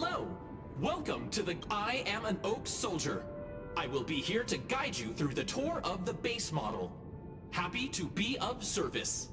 Hello! Welcome to the I Am an Oak Soldier. I will be here to guide you through the tour of the base model. Happy to be of service.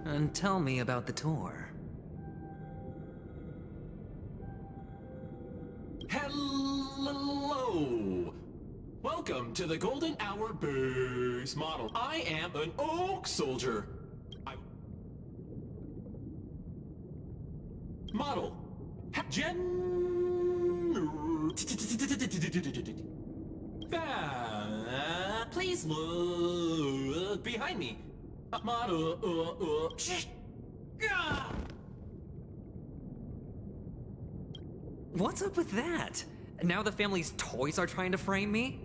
And tell me about the tour. Hello! Welcome to the Golden Hour base model. I am an Oak Soldier. Model. Please look behind me. Model. What's up with that? Now the family's toys are trying to frame me?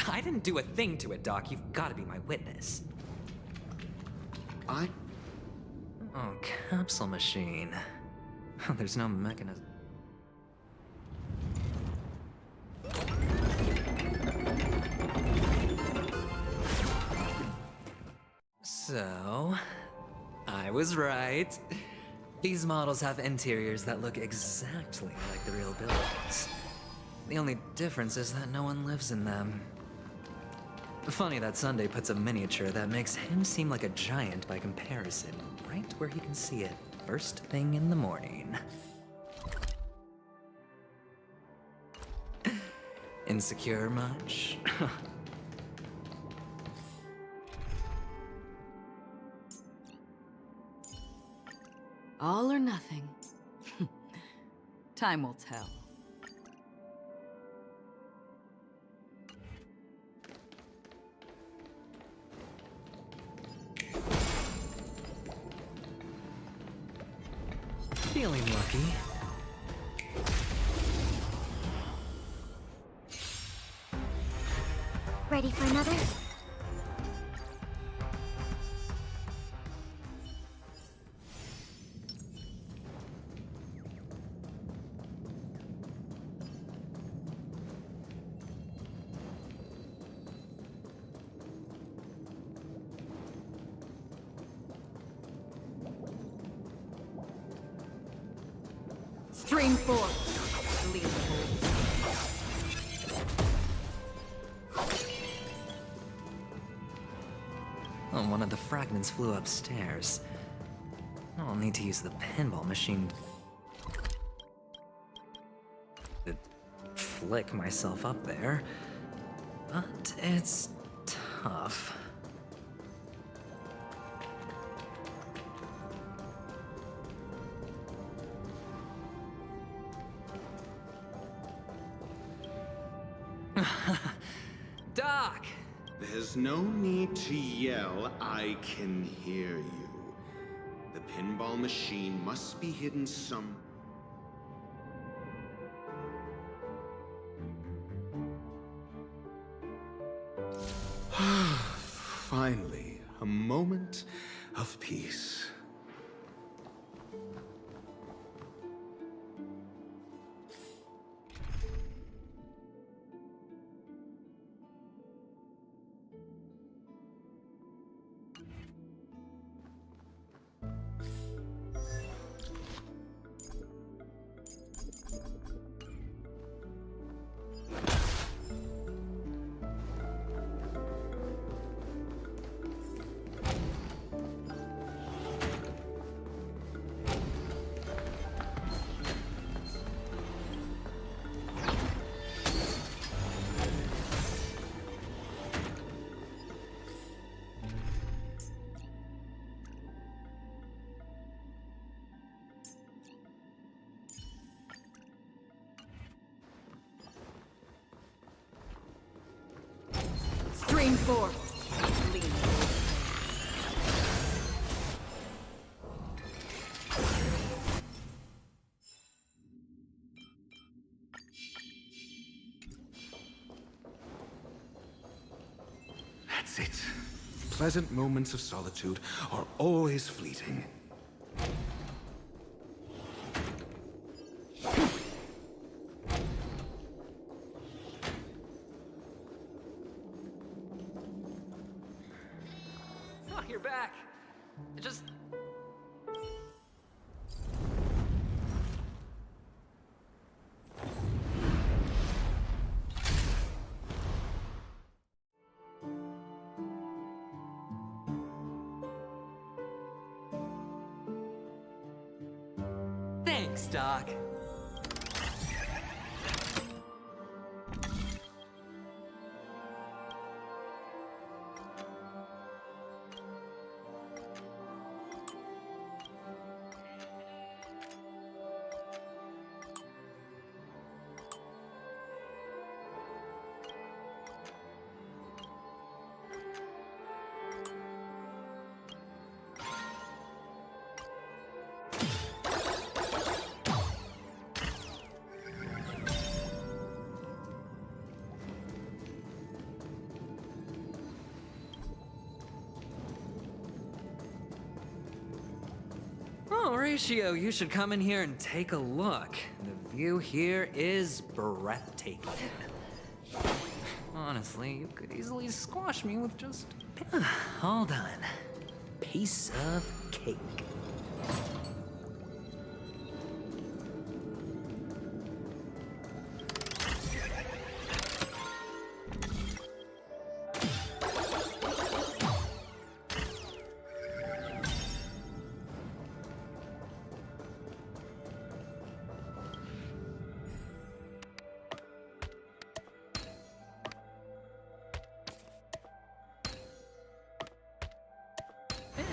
I didn't do a thing to it, Doc. You've got to be my witness. Oh, capsule machine. There's no mechanism. So, I was right. These models have interiors that look exactly like the real buildings. The only difference is that no one lives in them. Funny that Sunday puts a miniature that makes him seem like a giant by comparison, right where he can see it first thing in the morning. Insecure much? All or nothing. Time will tell. Feeling lucky. Ready for another? Stream forth. Leave the hold. Oh, one of the fragments flew upstairs. I'll need to use the pinball machine to flick myself up there. But it's tough. Doc! There's no need to yell, I can hear you. The pinball machine must be hidden some... Finally, a moment of peace. Stream 4. Lead the way. That's it. Pleasant moments of solitude are always fleeting. Oh, you're back. Just... Thanks, Doc. Oh, Ratio, you should come in here and take a look. The view here is breathtaking. Honestly, you could easily squash me with just... All done. Piece of cake.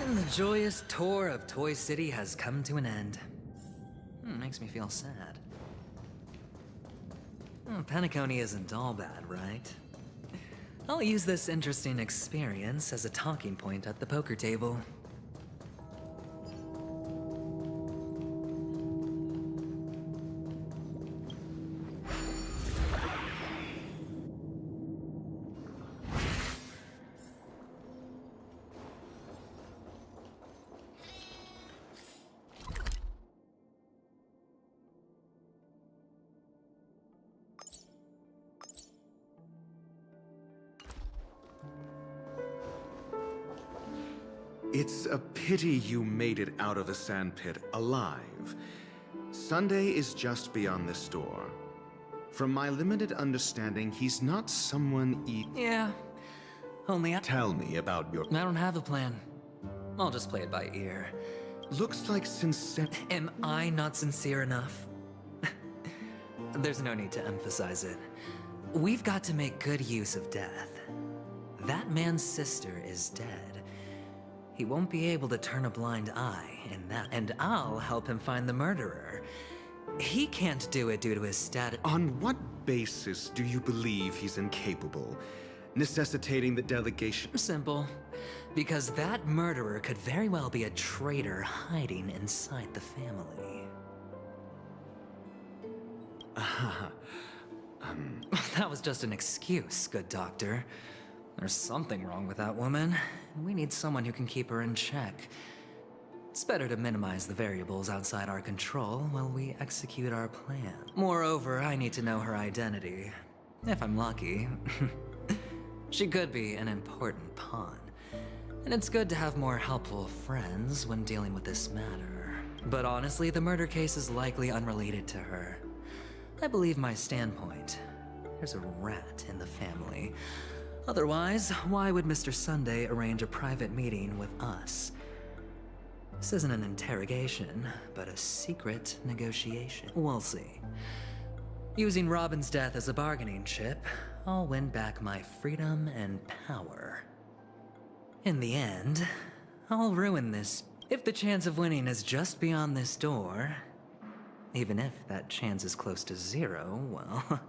And the joyous tour of Toy City has come to an end. Makes me feel sad. Penacony isn't all bad, right? I'll use this interesting experience as a talking point at the poker table. It's a pity you made it out of the sandpit alive. Sunday is just beyond this door. From my limited understanding, he's not someone Yeah, only Tell me about your... I don't have a plan. I'll just play it by ear. Looks like sincere... Am I not sincere enough? There's no need to emphasize it. We've got to make good use of death. That man's sister is dead. He won't be able to turn a blind eye in that, and I'll help him find the murderer. He can't do it due to his status. On what basis do you believe he's incapable, necessitating the delegation? Simple. Because that murderer could very well be a traitor hiding inside the family. That was just an excuse, good doctor. There's something wrong with that woman, and we need someone who can keep her in check. It's better to minimize the variables outside our control while we execute our plan. Moreover, I need to know her identity. If I'm lucky. She could be an important pawn. And it's good to have more helpful friends when dealing with this matter. But honestly, the murder case is likely unrelated to her. I believe my standpoint. There's a rat in the family. Otherwise, why would Mr. Sunday arrange a private meeting with us? This isn't an interrogation, but a secret negotiation. We'll see. Using Robin's death as a bargaining chip, I'll win back my freedom and power. In the end, I'll ruin this. If the chance of winning is just beyond this door, even if that chance is close to zero, well,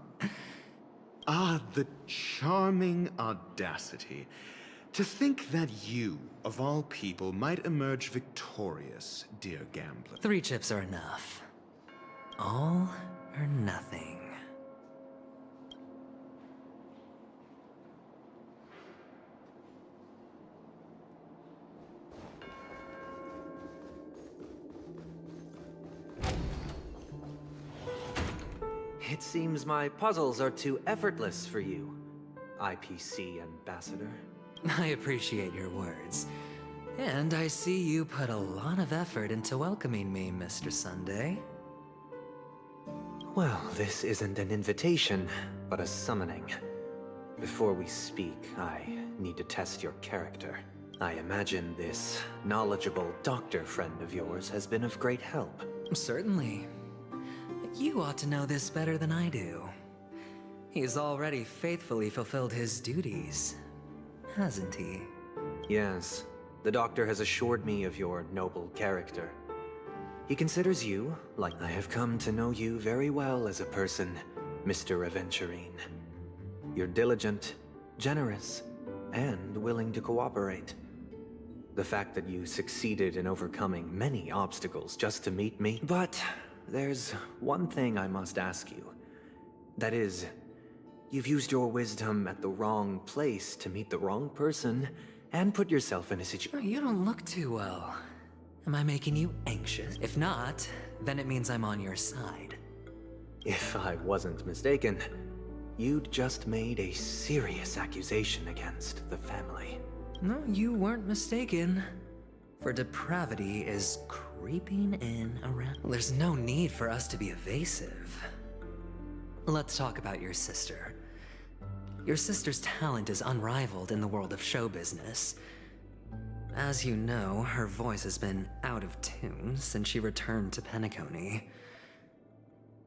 Ah, the charming audacity. To think that you, of all people, might emerge victorious, dear gambler. 3 chips are enough. All or nothing. It seems my puzzles are too effortless for you, IPC Ambassador. I appreciate your words. And I see you put a lot of effort into welcoming me, Mr. Sunday. Well, this isn't an invitation, but a summoning. Before we speak, I need to test your character. I imagine this knowledgeable doctor friend of yours has been of great help. Certainly. You ought to know this better than I do. He's already faithfully fulfilled his duties, hasn't he? Yes, the doctor has assured me of your noble character. He considers you, like I have come to know you very well as a person, Mr. Aventurine. You're diligent, generous, and willing to cooperate. The fact that you succeeded in overcoming many obstacles just to meet me. But there's one thing I must ask you. That is, you've used your wisdom at the wrong place to meet the wrong person and put yourself in a situation. You don't look too well. Am I making you anxious? If not, then it means I'm on your side. If I wasn't mistaken, you'd just made a serious accusation against the family. No, you weren't mistaken. For depravity is creeping in around. There's no need for us to be evasive. Let's talk about your sister. Your sister's talent is unrivaled in the world of show business. As you know, her voice has been out of tune since she returned to Penacony.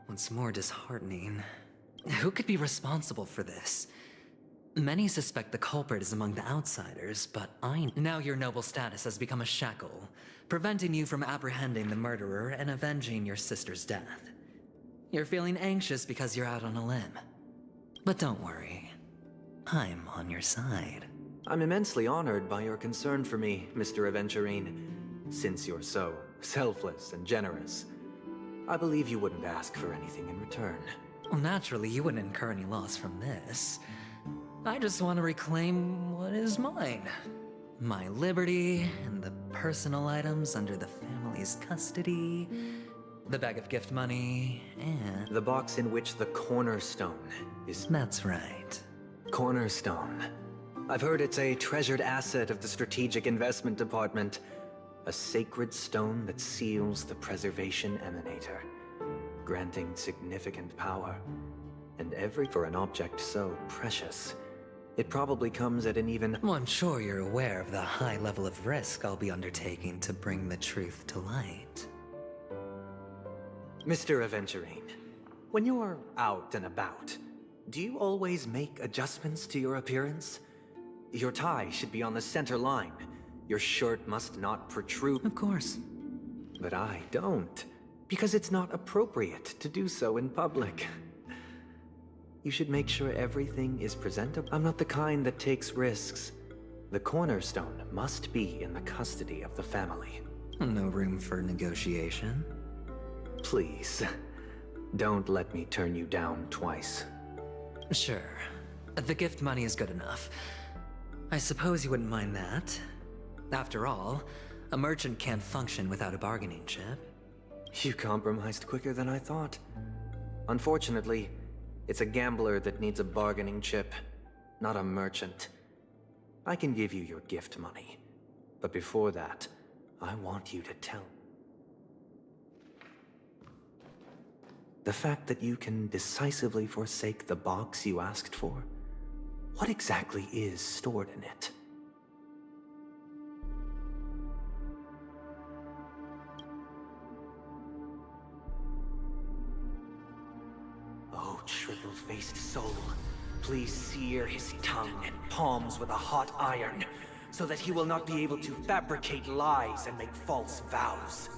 What's more disheartening, who could be responsible for this? Many suspect the culprit is among the outsiders, but now your noble status has become a shackle, preventing you from apprehending the murderer and avenging your sister's death. You're feeling anxious because you're out on a limb. But don't worry, I'm on your side. I'm immensely honored by your concern for me, Mr. Aventurine. Since you're so selfless and generous, I believe you wouldn't ask for anything in return. Well, naturally, you wouldn't incur any loss from this. I just want to reclaim what is mine. My liberty and the personal items under the family's custody, the bag of gift money, and... The box in which the cornerstone is... That's right. Cornerstone. I've heard it's a treasured asset of the Strategic Investment Department. A sacred stone that seals the Preservation Emanator, granting significant power. And for an object so precious, it probably comes at an even... Well, I'm sure you're aware of the high level of risk I'll be undertaking to bring the truth to light. Mr. Aventurine, when you're out and about, do you always make adjustments to your appearance? Your tie should be on the center line. Your shirt must not protrude. Of course. But I don't, because it's not appropriate to do so in public. You should make sure everything is presentable. I'm not the kind that takes risks. The cornerstone must be in the custody of the family. No room for negotiation. Please, don't let me turn you down twice. Sure. The gift money is good enough. I suppose you wouldn't mind that. After all, a merchant can't function without a bargaining chip. You compromised quicker than I thought. Unfortunately, it's a gambler that needs a bargaining chip, not a merchant. I can give you your gift money, but before that, I want you to tell. The fact that you can decisively forsake the box you asked for, what exactly is stored in it? Oh, triple-faced soul, please sear his tongue and palms with a hot iron, so that he will not be able to fabricate lies and make false vows.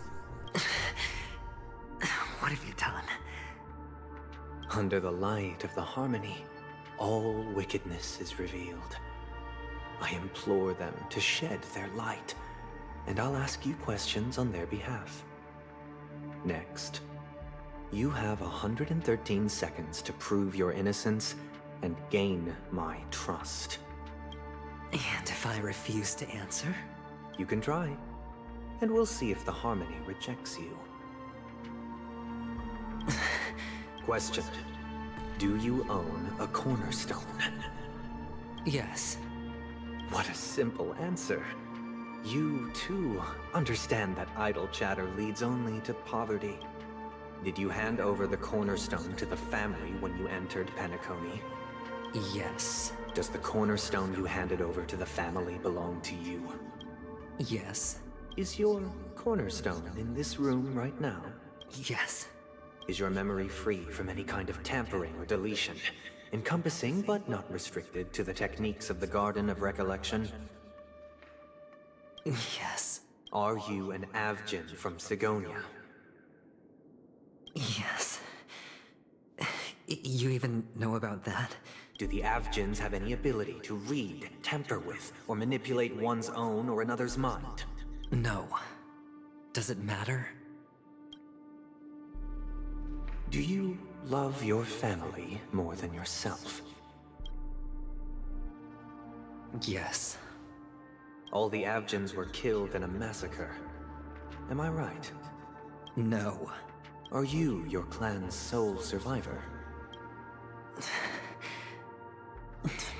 What have you done? Under the light of the harmony, all wickedness is revealed. I implore them to shed their light, and I'll ask you questions on their behalf. Next, you have 113 seconds to prove your innocence and gain my trust. And if I refuse to answer? You can try, and we'll see if the Harmony rejects you. Question. Do you own a cornerstone? Yes. What a simple answer. You, too, understand that idle chatter leads only to poverty. Did you hand over the cornerstone to the family when you entered Penacony? Yes. Does the cornerstone you handed over to the family belong to you? Yes. Is your cornerstone in this room right now? Yes. Is your memory free from any kind of tampering or deletion, encompassing but not restricted to the techniques of the Garden of Recollection? Yes. Are you an Avgin from Sigonia? Yes. You even know about that? Do the Avgins have any ability to read, tamper with, or manipulate one's own or another's mind? No. Does it matter? Do you love your family more than yourself? Yes. All the Avgins were killed in a massacre. Am I right? No. Are you your clan's sole survivor?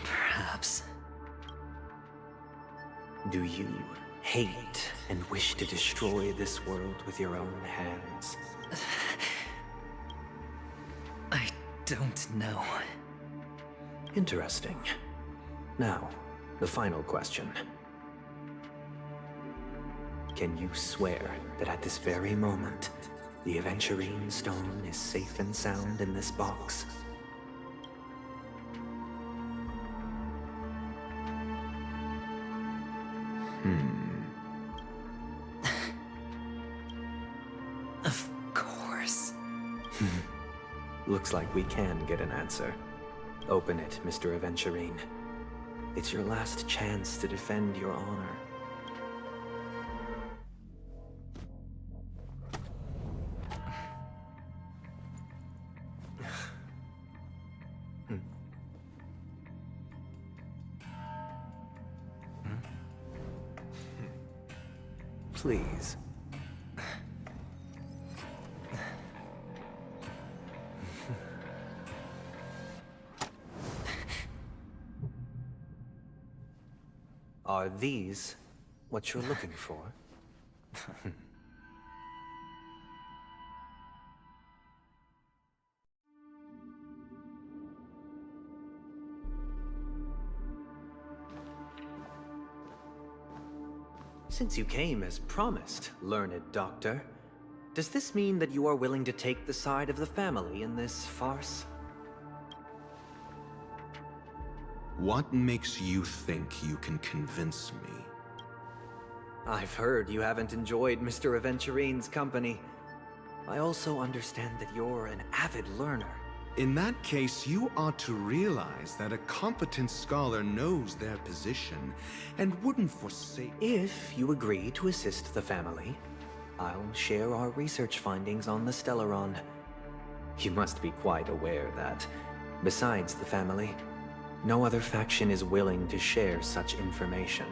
Perhaps. Do you hate and wish to destroy this world with your own hands? I don't know. Interesting. Now, the final question. Can you swear that at this very moment, the Aventurine stone is safe and sound in this box? Of course. Looks like we can get an answer. Open it, Mr. Aventurine. It's your last chance to defend your honor. Please. Are these what you're looking for? Since you came as promised, learned doctor, does this mean that you are willing to take the side of the family in this farce? What makes you think you can convince me? I've heard you haven't enjoyed Mr. Aventurine's company. I also understand that you're an avid learner. In that case, you ought to realize that a competent scholar knows their position and wouldn't forsake... If you agree to assist the family, I'll share our research findings on the Stellaron. You must be quite aware that, besides the family, no other faction is willing to share such information.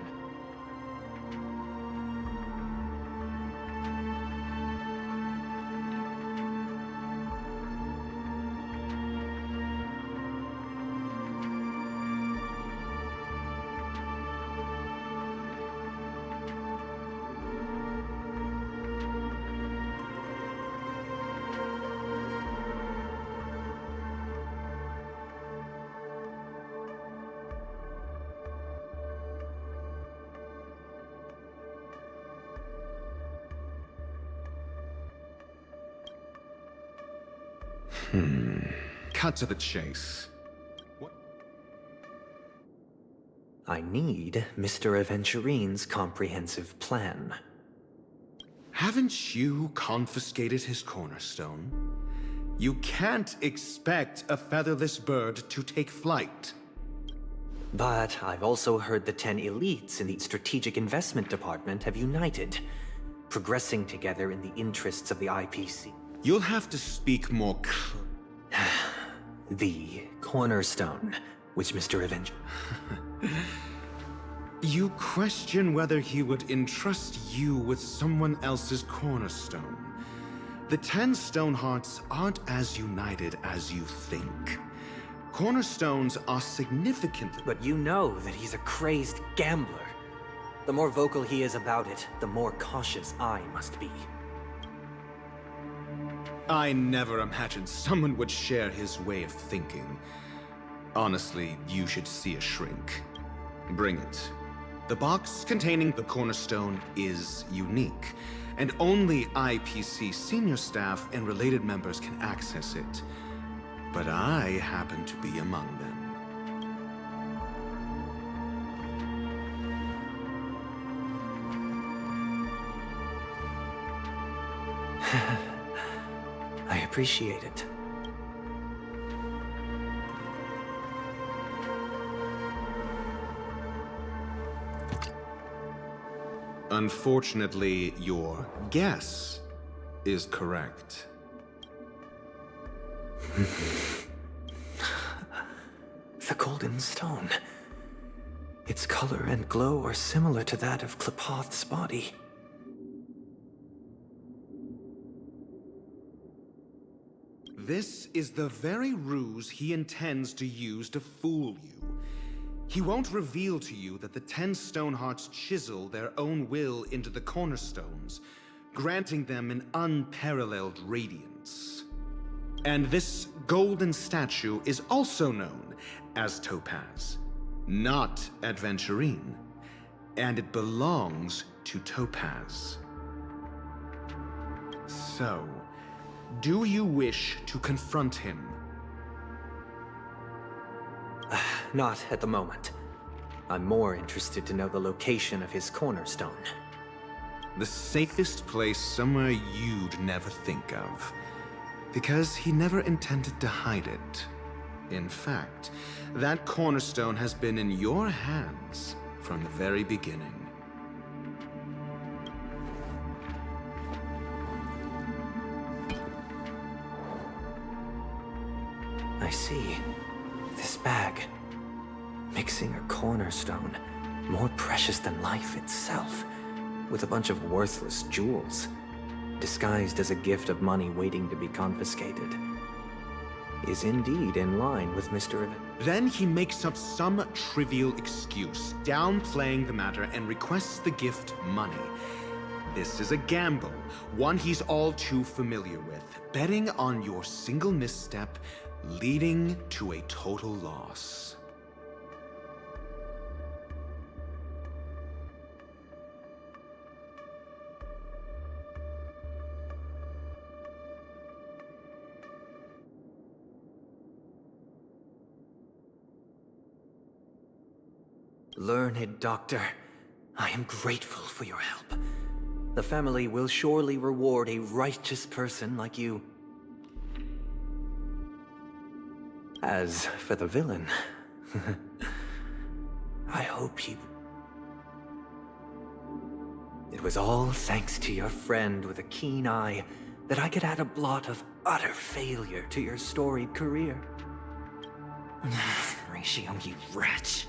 Cut to the chase. I need Mr. Aventurine's comprehensive plan. Haven't you confiscated his cornerstone? You can't expect a featherless bird to take flight. But I've also heard the 10 elites in the Strategic Investment Department have united, progressing together in the interests of the IPC. You'll have to speak more The cornerstone, which Mr. Avenger... You question whether he would entrust you with someone else's cornerstone. The 10 Stonehearts aren't as united as you think. Cornerstones are significant. But you know that he's a crazed gambler. The more vocal he is about it, the more cautious I must be. I never imagined someone would share his way of thinking. Honestly, you should see a shrink. Bring it. The box containing the cornerstone is unique, and only IPC senior staff and related members can access it. But I happen to be among them. I appreciate it. Unfortunately, your guess is correct. The golden stone. Its color and glow are similar to that of Klepoth's body. This is the very ruse he intends to use to fool you. He won't reveal to you that the 10 Stonehearts chisel their own will into the cornerstones, granting them an unparalleled radiance. And this golden statue is also known as Topaz, not Adventurine, and it belongs to Topaz. So, do you wish to confront him? Not at the moment. I'm more interested to know the location of his cornerstone. The safest place somewhere you'd never think of. Because he never intended to hide it. In fact, that cornerstone has been in your hands from the very beginning. I see. This bag. Mixing a cornerstone, more precious than life itself, with a bunch of worthless jewels, disguised as a gift of money waiting to be confiscated, is indeed in line with Mr. Then he makes up some trivial excuse, downplaying the matter and requests the gift money. This is a gamble, one he's all too familiar with, betting on your single misstep, leading to a total loss. Learned Doctor, I am grateful for your help. The family will surely reward a righteous person like you. As for the villain, I hope he... It was all thanks to your friend with a keen eye that I could add a blot of utter failure to your storied career. Ratio, you wretch.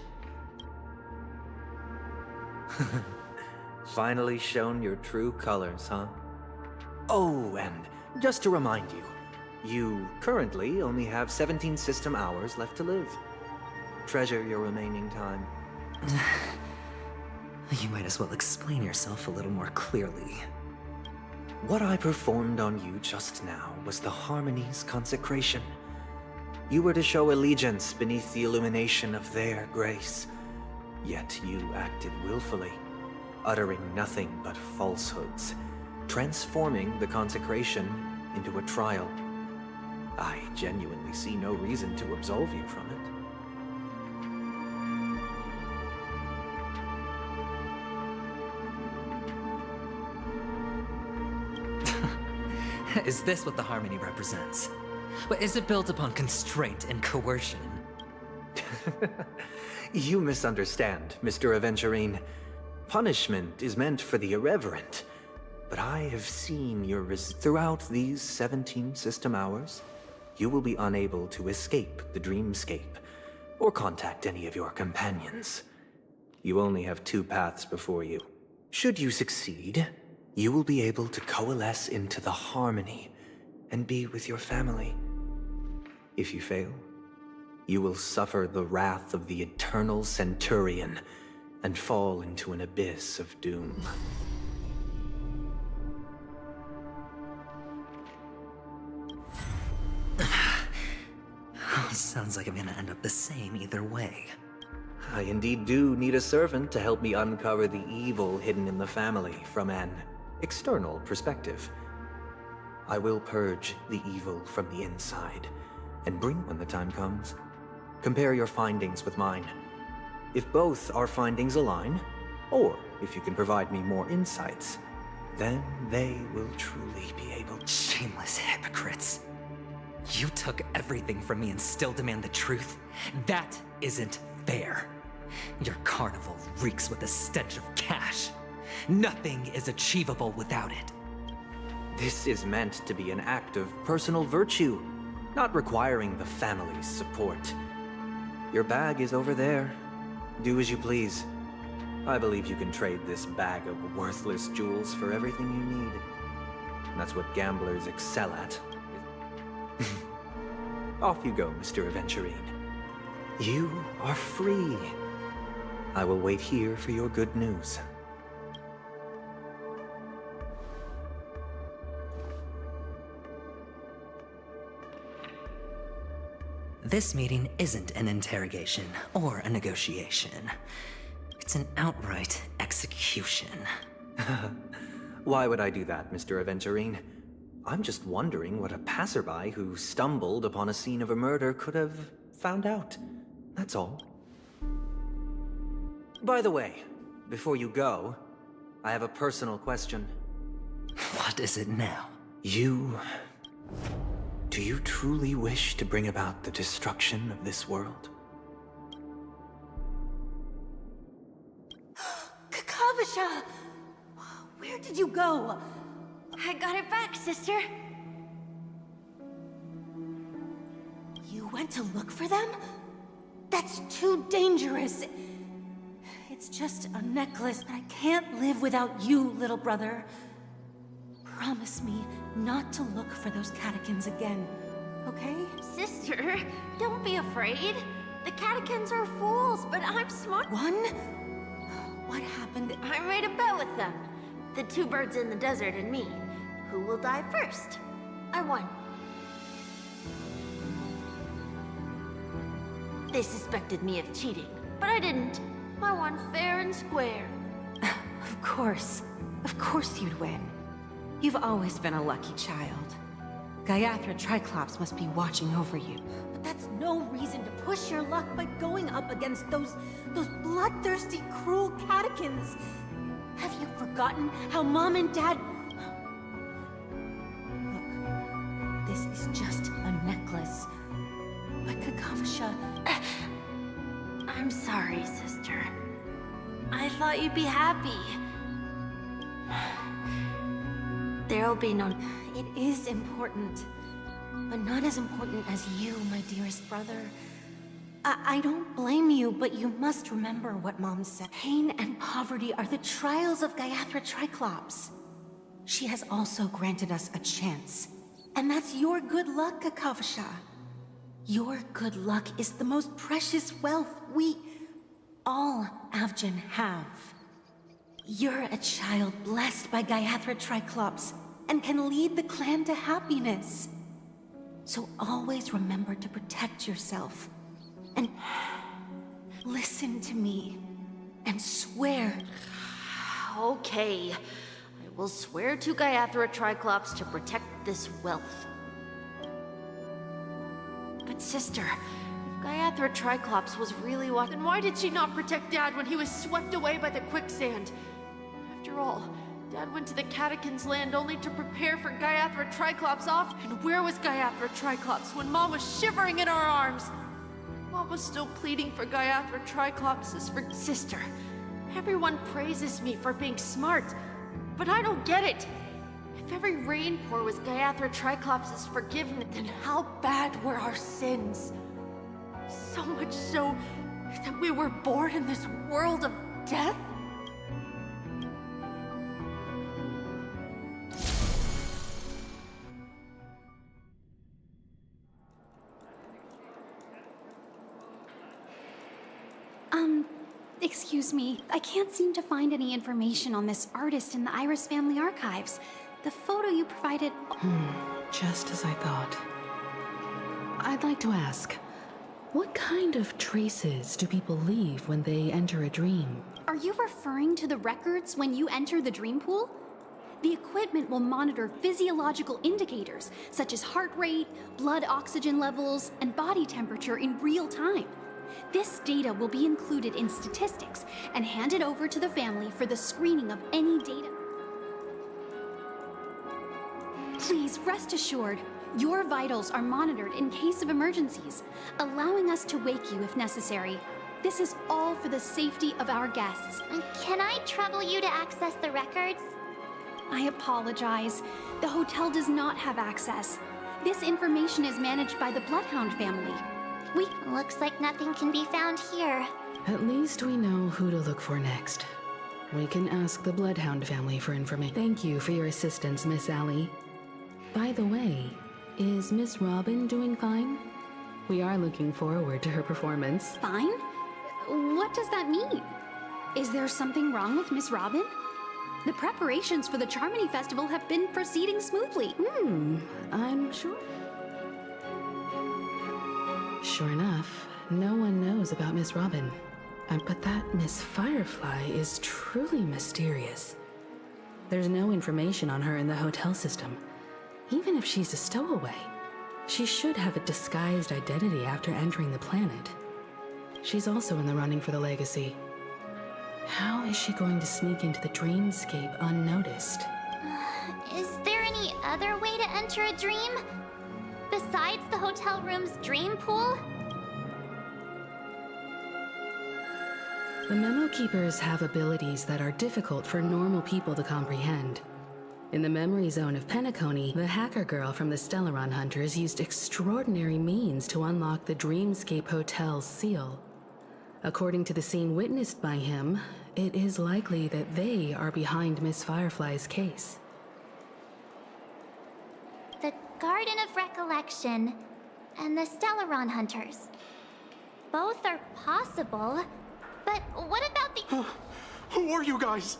Finally shown your true colors, huh? Oh, and just to remind you, you currently only have 17 system hours left to live. Treasure your remaining time. You might as well explain yourself a little more clearly. What I performed on you just now was the Harmony's consecration. You were to show allegiance beneath the illumination of their grace. Yet you acted willfully, uttering nothing but falsehoods, transforming the consecration into a trial. I genuinely see no reason to absolve you from Is this what the Harmony represents? But is it built upon constraint and coercion? You misunderstand, Mr. Aventurine. Punishment is meant for the irreverent. But I have seen your throughout these 17 system hours, you will be unable to escape the dreamscape or contact any of your companions. You only have 2 paths before you. Should you succeed, you will be able to coalesce into the harmony and be with your family. If you fail, you will suffer the wrath of the eternal Centurion and fall into an abyss of doom. Sounds like I'm gonna end up the same either way. I indeed do need a servant to help me uncover the evil hidden in the family from an external perspective. I will purge the evil from the inside and bring when the time comes. Compare your findings with mine. If both our findings align, or if you can provide me more insights, then they will truly be able to... Shameless hypocrites. You took everything from me and still demand the truth? That isn't fair. Your carnival reeks with the stench of cash. Nothing is achievable without it. This is meant to be an act of personal virtue, not requiring the family's support. Your bag is over there. Do as you please. I believe you can trade this bag of worthless jewels for everything you need. That's what gamblers excel at. Off you go, Mr. Aventurine. You are free. I will wait here for your good news. This meeting isn't an interrogation or a negotiation. It's an outright execution. Why would I do that, Mr. Aventurine? I'm just wondering what a passerby who stumbled upon a scene of a murder could have found out. That's all. By the way, before you go, I have a personal question. What is it now? Do you truly wish to bring about the destruction of this world? Kakavasha! Where did you go? I got it back, sister. You went to look for them? That's too dangerous. It's just a necklace, but I can't live without you, little brother. Promise me not to look for those catechins again, okay? Sister, don't be afraid. The catechins are fools, but I'm smart. One? What happened? I made a bet with them. The 2 birds in the desert and me. Who will die first? I won. They suspected me of cheating, but I didn't. I won fair and square. Of course. Of course you'd win. You've always been a lucky child. Gaiathra Triclops must be watching over you. But that's no reason to push your luck by going up against those bloodthirsty, cruel catechins. Have you forgotten how Mom and Dad... Look, this is just a necklace. But Kakavasha... I'm sorry, sister. I thought you'd be happy. There'll be no... It is important, but not as important as you, my dearest brother. I don't blame you, but you must remember what Mom said. Pain and poverty are the trials of Gaiathra Triclops. She has also granted us a chance. And that's your good luck, Kakavasha. Your good luck is the most precious wealth we, all Avgin, have. You're a child blessed by Gaiathra Triclops and can lead the clan to happiness. So always remember to protect yourself. And listen to me. And swear. Okay. I will swear to Gaiathra Triclops to protect this wealth. But sister, if Gaiathra Triclops was really then why did she not protect Dad when he was swept away by the quicksand? After all, Dad went to the Catechins' land only to prepare for Gaiathra Triclops off. And where was Gaiathra Triclops when Mom was shivering in our arms? Mom was still pleading for Gaiathra Triclops' sister. Everyone praises me for being smart, but I don't get it. If every rainpour was Gaiathra Triclops' forgiveness, then how bad were our sins? So much so that we were born in this world of death? Excuse me, I can't seem to find any information on this artist in the Iris family archives. The photo you provided... Just as I thought. I'd like to ask, what kind of traces do people leave when they enter a dream? Are you referring to the records when you enter the dream pool? The equipment will monitor physiological indicators, such as heart rate, blood oxygen levels, and body temperature in real time. This data will be included in statistics and handed over to the family for the screening of any data. Please rest assured, your vitals are monitored in case of emergencies, allowing us to wake you if necessary. This is all for the safety of our guests. Can I trouble you to access the records? I apologize. The hotel does not have access. This information is managed by the Bloodhound family. Looks like nothing can be found here. At least we know who to look for next. We can ask the Bloodhound family for information. Thank you for your assistance, Miss Allie. By the way, is Miss Robin doing fine? We are looking forward to her performance. Fine? What does that mean? Is there something wrong with Miss Robin? The preparations for the Charmony Festival have been proceeding smoothly. I'm sure. Sure enough, no one knows about Miss Robin. But that Miss Firefly is truly mysterious. There's no information on her in the hotel system. Even if she's a stowaway, she should have a disguised identity after entering the planet. She's also in the running for the legacy. How is she going to sneak into the dreamscape unnoticed? Is there any other way to enter a dream? Besides the hotel room's dream pool? The Memo Keepers have abilities that are difficult for normal people to comprehend. In the memory zone of Penacony, the hacker girl from the Stellaron Hunters used extraordinary means to unlock the Dreamscape Hotel's seal. According to the scene witnessed by him, it is likely that they are behind Miss Firefly's case. The Garden of Recollection and the Stellaron Hunters. Both are possible, but what about the... Who are you guys?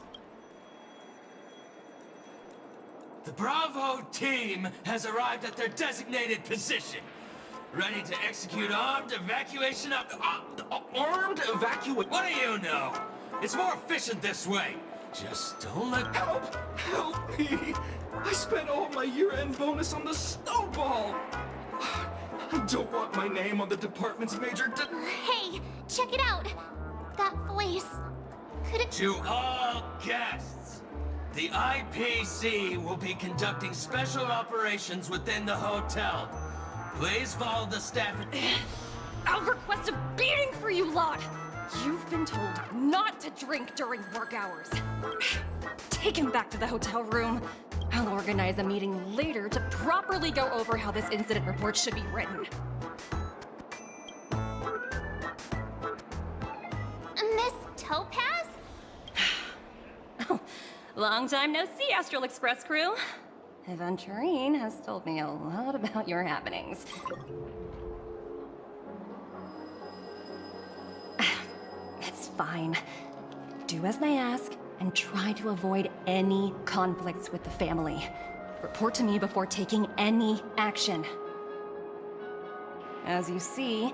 The Bravo team has arrived at their designated position, ready to execute armed evacuation of... Armed evacuate? What do you know? It's more efficient this way. Just don't let... Help! Help me! I spent all my year-end bonus on the snowball! I don't want my name on the department's major... Hey, check it out! That voice... Could it... To all guests, the IPC will be conducting special operations within the hotel. Please follow the staff... I'll request a beating for you lot! You've been told not to drink during work hours. Take him back to the hotel room. I'll organize a meeting later to properly go over how this incident report should be written. Miss Topaz? Oh, long time no see, Astral Express crew. Aventurine has told me a lot about your happenings. It's fine. Do as they ask, and try to avoid any conflicts with the family. Report to me before taking any action. As you see,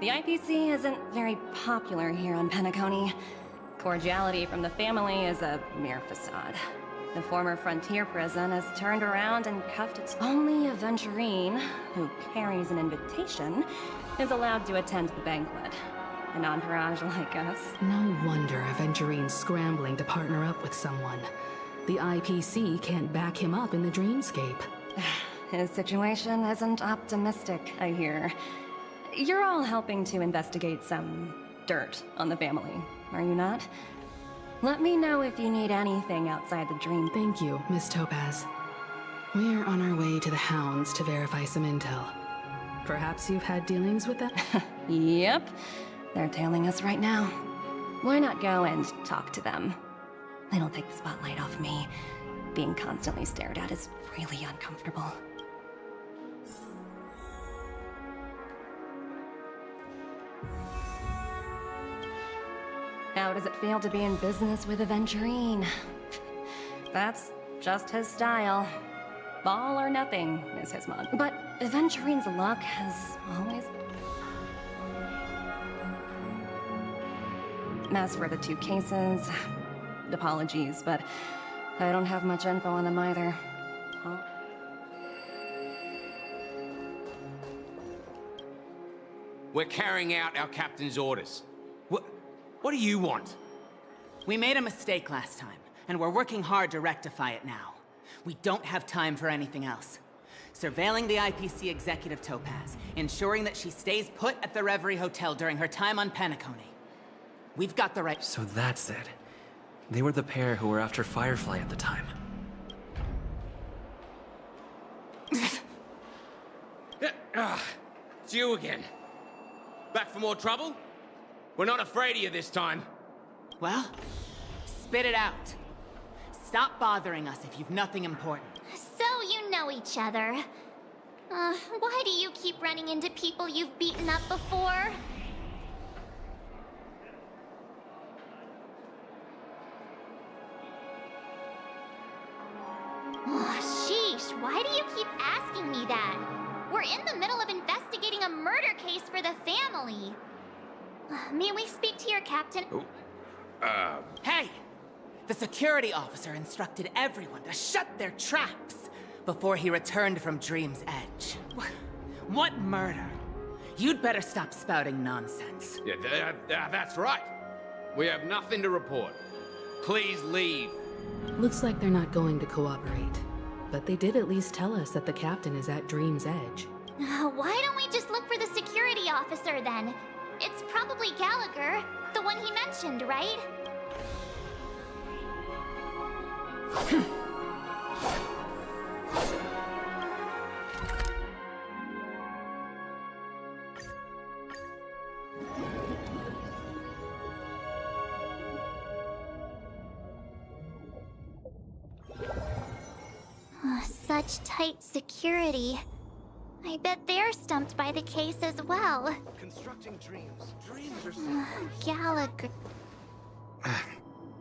the IPC isn't very popular here on Penacony. Cordiality from the family is a mere facade. The former frontier prison has turned around and cuffed its only Aventurine, who carries an invitation, is allowed to attend the banquet. An entourage like us. No wonder Aventurine's scrambling to partner up with someone. The IPC can't back him up in the dreamscape. His situation isn't optimistic, I hear. You're all helping to investigate some dirt on the family, are you not? Let me know if you need anything outside the dream. Thank you, Miss Topaz. We're on our way to the Hounds to verify some intel. Perhaps you've had dealings with them? Yep. They're tailing us right now. Why not go and talk to them? It'll take the spotlight off me. Being constantly stared at is really uncomfortable. How does it feel to be in business with Aventurine? That's just his style. All or nothing is his motto. But Aventurine's luck has always... As for the two cases, apologies, but I don't have much info on them either. Huh? We're carrying out our captain's orders. What do you want? We made a mistake last time, and we're working hard to rectify it now. We don't have time for anything else. Surveilling the IPC executive Topaz, ensuring that she stays put at the Reverie Hotel during her time on Penacony. We've got the right... So that's it. They were the pair who were after Firefly at the time. It's you again. Back for more trouble? We're not afraid of you this time. Well, spit it out. Stop bothering us if you've nothing important. So you know each other. Why do you keep running into people you've beaten up before? Oh, sheesh, why do you keep asking me that? We're in the middle of investigating a murder case for the family. May we speak to your captain? Hey! The security officer instructed everyone to shut their traps before he returned from Dream's Edge. What murder? You'd better stop spouting nonsense. Yeah, that's right. We have nothing to report. Please leave. Looks like they're not going to cooperate. But they did at least tell us that the captain is at Dream's Edge. Why don't we just look for the security officer then? It's probably Gallagher, the one he mentioned, right? Such tight security. I bet they're stumped by the case as well. Constructing dreams. Dreams are Gallagher.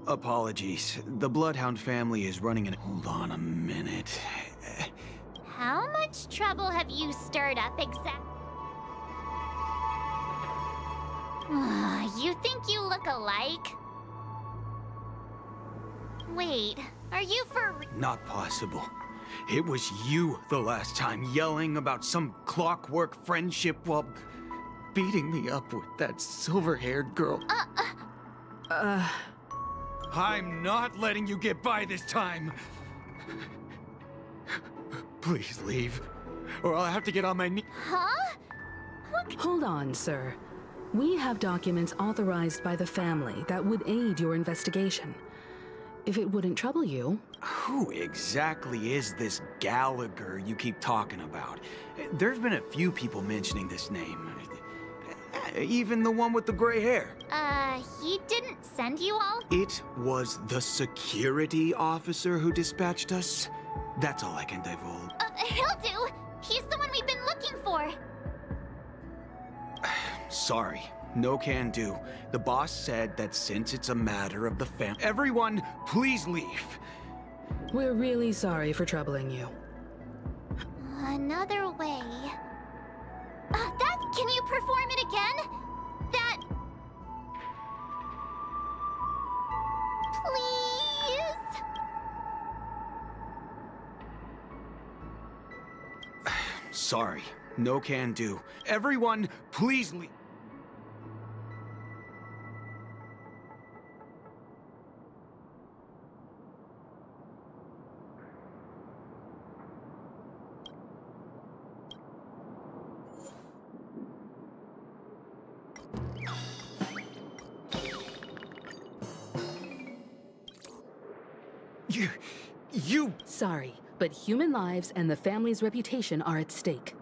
Apologies. The Bloodhound family is running an... Hold on a minute. How much trouble have you stirred up exactly? You think you look alike? Wait, are you for real? Not possible. It was you the last time yelling about some clockwork friendship while beating me up with that silver-haired girl. I'm not letting you get by this time. Please leave, or I'll have to get on my knees. Huh? Hold on, sir. We have documents authorized by the family that would aid your investigation. If it wouldn't trouble you... Who exactly is this Gallagher you keep talking about? There's been a few people mentioning this name. Even the one with the gray hair. He didn't send you all? It was the security officer who dispatched us. That's all I can divulge. He'll do! He's the one we've been looking for! Sorry, no can do. The boss said that since it's a matter of the family... Everyone, please leave! We're really sorry for troubling you. Another way... Can you perform it again? That... Please? Sorry, no can do. Everyone, please leave. You... Sorry, but human lives and the family's reputation are at stake.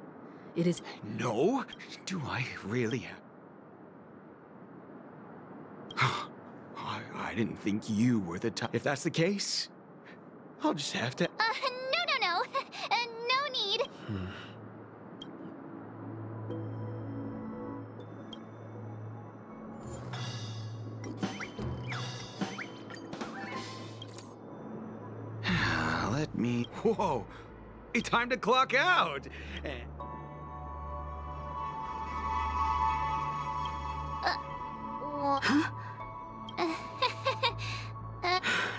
It is... No? Do I really? I didn't think you were the type... If that's the case, I'll just have to... No. No need. Let me... Whoa! It's time to clock out!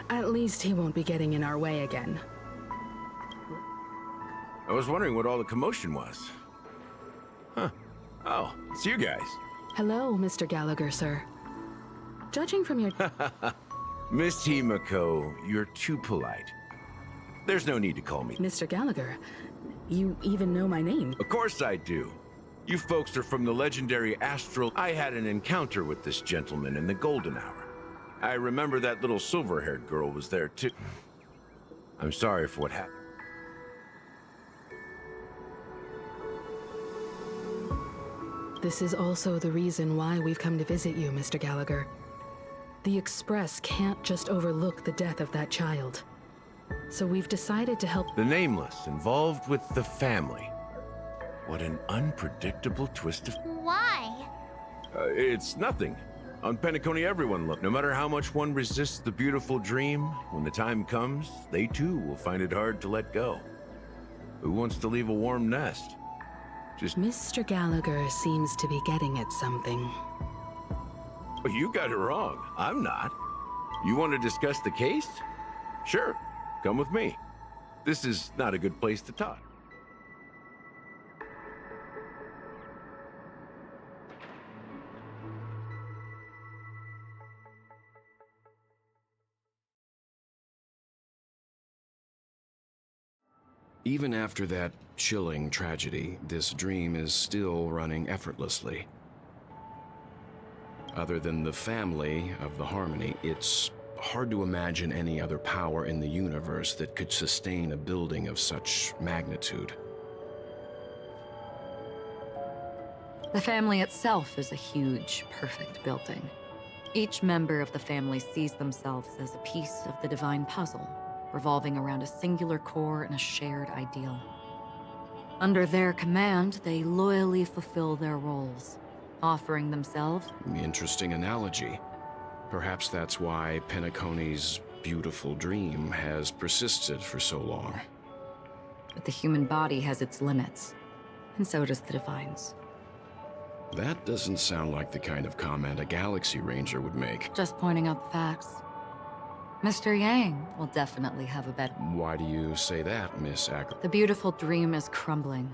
At least he won't be getting in our way again. I was wondering what all the commotion was. Huh. Oh, it's you guys. Hello, Mr. Gallagher, sir. Judging from your... Miss Himiko, you're too polite. There's no need to call me. Mr. Gallagher, you even know my name. Of course I do. You folks are from the legendary Astral. I had an encounter with this gentleman in the Golden Hour. I remember that little silver-haired girl was there too. I'm sorry for what happened. This is also the reason why we've come to visit you, Mr. Gallagher. The Express can't just overlook the death of that child. So we've decided to help... The Nameless, involved with the family. What an unpredictable twist of... Why? It's nothing. On Penacony, everyone look. No matter how much one resists the beautiful dream, when the time comes, they too will find it hard to let go. Who wants to leave a warm nest? Just... Mr. Gallagher seems to be getting at something. Well, you got it wrong. I'm not. You want to discuss the case? Sure. Come with me. This is not a good place to talk. Even after that chilling tragedy, this dream is still running effortlessly. Other than the family of the Harmony, it's hard to imagine any other power in the universe that could sustain a building of such magnitude. The family itself is a huge, perfect building. Each member of the family sees themselves as a piece of the divine puzzle, revolving around a singular core and a shared ideal. Under their command, they loyally fulfill their roles, offering themselves... Interesting analogy. Perhaps that's why Penacony's beautiful dream has persisted for so long. But the human body has its limits, and so does the Divine's. That doesn't sound like the kind of comment a Galaxy Ranger would make. Just pointing out the facts. Mr. Yang will definitely have a better... Why do you say that, Miss Acker? The beautiful dream is crumbling.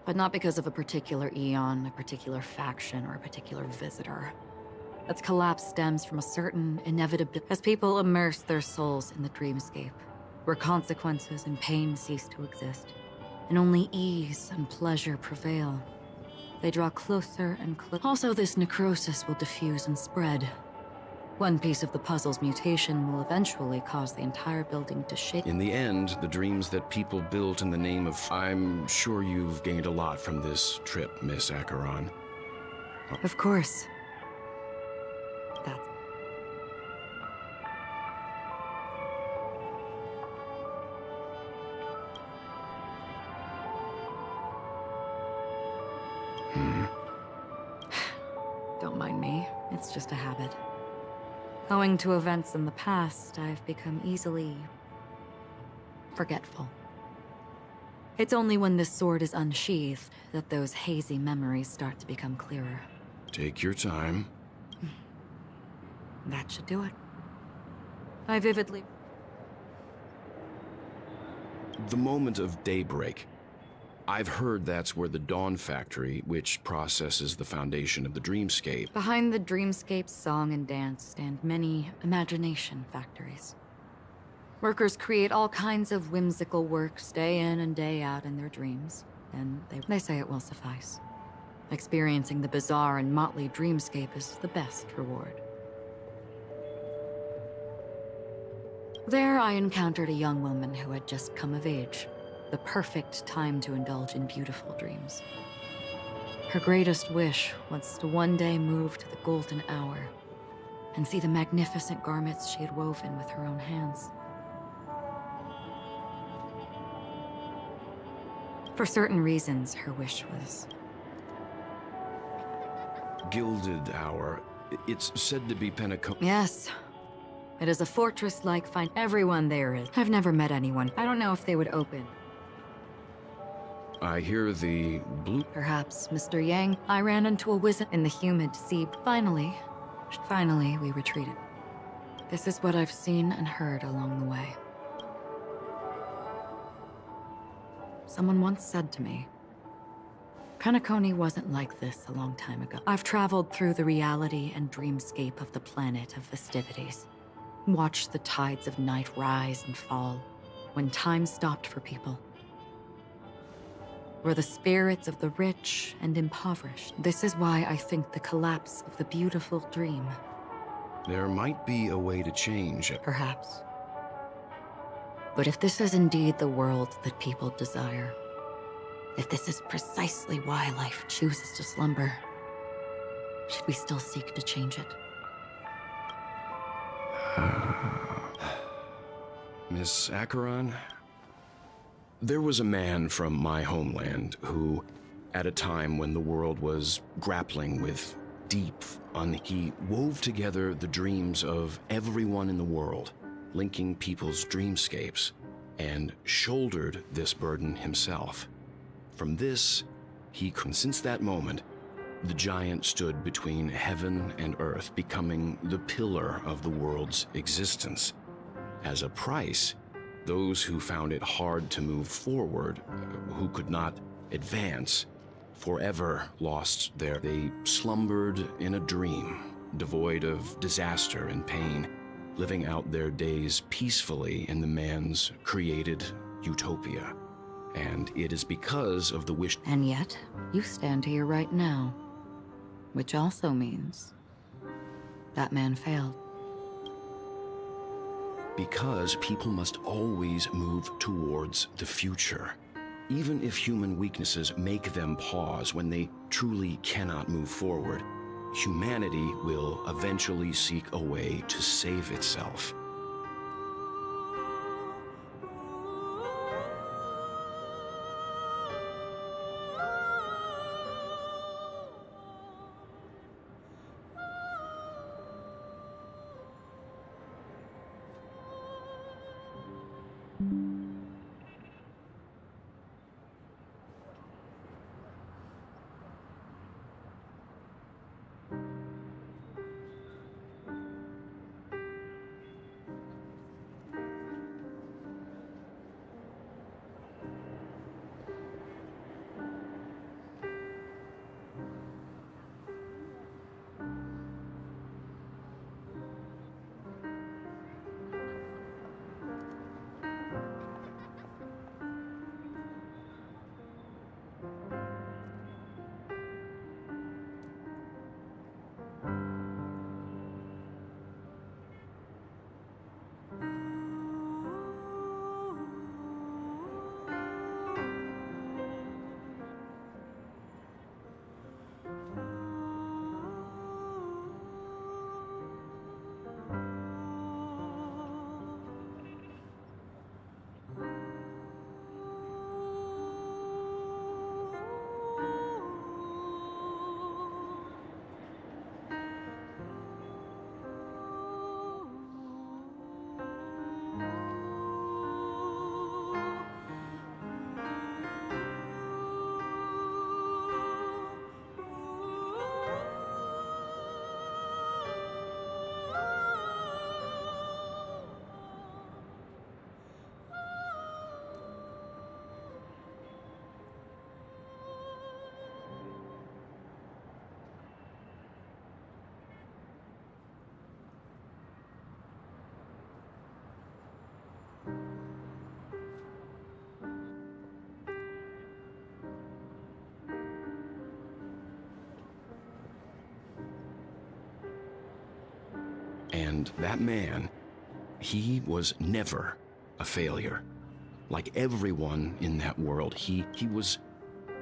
But not because of a particular eon, a particular faction, or a particular visitor. Its collapse stems from a certain inevitability as people immerse their souls in the dreamscape, where consequences and pain cease to exist, and only ease and pleasure prevail. They draw closer and closer. Also, this necrosis will diffuse and spread. One piece of the puzzle's mutation will eventually cause the entire building to shake. In the end, the dreams that people built in the name of... I'm sure you've gained a lot from this trip, Miss Acheron. Of course. That's... Don't mind me. It's just a habit. Owing to events in the past, I've become easily... forgetful. It's only when this sword is unsheathed that those hazy memories start to become clearer. Take your time. That should do it. I vividly... The moment of daybreak. I've heard that's where the Dawn Factory, which processes the foundation of the dreamscape... Behind the dreamscape's song and dance stand many imagination factories. Workers create all kinds of whimsical works day in and day out in their dreams, and they say it will suffice. Experiencing the bizarre and motley dreamscape is the best reward. There, I encountered a young woman who had just come of age. The perfect time to indulge in beautiful dreams. Her greatest wish was to one day move to the golden hour and see the magnificent garments she had woven with her own hands. For certain reasons, her wish was... Gilded Hour. It's said to be Pentecost. Yes. It is a fortress-like find. Everyone there is. I've never met anyone. I don't know if they would open. I hear the blue... Perhaps, Mr. Yang. I ran into a wizard in the humid sea. Finally, we retreated. This is what I've seen and heard along the way. Someone once said to me, Penacony wasn't like this a long time ago. I've traveled through the reality and dreamscape of the planet of festivities. Watched the tides of night rise and fall when time stopped for people. Were the spirits of the rich and impoverished. This is why I think the collapse of the beautiful dream. There might be a way to change it. Perhaps. But if this is indeed the world that people desire, if this is precisely why life chooses to slumber, should we still seek to change it? Miss Acheron? There was a man from my homeland who, at a time when the world was grappling with he wove together the dreams of everyone in the world, linking people's dreamscapes, and shouldered this burden himself. From this, since that moment, the giant stood between heaven and earth, becoming the pillar of the world's existence. As a price, those who found it hard to move forward, who could not advance, forever lost they slumbered in a dream, devoid of disaster and pain, living out their days peacefully in the man's created utopia. And it is because of the wish... And yet, you stand here right now. Which also means... that man failed. Because people must always move towards the future. Even if human weaknesses make them pause when they truly cannot move forward, humanity will eventually seek a way to save itself. And that man, he was never a failure. Like everyone in that world, he was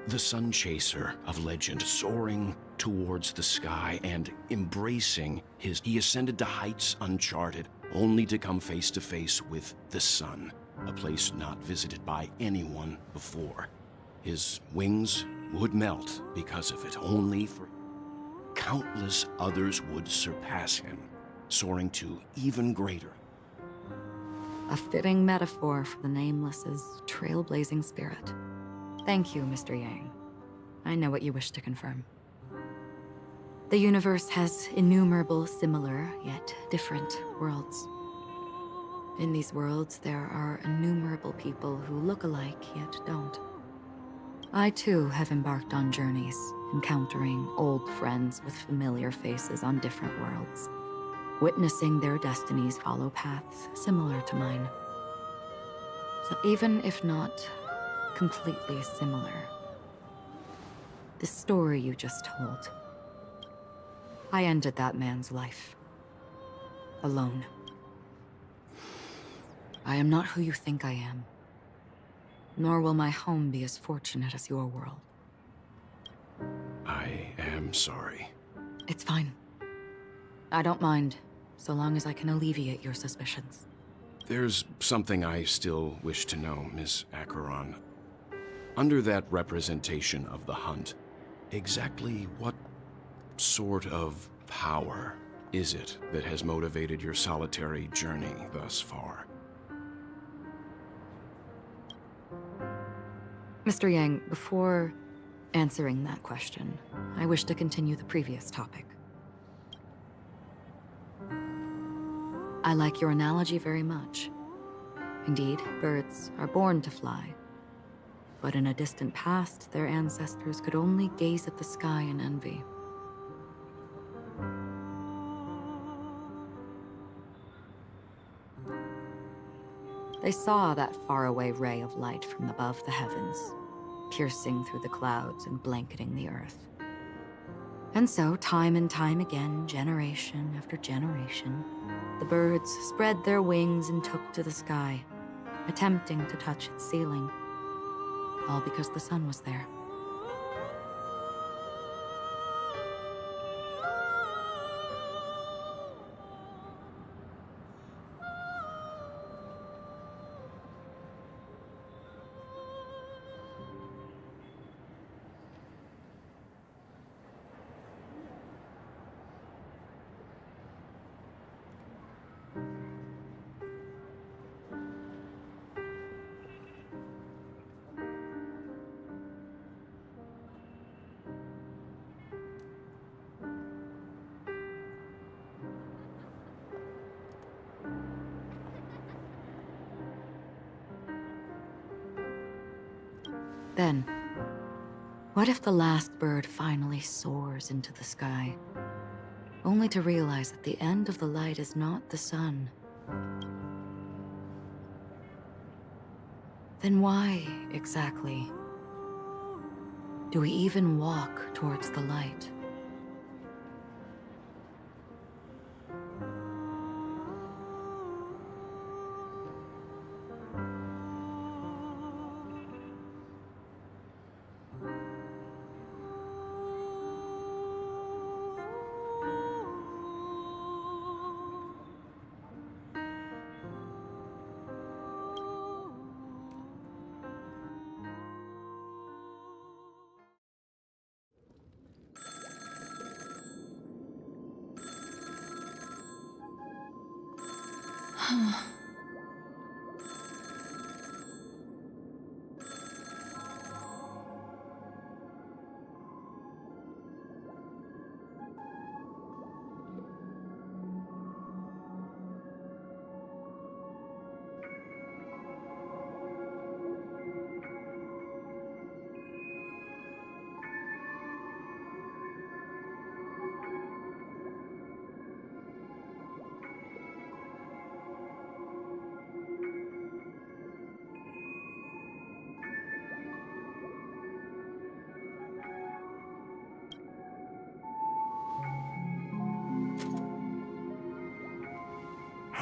the sun chaser of legend, soaring towards the sky and embracing his... He ascended to heights uncharted, only to come face to face with the sun, a place not visited by anyone before. His wings would melt because of it, only for countless others would surpass him, soaring to even greater. A fitting metaphor for the Nameless's trailblazing spirit. Thank you, Mr. Yang. I know what you wish to confirm. The universe has innumerable similar, yet different worlds. In these worlds, there are innumerable people who look alike, yet don't. I too have embarked on journeys, encountering old friends with familiar faces on different worlds, witnessing their destinies follow paths similar to mine. So even if not completely similar, the story you just told, I ended that man's life. Alone. I am not who you think I am. Nor will my home be as fortunate as your world. I am sorry. It's fine. I don't mind, so long as I can alleviate your suspicions. There's something I still wish to know, Miss Acheron. Under that representation of the hunt, exactly what sort of power is it that has motivated your solitary journey thus far? Mr. Yang, before answering that question, I wish to continue the previous topic. I like your analogy very much. Indeed, birds are born to fly. But in a distant past, their ancestors could only gaze at the sky in envy. They saw that faraway ray of light from above the heavens, piercing through the clouds and blanketing the earth. And so, time and time again, generation after generation, the birds spread their wings and took to the sky, attempting to touch its ceiling, all because the sun was there. Then, what if the last bird finally soars into the sky, only to realize that the end of the light is not the sun? Then why, exactly, do we even walk towards the light?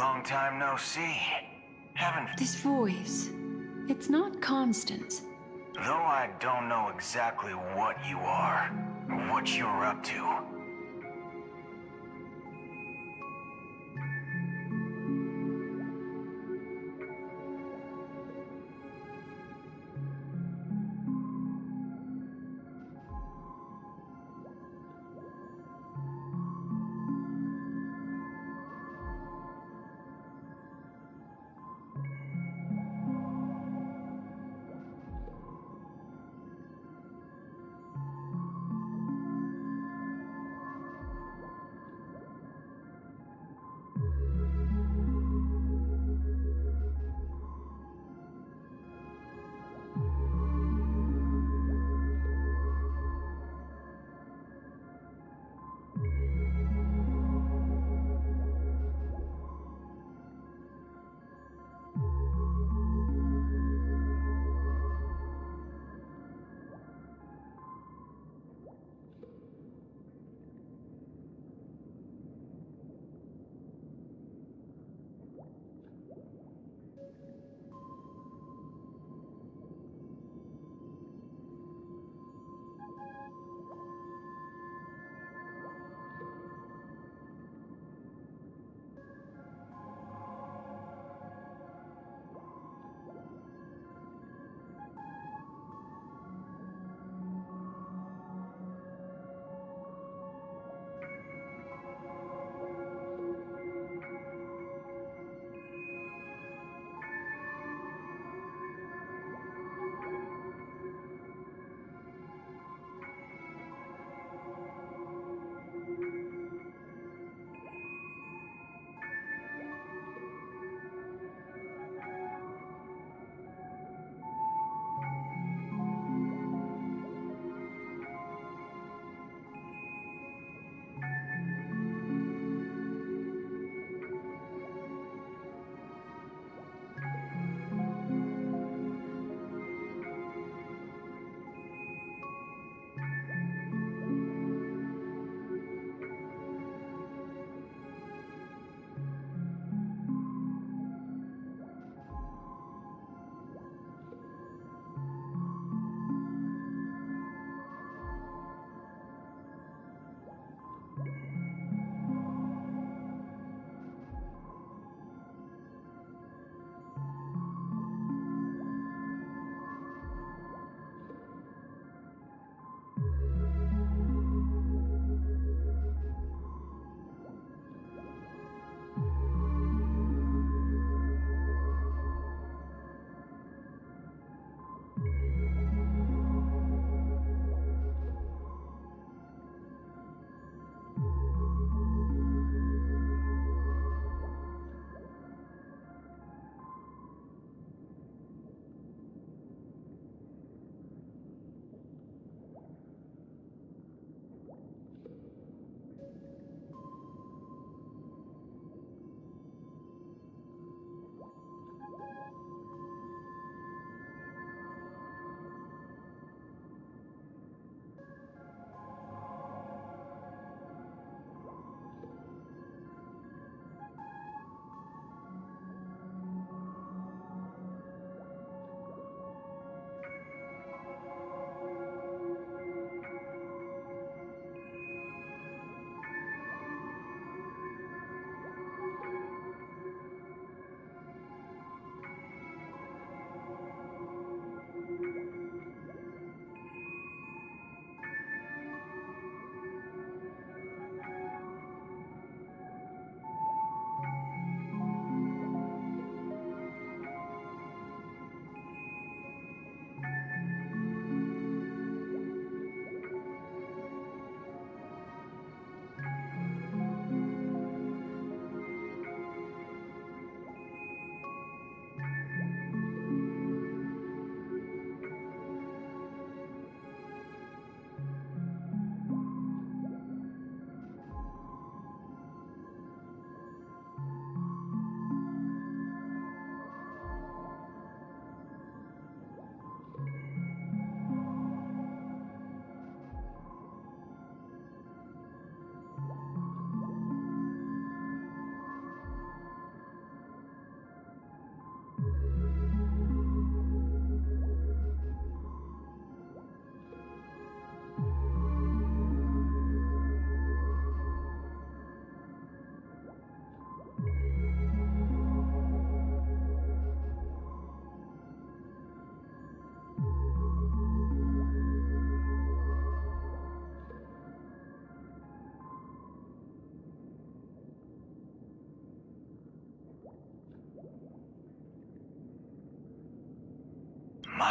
Long time no see. Haven't... This voice, it's not constant. Though I don't know exactly what you are, or what you're up to.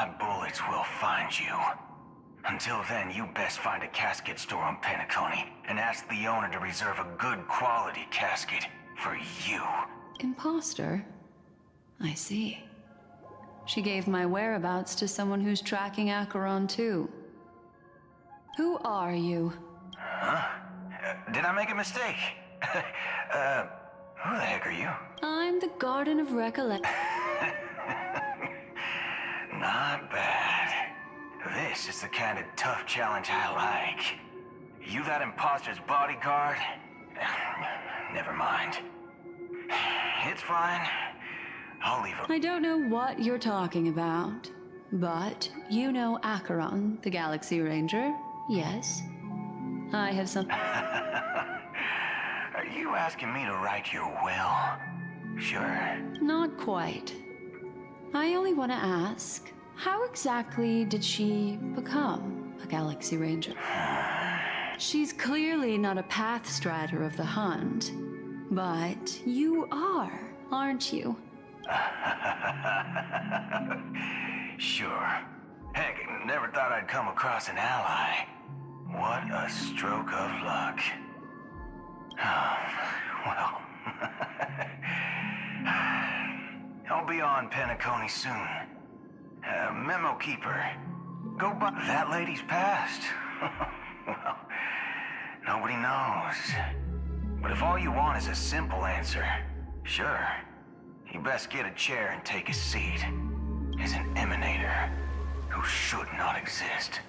my bullets will find you. Until then, you best find a casket store on Penacony and ask the owner to reserve a good quality casket for you. Imposter? I see. She gave my whereabouts to someone who's tracking Acheron too. Who are you? Huh? Did I make a mistake? Who the heck are you? I'm the Garden of Recollection. Not bad. This is the kind of tough challenge I like. You that imposter's bodyguard? Never mind. It's fine. I'll leave him. I don't know what you're talking about, but you know Acheron, the Galaxy Ranger, yes? I have some... Are you asking me to write your will? Sure. Not quite. I only want to ask, how exactly did she become a Galaxy Ranger? She's clearly not a Pathstrider of the Hunt, but you are, aren't you? Sure. Heck, never thought I'd come across an ally. What a stroke of luck. Well, I'll be on Penacony soon. Memo Keeper, go by. That lady's passed. Well, nobody knows. But if all you want is a simple answer, sure. You best get a chair and take a seat. As an emanator who should not exist.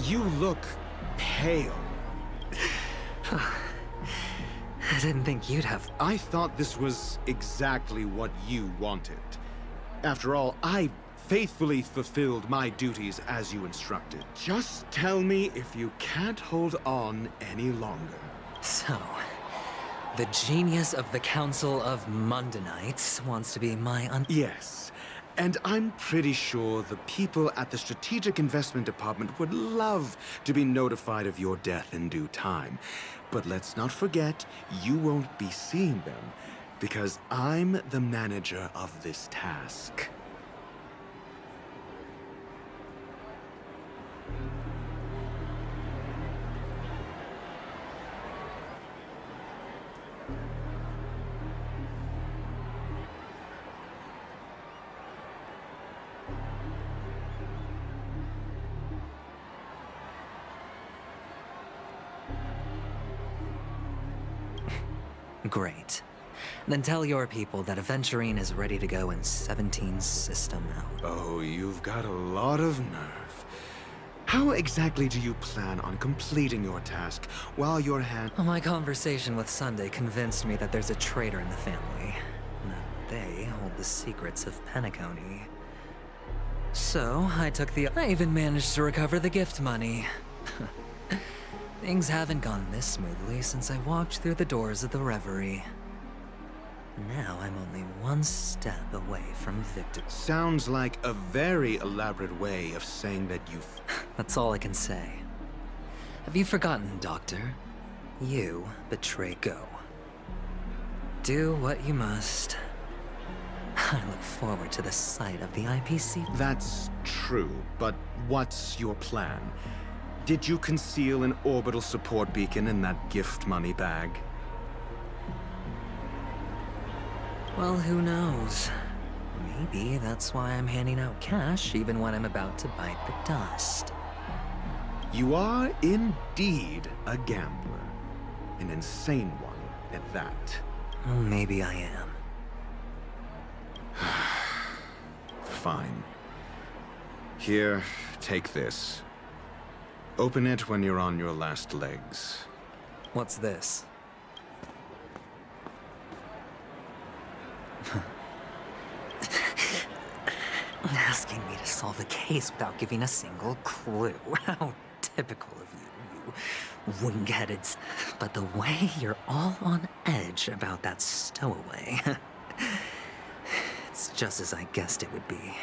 You look pale. I didn't think you'd have... I thought this was exactly what you wanted. After all, I faithfully fulfilled my duties as you instructed. Just tell me if you can't hold on any longer. So, the genius of the Council of Mundanites wants to be my Yes. And I'm pretty sure the people at the Strategic Investment Department would love to be notified of your death in due time. But let's not forget, you won't be seeing them, because I'm the manager of this task. Great. Then tell your people that Aventurine is ready to go in 17 system hours. Oh, you've got a lot of nerve. How exactly do you plan on completing your task while your hand... Well, my conversation with Sunday convinced me that there's a traitor in the family. And that they hold the secrets of Penacony. So, I even managed to recover the gift money. Things haven't gone this smoothly since I walked through the doors of the Reverie. Now I'm only one step away from victory. Sounds like a very elaborate way of saying that you've... That's all I can say. Have you forgotten, Doctor? You betray Go. Do what you must. I look forward to the sight of the IPC. That's true, but what's your plan? Did you conceal an orbital support beacon in that gift money bag? Well, who knows? Maybe that's why I'm handing out cash even when I'm about to bite the dust. You are indeed a gambler. An insane one at that. Well, maybe I am. Fine. Here, take this. Open it when you're on your last legs. What's this? Asking me to solve a case without giving a single clue. How typical of you, you wing-headed. But the way you're all on edge about that stowaway, it's just as I guessed it would be.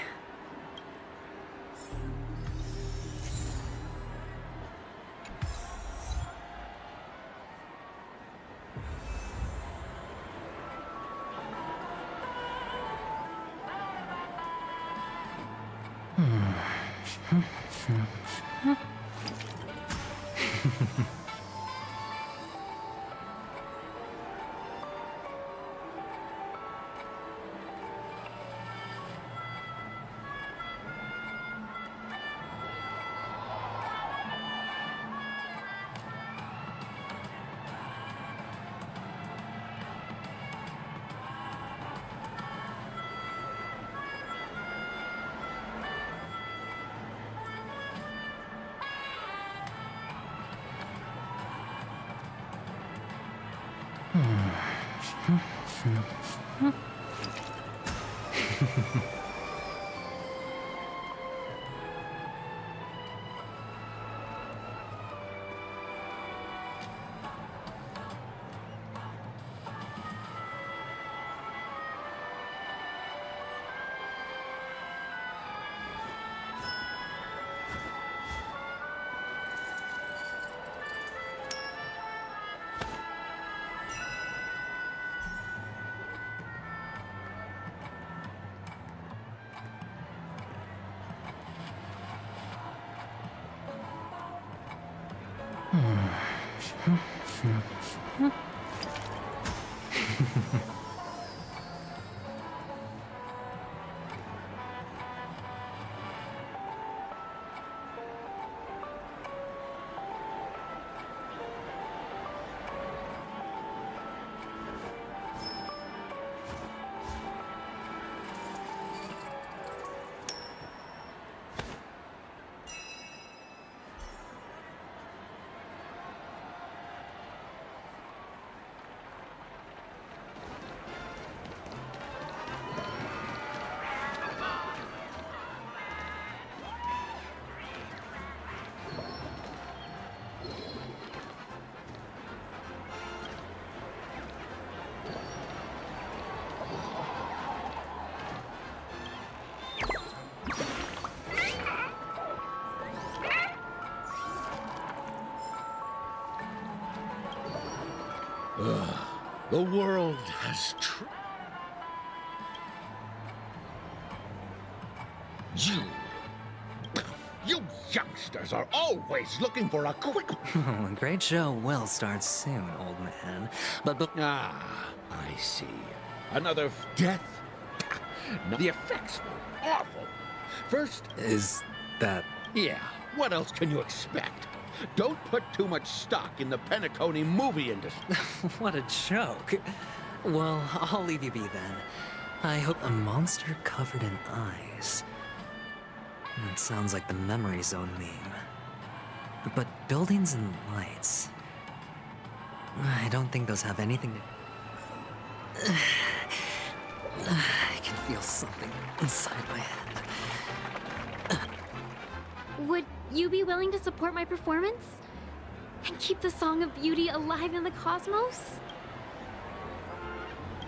The world has You youngsters are always looking for a quick... Oh, a great show will start soon, old man. But... Ah, I see. Another death? No, the effects were awful. First... Is that... Yeah, what else can you expect? Don't put too much stock in the Penacony movie industry. What a joke. Well, I'll leave you be then. I hope a monster covered in eyes. That sounds like the Memory Zone meme. But buildings and lights... I don't think those have anything to... I can feel something inside my head. would you be willing to support my performance? And keep the Song of Beauty alive in the cosmos?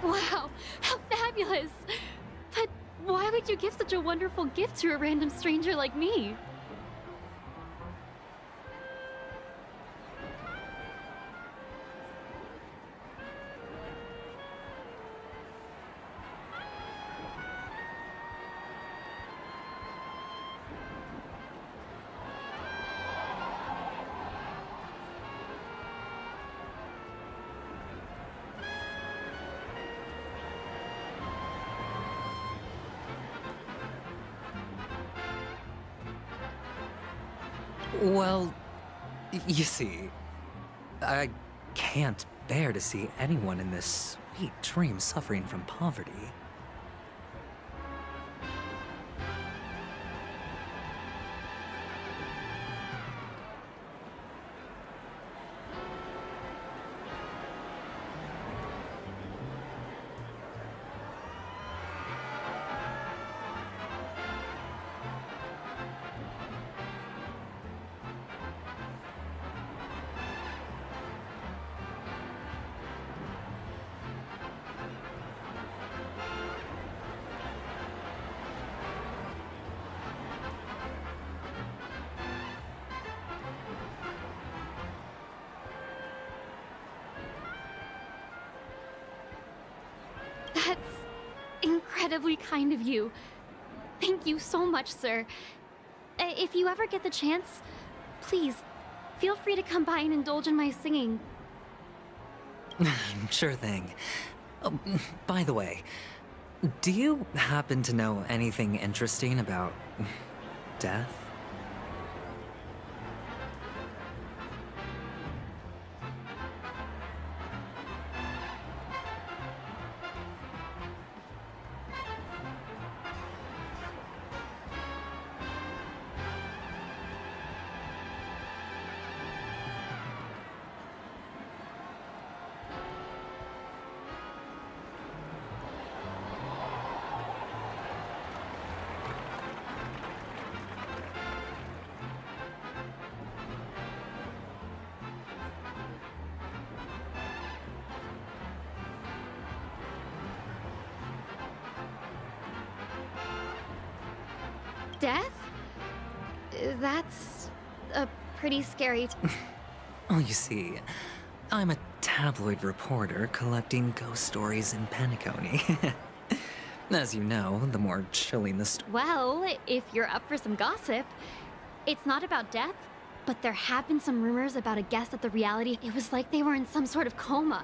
Wow, how fabulous! But why would you give such a wonderful gift to a random stranger like me? Well, you see, I can't bear to see anyone in this sweet dream suffering from poverty. That's incredibly kind of you. Thank you so much, sir. If you ever get the chance, please, feel free to come by and indulge in my singing. Sure thing. Oh, by the way, do you happen to know anything interesting about death? Death? That's a pretty scary... Oh, you see, I'm a tabloid reporter collecting ghost stories in Penacony. As you know, the more chilling the story... Well, if you're up for some gossip, it's not about death, but there have been some rumors about a guest at the reality. It was like they were in some sort of coma.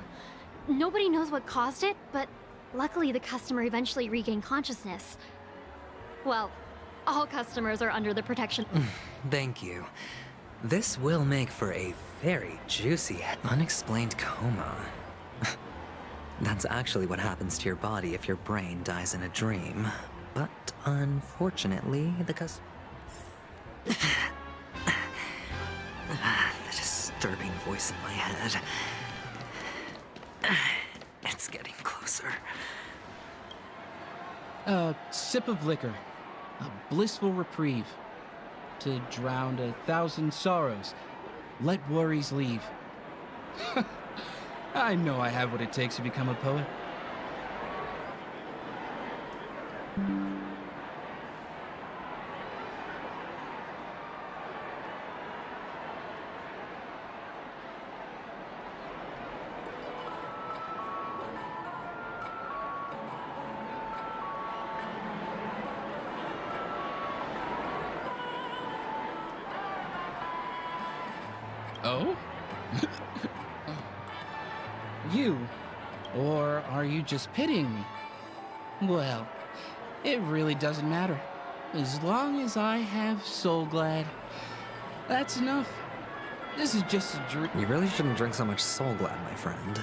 Nobody knows what caused it, but luckily the customer eventually regained consciousness. Well, all customers are under the protection. Thank you. This will make for a very juicy, unexplained coma. That's actually what happens to your body if your brain dies in a dream. But unfortunately, the the disturbing voice in my head. It's getting closer. A sip of liquor. A blissful reprieve. To drown 1,000 sorrows. Let worries leave. I know I have what it takes to become a poet. Oh? You? Or are you just pitying me? Well, it really doesn't matter. As long as I have Soul Glad, that's enough. This is just a drink. You really shouldn't drink so much Soul Glad, my friend.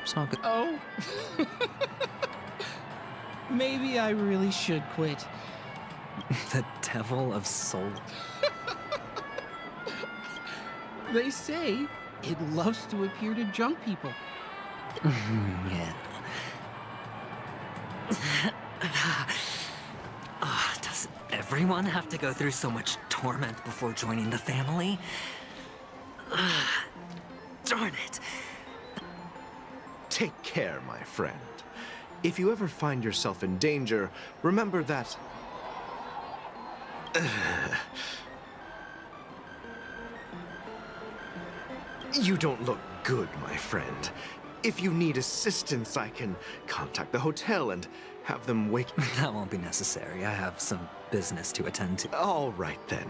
It's not good. Oh? Maybe I really should quit. The devil of soul. They say it loves to appear to drunk people. Yeah. Does everyone have to go through so much torment before joining the family. Darn it. Take care, my friend. If you ever find yourself in danger, remember that... You don't look good, my friend. If you need assistance, I can contact the hotel and have them wake... That won't be necessary. I have some business to attend to. All right, then.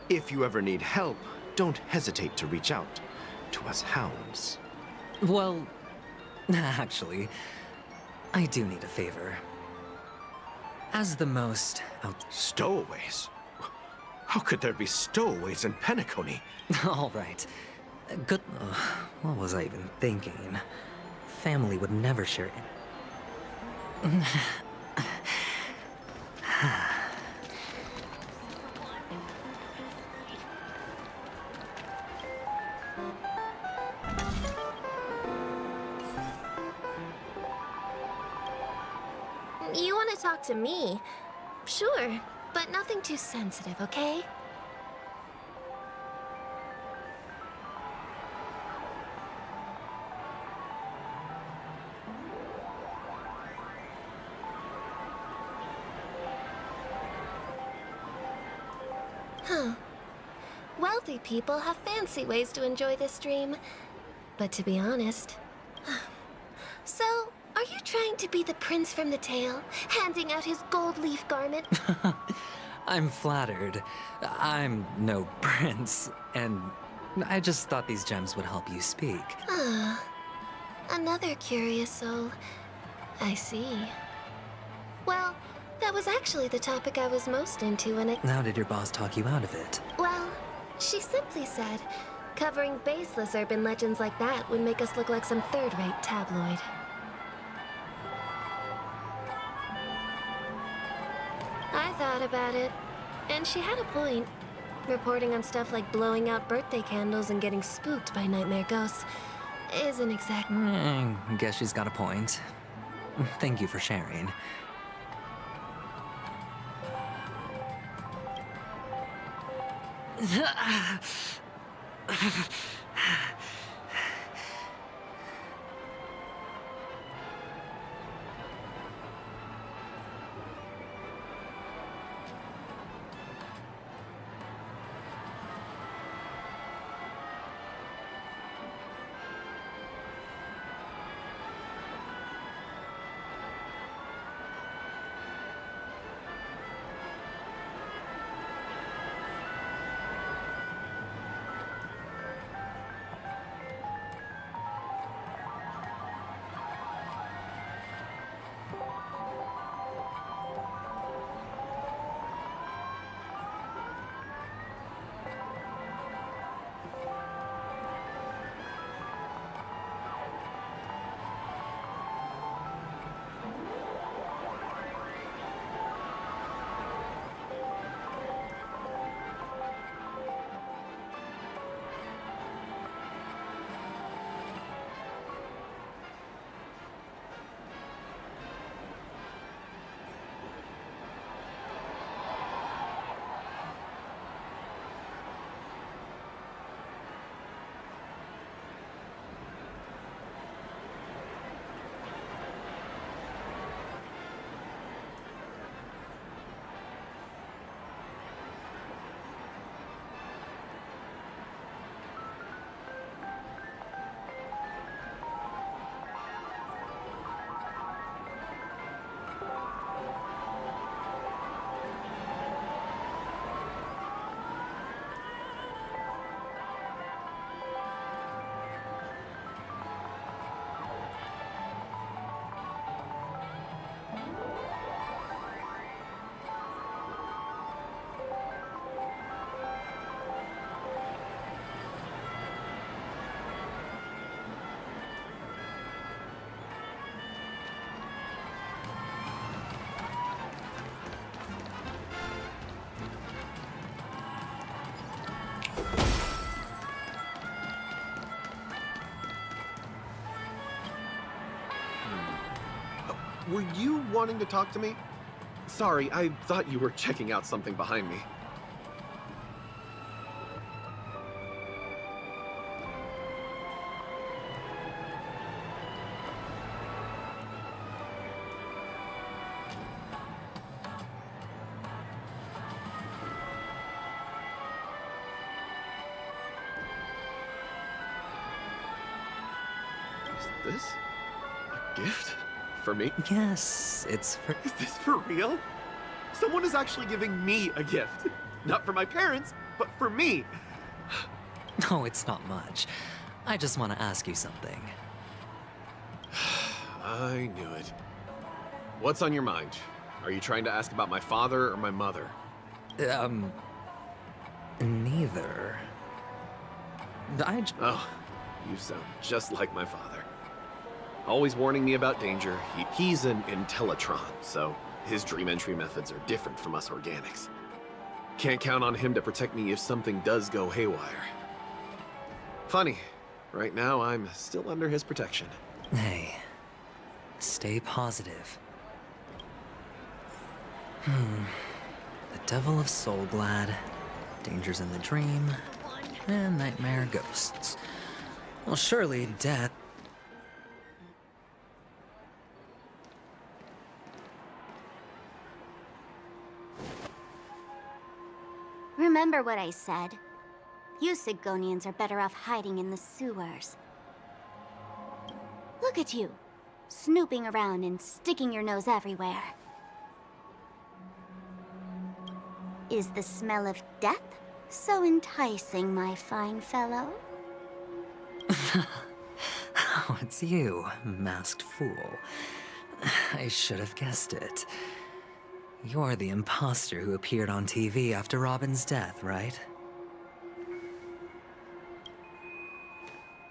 If you ever need help, don't hesitate to reach out to us hounds. Well, actually, I do need a favor. As the most Stowaways? How could there be stowaways in Penacony? All right. Good... what was I even thinking? Family would never share it. You want to talk to me? Sure, but nothing too sensitive, okay? Huh. Wealthy people have fancy ways to enjoy this dream. But to be honest... So, are you trying to be the prince from the tale, handing out his gold leaf garment? I'm flattered. I'm no prince, and I just thought these gems would help you speak. Ah, another curious soul. I see. Well, that was actually the topic I was most into when it... How did your boss talk you out of it? Well, she simply said, covering baseless urban legends like that would make us look like some third-rate tabloid. I thought about it, and she had a point. Reporting on stuff like blowing out birthday candles and getting spooked by nightmare ghosts isn't exact... I guess she's got a point. Thank you for sharing. Were you wanting to talk to me? Sorry, I thought you were checking out something behind me. This? A gift? For me? Yes, it's for... Is this for real? Someone is actually giving me a gift. Not for my parents, but for me. No, it's not much. I just want to ask you something. I knew it. What's on your mind? Are you trying to ask about my father or my mother? Neither. Oh, you sound just like my father. Always warning me about danger. He's an Intellitron, so his dream entry methods are different from us organics. Can't count on him to protect me if something does go haywire. Funny, right now I'm still under his protection. Hey, stay positive. The Devil of Soulglad, dangers in the dream, and nightmare ghosts. Well, surely death... Remember what I said. You Sigonians are better off hiding in the sewers. Look at you, snooping around and sticking your nose everywhere. Is the smell of death so enticing, my fine fellow? Oh, it's you, masked fool. I should have guessed it. You're the imposter who appeared on TV after Robin's death, right?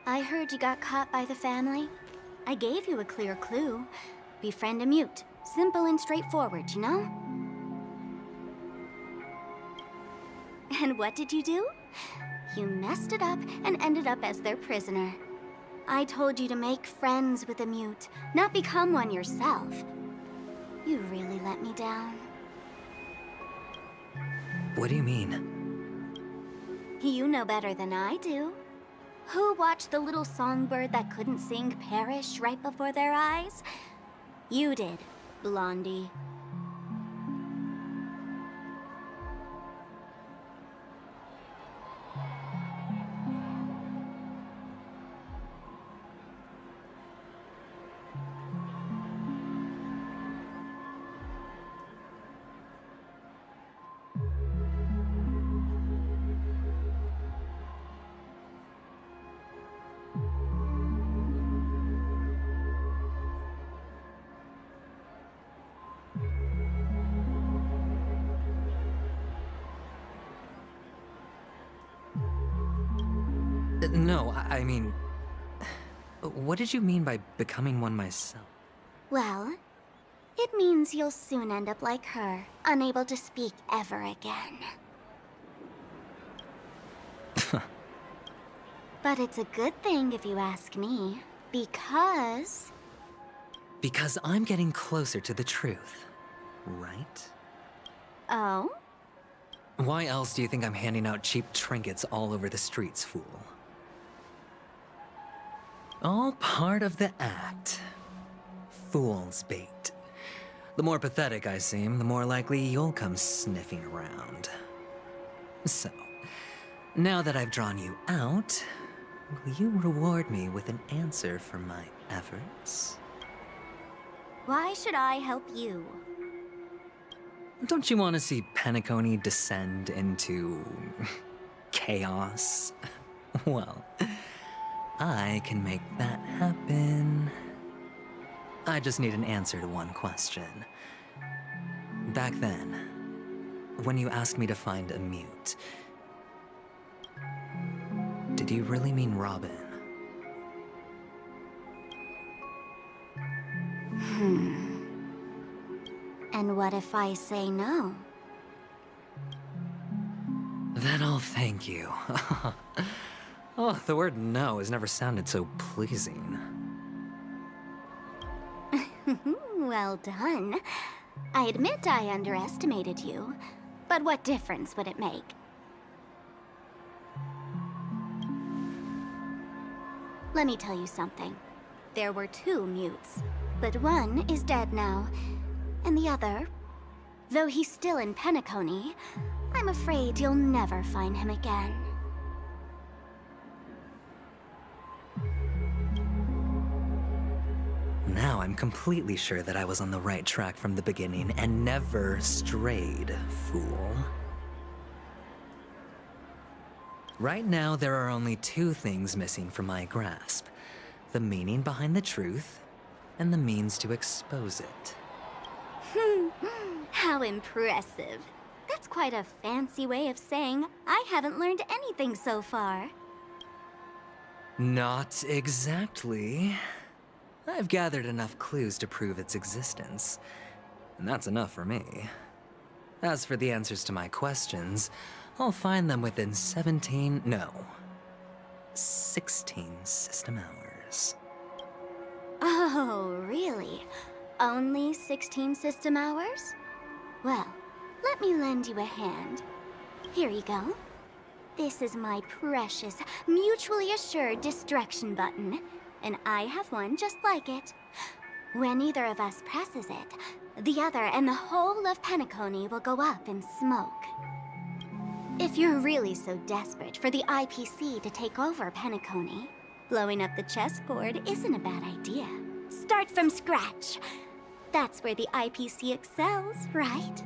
I heard you got caught by the family. I gave you a clear clue. Befriend a mute. Simple and straightforward, you know? And what did you do? You messed it up and ended up as their prisoner. I told you to make friends with a mute, not become one yourself. You really let me down. What do you mean? You know better than I do. Who watched the little songbird that couldn't sing perish right before their eyes? You did, Blondie. No, I mean... What did you mean by becoming one myself? Well, it means you'll soon end up like her, unable to speak ever again. But it's a good thing if you ask me, because... Because I'm getting closer to the truth, right? Oh? Why else do you think I'm handing out cheap trinkets all over the streets, fool? All part of the act. Fool's bait. The more pathetic I seem, the more likely you'll come sniffing around. So, now that I've drawn you out, will you reward me with an answer for my efforts? Why should I help you? Don't you want to see Penacony descend into... chaos? Well... I can make that happen. I just need an answer to one question. Back then, when you asked me to find a mute, did you really mean Robin? And what if I say no? Then I'll thank you. Oh, the word no has never sounded so pleasing. Well done. I admit I underestimated you, but what difference would it make? Let me tell you something. There were 2 mutes, but one is dead now, and the other, though he's still in Penacony, I'm afraid you'll never find him again. Now I'm completely sure that I was on the right track from the beginning and never strayed, fool. Right now, there are only two things missing from my grasp: the meaning behind the truth, and the means to expose it. How impressive. That's quite a fancy way of saying I haven't learned anything so far. Not exactly. I've gathered enough clues to prove its existence, and that's enough for me. As for the answers to my questions, I'll find them within 16 system hours. Oh, really? Only 16 system hours? Well, let me lend you a hand. Here you go. This is my precious, mutually assured destruction button, and I have one just like it. When either of us presses it, the other and the whole of Penacony will go up in smoke. If you're really so desperate for the IPC to take over Penacony, blowing up the chessboard isn't a bad idea. Start from scratch. That's where the IPC excels, right?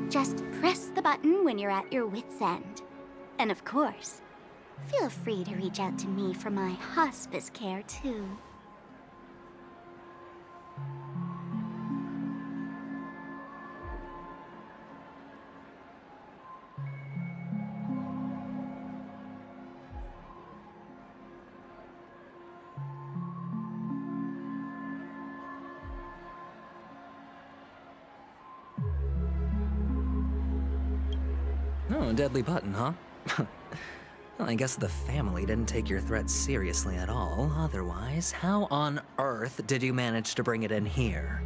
Just press the button when you're at your wit's end. And of course, feel free to reach out to me for my hospice care, too. Oh, a deadly button, huh? Well, I guess the family didn't take your threat seriously at all. Otherwise, how on earth did you manage to bring it in here?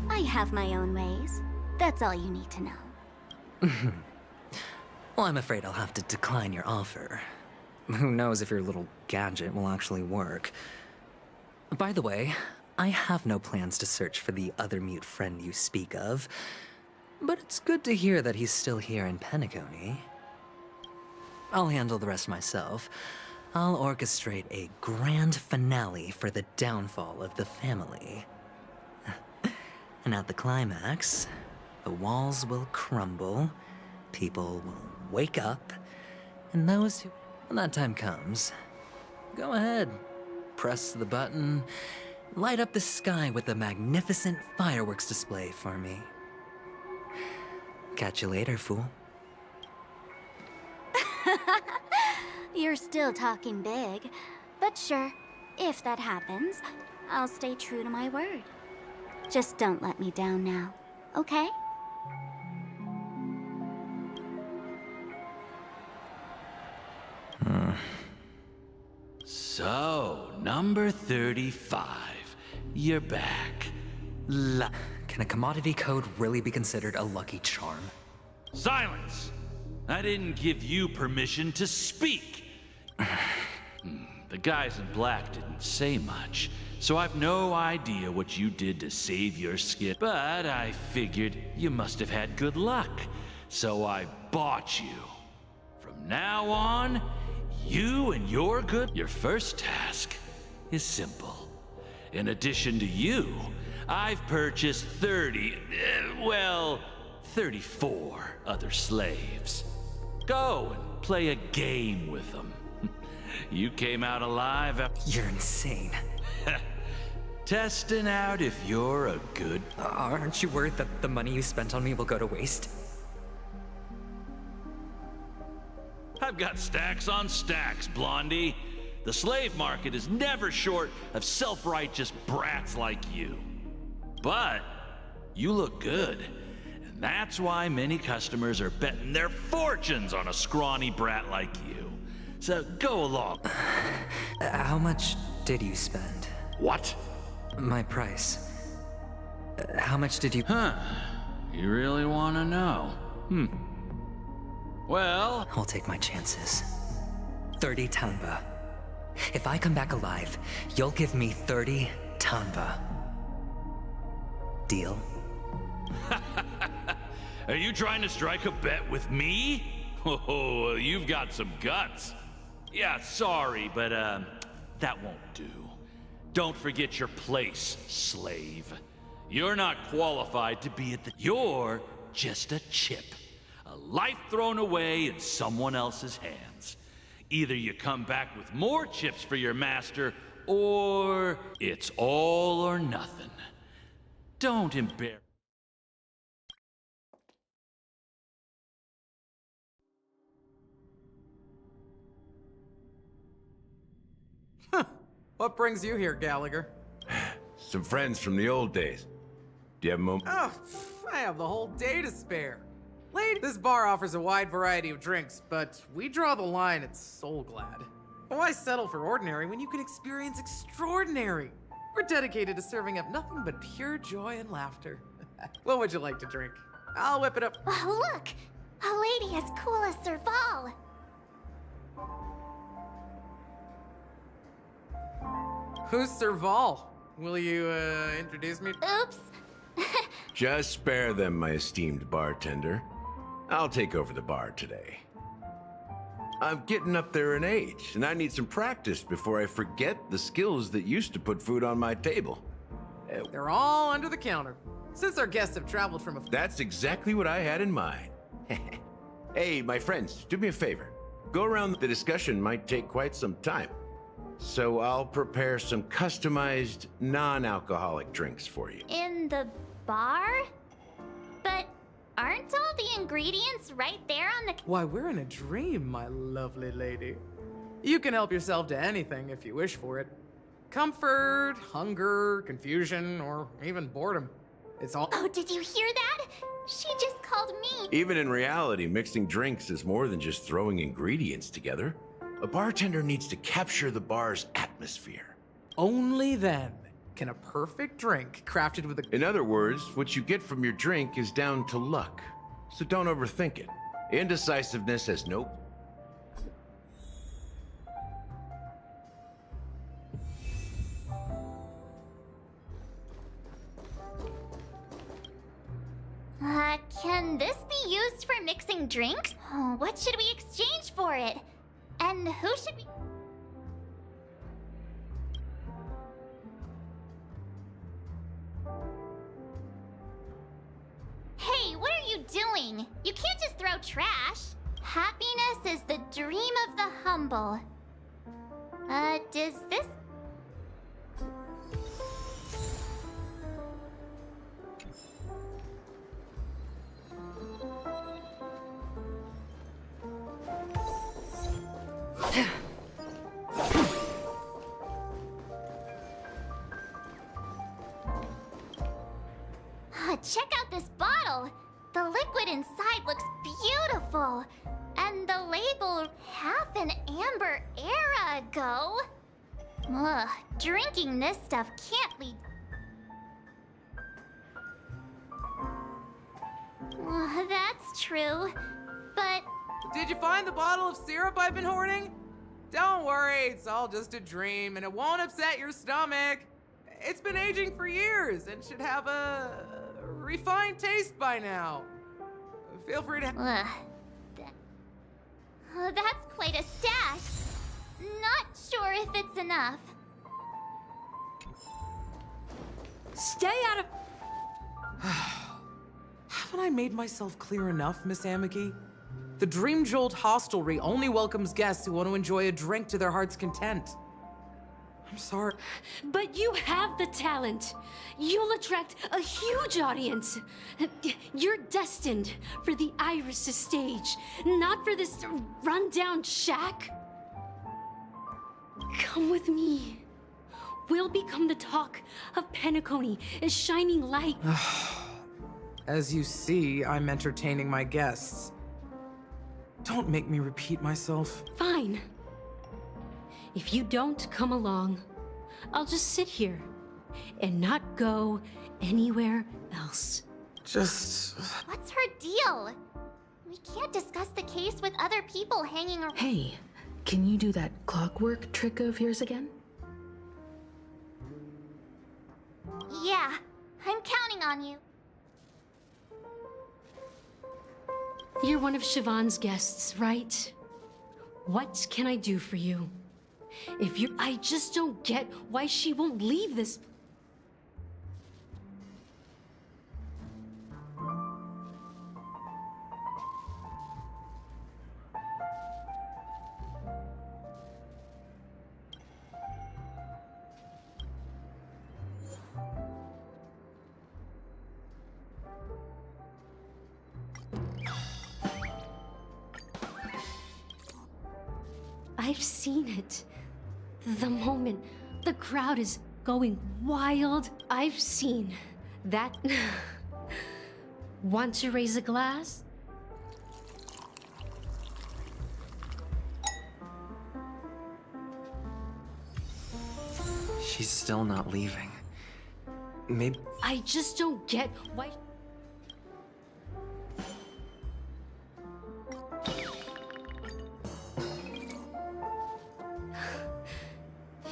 I have my own ways. That's all you need to know. Well, I'm afraid I'll have to decline your offer. Who knows if your little gadget will actually work. By the way, I have no plans to search for the other mute friend you speak of, but it's good to hear that he's still here in Penacony. I'll handle the rest myself. I'll orchestrate a grand finale for the downfall of the family. And at the climax, the walls will crumble, people will wake up, and those who... When that time comes, go ahead, press the button, light up the sky with a magnificent fireworks display for me. Catch you later, fool. You're still talking big, but sure, if that happens, I'll stay true to my word. Just don't let me down now, okay? So, number 35. You're back. Can a commodity code really be considered a lucky charm? Silence! I didn't give you permission to speak. The guys in black didn't say much, so I've no idea what you did to save your skin. But I figured you must have had good luck, so I bought you. From now on, you and your good... Your first task is simple. In addition to you, I've purchased 34 other slaves. Go and play a game with them. You came out alive after... You're insane. Testing out if you're a good... Aren't you worried that the money you spent on me will go to waste? I've got stacks on stacks, Blondie. The slave market is never short of self-righteous brats like you. But you look good, and that's why many customers are betting their fortunes on a scrawny brat like you. So go along. How much did you spend? What? My price. How much did you... Huh. You really want to know? Well... I'll take my chances. 30 tanba. If I come back alive, you'll give me 30 tanba. Deal? Are you trying to strike a bet with me? Oh, you've got some guts. Yeah, sorry, but that won't do. Don't forget your place, slave. You're not qualified to be at the... You're just a chip. A life thrown away in someone else's hands. Either you come back with more chips for your master, or it's all or nothing. Don't embarrass... What brings you here, Gallagher? Some friends from the old days. Do you have a moment? Oh, I have the whole day to spare. Lady, this bar offers a wide variety of drinks, but we draw the line at Soul Glad. Why settle for ordinary when you can experience extraordinary? We're dedicated to serving up nothing but pure joy and laughter. What would you like to drink? I'll whip it up. Oh, look! A lady as cool as Serval! Who's Serval? Will you, introduce me? Oops! Just spare them, my esteemed bartender. I'll take over the bar today. I'm getting up there in age, and I need some practice before I forget the skills that used to put food on my table. They're all under the counter. Since our guests have traveled from a... That's exactly what I had in mind. Hey, my friends, do me a favor. Go around. The discussion might take quite some time. So I'll prepare some customized, non-alcoholic drinks for you. In the bar? But aren't all the ingredients right there on the... Why, we're in a dream, my lovely lady. You can help yourself to anything if you wish for it. Comfort, hunger, confusion, or even boredom. It's all... Oh, did you hear that? She just called me. Even in reality, mixing drinks is more than just throwing ingredients together. A bartender needs to capture the bar's atmosphere. Only then can a perfect drink crafted with a... In other words, what you get from your drink is down to luck. So don't overthink it. Indecisiveness has no... Can this be used for mixing drinks? Oh, what should we exchange for it? And who should we... Hey, what are you doing? You can't just throw trash. Happiness is the dream of the humble. Does this... Check out this bottle! The liquid inside looks beautiful! And the label, half an amber era ago? Ugh, drinking this stuff can't lead... That's true, but... Did you find the bottle of syrup I've been hoarding? Don't worry, it's all just a dream, and it won't upset your stomach. It's been aging for years and should have a refined taste by now. Feel free to... That's quite a stash. Not sure if it's enough. Stay out of... Haven't I made myself clear enough, Miss Amiki? The Dream Jolt Hostelry only welcomes guests who want to enjoy a drink to their heart's content. I'm sorry. But you have the talent. You'll attract a huge audience. You're destined for the Iris' stage, not for this rundown shack. Come with me. We'll become the talk of Penacony, a shining light. As you see, I'm entertaining my guests. Don't make me repeat myself. Fine. If you don't come along, I'll just sit here and not go anywhere else. Just... What's her deal? We can't discuss the case with other people hanging around. Hey, can you do that clockwork trick of yours again? Yeah, I'm counting on you. You're one of Siobhan's guests, right? What can I do for you? I just don't get why she won't leave this. I've seen it. The moment the crowd is going wild, I've seen that. Want to raise a glass? She's still not leaving. Maybe. I just don't get why.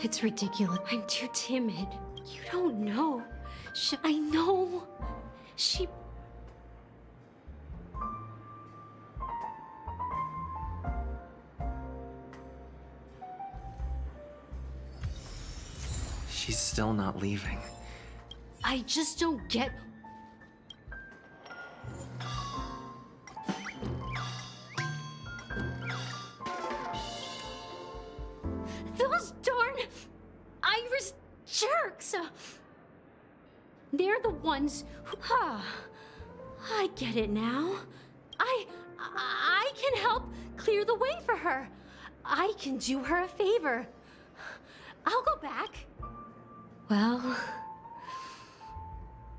It's ridiculous. I'm too timid. You don't know. I know. She... She's still not leaving. I just don't get... Those darn Irish jerks! They're the ones who... I get it now. I can help clear the way for her. I can do her a favor. I'll go back. Well,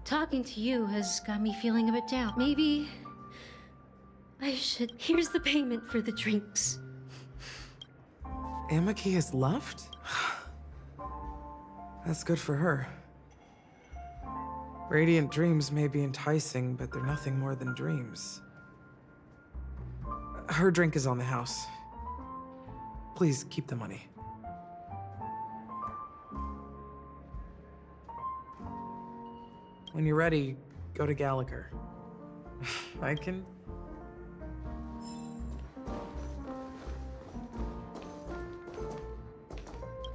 talking to you has got me feeling a bit down. Maybe I should... Here's the payment for the drinks. Amaki has left? That's good for her. Radiant dreams may be enticing, but they're nothing more than dreams. Her drink is on the house. Please keep the money. When you're ready, go to Gallagher. I can...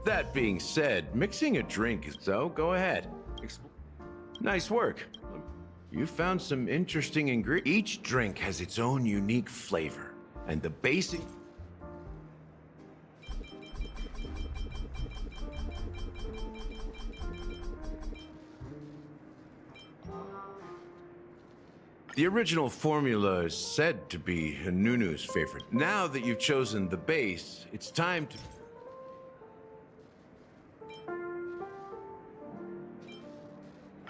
That being said, mixing a drink is... So, go ahead. Nice work. You found some interesting ingredients. Each drink has its own unique flavor, and the basic... The original formula is said to be Nunu's favorite. Now that you've chosen the base, it's time to...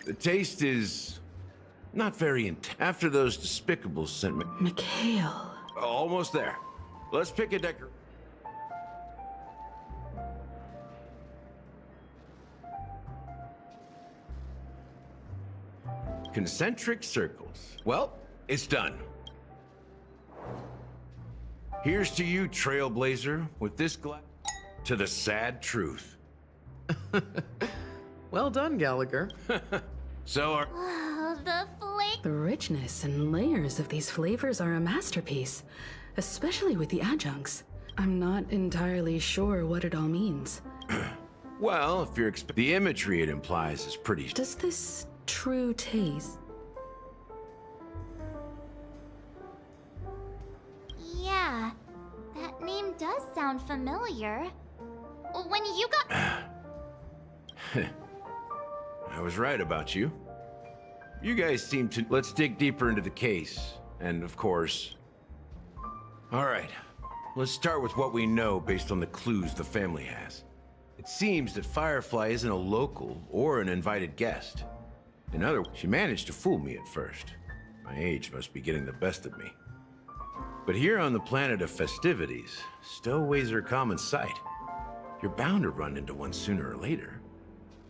The taste is not very after those despicables sent me. Mikhail. Almost there. Let's pick a decor. Concentric circles. Well, it's done. Here's to you, Trailblazer, with this glass to the sad truth. Well done, Gallagher. So are... The richness and layers of these flavors are a masterpiece, especially with the adjuncts. I'm not entirely sure what it all means. Well, if you're the imagery it implies is pretty... Does this true taste? Yeah, that name does sound familiar. When you got... I was right about you. You guys seem to... Let's dig deeper into the case. And, of course... All right. Let's start with what we know based on the clues the family has. It seems that Firefly isn't a local or an invited guest. In other words, she managed to fool me at first. My age must be getting the best of me. But here on the planet of festivities, stowaways are a common sight. You're bound to run into one sooner or later.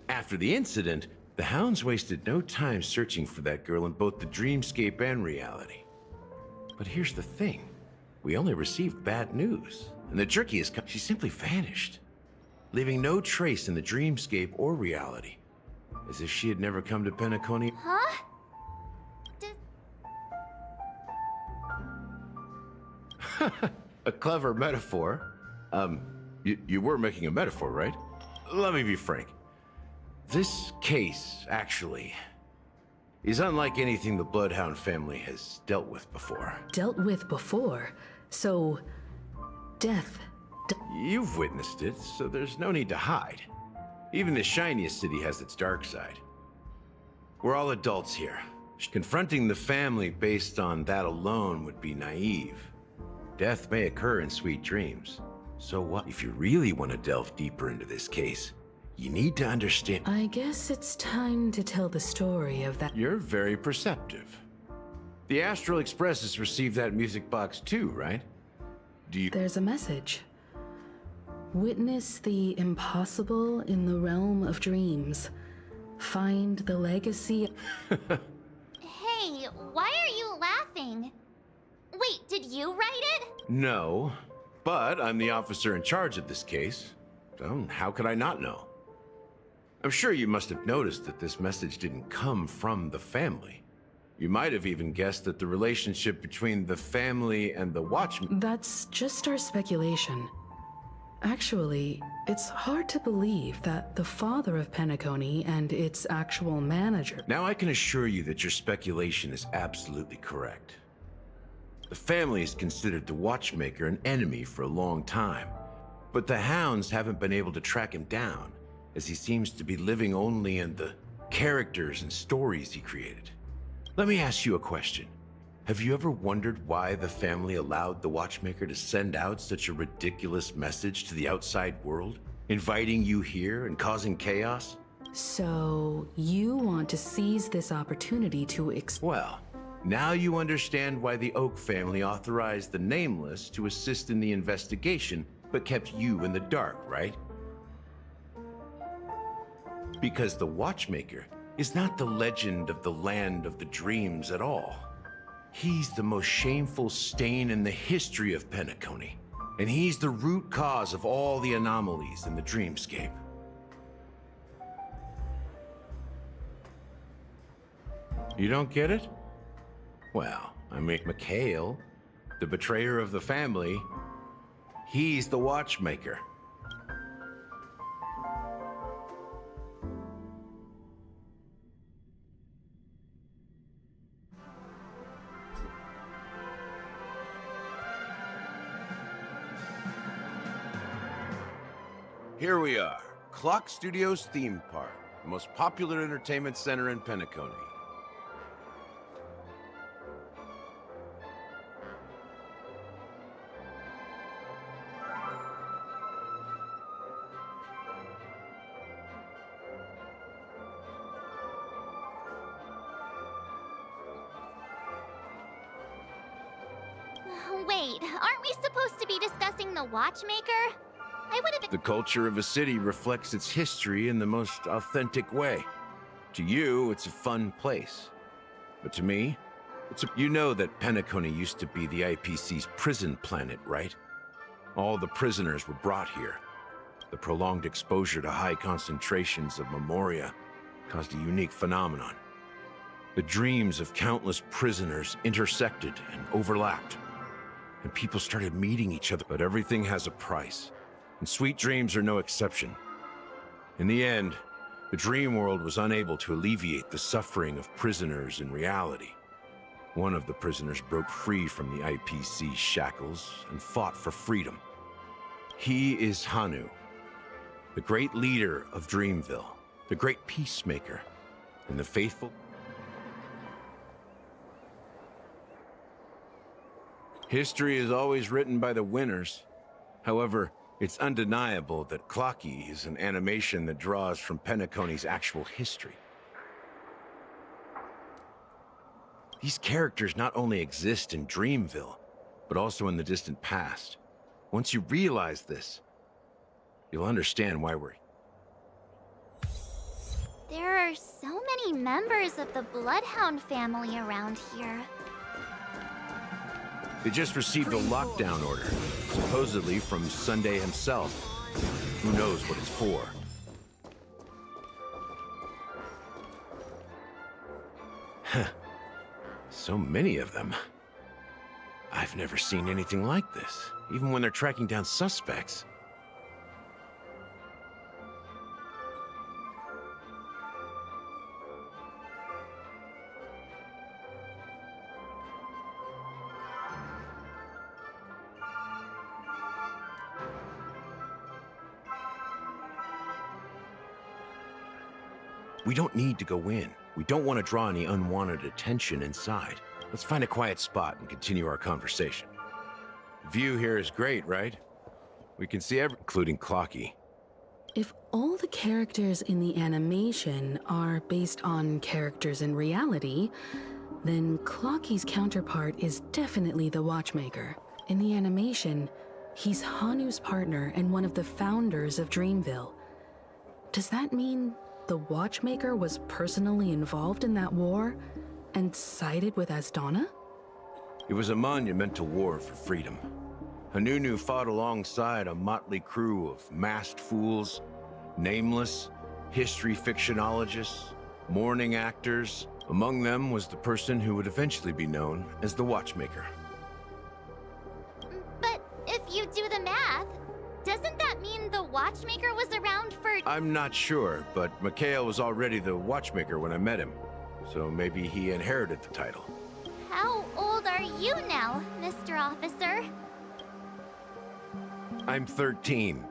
After the incident, the hounds wasted no time searching for that girl in both the dreamscape and reality. But here's the thing. We only received bad news, and the trickiest she simply vanished, leaving no trace in the dreamscape or reality, as if she had never come to Penacony. Huh? A clever metaphor. You were making a metaphor, right? Let me be frank. This case, actually, is unlike anything the Bloodhound family has dealt with before. Dealt with before? So, death. You've witnessed it, so there's no need to hide. Even the shiniest city has its dark side. We're all adults here. Confronting the family based on that alone would be naive. Death may occur in sweet dreams. So what? If you really want to delve deeper into this case, you need to understand. I guess it's time to tell the story of that. You're very perceptive. The Astral Express has received that music box too, right? Do you... There's a message. Witness the impossible in the realm of dreams. Find the legacy... Hey, why are you laughing? Wait, did you write it? No, but I'm the officer in charge of this case. So how could I not know? I'm sure you must have noticed that this message didn't come from the family. You might have even guessed that the relationship between the family and the Watchman... That's just our speculation. Actually, it's hard to believe that the father of Penacony and its actual manager... Now I can assure you that your speculation is absolutely correct. The family has considered the Watchmaker an enemy for a long time, but the Hounds haven't been able to track him down, as he seems to be living only in the characters and stories he created. Let me ask you a question. Have you ever wondered why the family allowed the Watchmaker to send out such a ridiculous message to the outside world, inviting you here and causing chaos? So, you want to seize this opportunity to Well, now you understand why the Oak family authorized the Nameless to assist in the investigation, but kept you in the dark, right? Because the Watchmaker is not the legend of the Land of the Dreams at all. He's the most shameful stain in the history of Penacony, and he's the root cause of all the anomalies in the dreamscape. You don't get it? Well, I mean, Mikhail, the betrayer of the family, he's the Watchmaker. Here we are, Clock Studios theme park, the most popular entertainment center in Penacony. Wait, aren't we supposed to be discussing the Watchmaker? I would have... The culture of a city reflects its history in the most authentic way. To you, it's a fun place. But to me, it's a... You know that Penacony used to be the IPC's prison planet, right? All the prisoners were brought here. The prolonged exposure to high concentrations of memoria caused a unique phenomenon. The dreams of countless prisoners intersected and overlapped, and people started meeting each other. But everything has a price, and sweet dreams are no exception. In the end, the dream world was unable to alleviate the suffering of prisoners in reality. One of the prisoners broke free from the IPC's shackles and fought for freedom. He is Hanu, the great leader of Dreamville, the great peacemaker, and the faithful. History is always written by the winners. However, it's undeniable that Clocky is an animation that draws from Penacony's actual history. These characters not only exist in Dreamville, but also in the distant past. Once you realize this, you'll understand why we're... There are so many members of the Bloodhound family around here. They just received a lockdown order, supposedly from Sunday himself. Who knows what it's for? So many of them. I've never seen anything like this, even when they're tracking down suspects. We don't need to go in. We don't want to draw any unwanted attention inside. Let's find a quiet spot and continue our conversation. View here is great, right? We can see including Clocky. If all the characters in the animation are based on characters in reality, then Clocky's counterpart is definitely the Watchmaker. In the animation, he's Hanu's partner and one of the founders of Dreamville. Does that mean the Watchmaker was personally involved in that war and sided with Asdana? It was a monumental war for freedom. Hanunu fought alongside a motley crew of masked fools, nameless, history fictionologists, mourning actors. Among them was the person who would eventually be known as the Watchmaker. But if you do the math, doesn't that mean the Watchmaker was around for... I'm not sure, but Mikhail was already the Watchmaker when I met him, so maybe he inherited the title. How old are you now, Mr. Officer? I'm 13.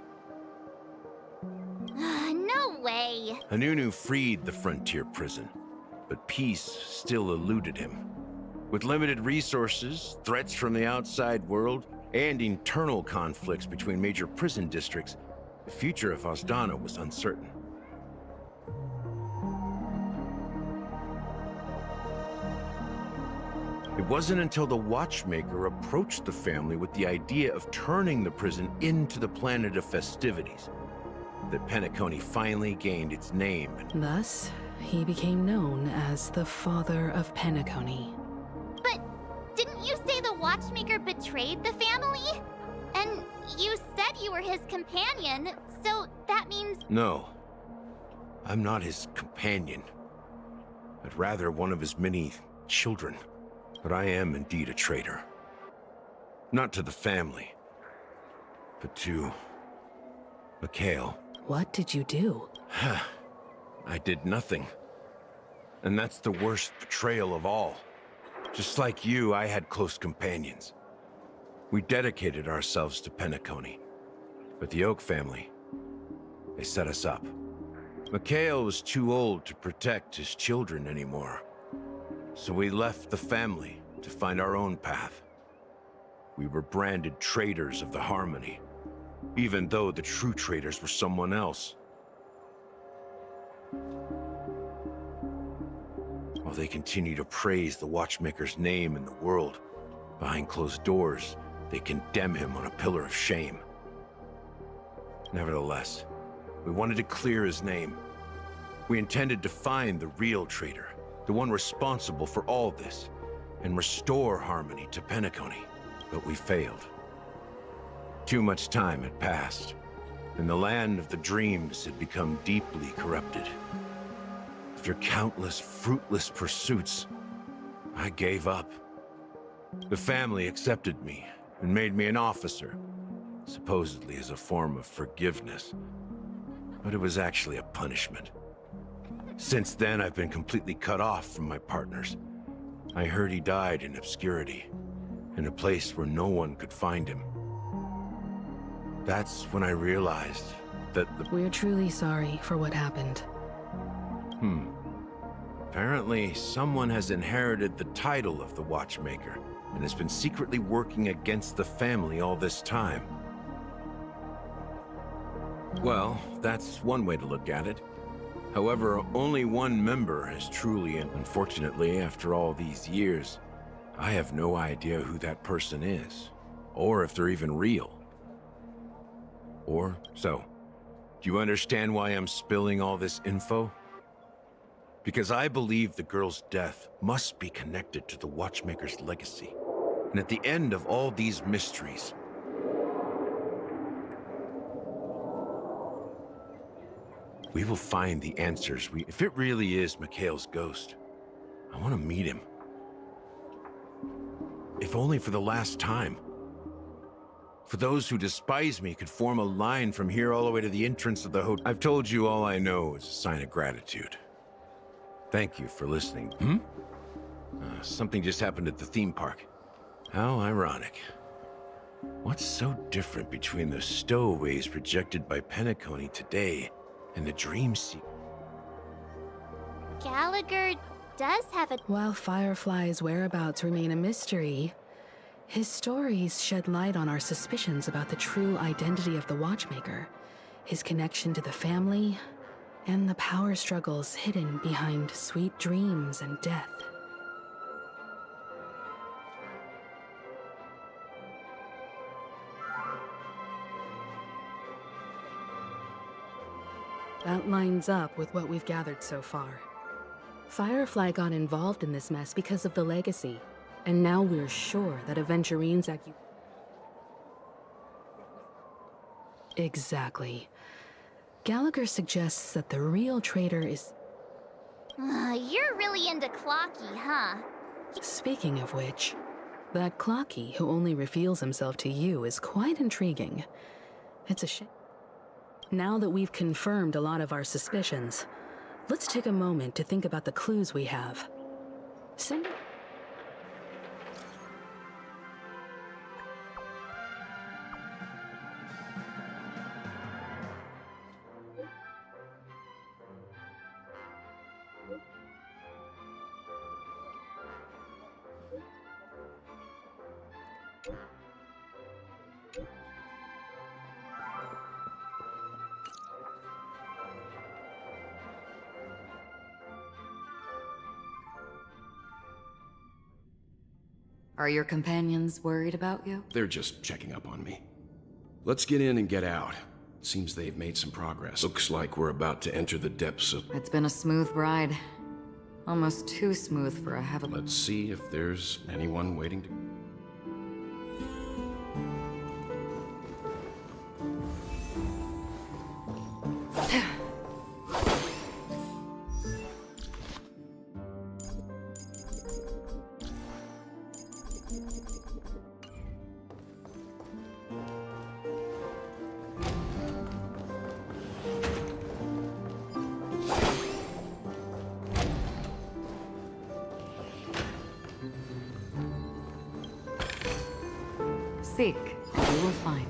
No way. Hanunu freed the frontier prison, but peace still eluded him. With limited resources, threats from the outside world, and internal conflicts between major prison districts, the future of Asdana was uncertain. It wasn't until the Watchmaker approached the family with the idea of turning the prison into the planet of festivities that Penacony finally gained its name. Thus, he became known as the Father of Penacony. But didn't you say the Watchmaker betrayed the family? And you said you were his companion, so that means... No, I'm not his companion, but rather one of his many children. But I am indeed a traitor. Not to the family, but to Mikhail. What did you do? I did nothing. And that's the worst betrayal of all. Just like you, I had close companions. We dedicated ourselves to Penacony. But the Oak family, they set us up. Mikhail was too old to protect his children anymore. So we left the family to find our own path. We were branded traitors of the Harmony, even though the true traitors were someone else. While they continue to praise the Watchmaker's name in the world, behind closed doors, they condemn him on a pillar of shame. Nevertheless, we wanted to clear his name. We intended to find the real traitor, the one responsible for all this, and restore harmony to Penacony. But we failed. Too much time had passed, and the land of the dreams had become deeply corrupted. After countless fruitless pursuits, I gave up. The family accepted me and made me an officer, supposedly as a form of forgiveness. But it was actually a punishment. Since then, I've been completely cut off from my partners. I heard he died in obscurity, in a place where no one could find him. That's when I realized that We're truly sorry for what happened. Apparently, someone has inherited the title of the Watchmaker and has been secretly working against the family all this time. Well, that's one way to look at it. However, only one member has truly, and unfortunately, after all these years, I have no idea who that person is, or if they're even real. So, do you understand why I'm spilling all this info? Because I believe the girl's death must be connected to the Watchmaker's legacy. And at the end of all these mysteries, we will find the answers. If it really is Mikhail's ghost, I want to meet him. if only for the last time. For those who despise me could form a line from here all the way to the entrance of the hotel. I've told you all I know is a sign of gratitude. Thank you for listening. Something just happened at the theme park. How ironic. What's so different between the stowaways projected by Penacony today and the dream sequence? Gallagher does have a... While Firefly's whereabouts remain a mystery, his stories shed light on our suspicions about the true identity of the Watchmaker, his connection to the family, and the power struggles hidden behind sweet dreams and death. That lines up with what we've gathered so far. Firefly got involved in this mess because of the legacy, and now we're sure that Aventurine's Exactly. Gallagher suggests that the real traitor is... You're really into Clocky, huh? Speaking of which, that Clocky who only reveals himself to you is quite intriguing. It's a shame. Now that we've confirmed a lot of our suspicions, let's take a moment to think about the clues we have. Send it. Are your companions worried about you? They're just checking up on me. Let's get in and get out. Seems they've made some progress. Looks like we're about to enter the depths of... It's been a smooth ride. Almost too smooth for a heavy... Let's see if there's anyone waiting to... Seek, and you will find.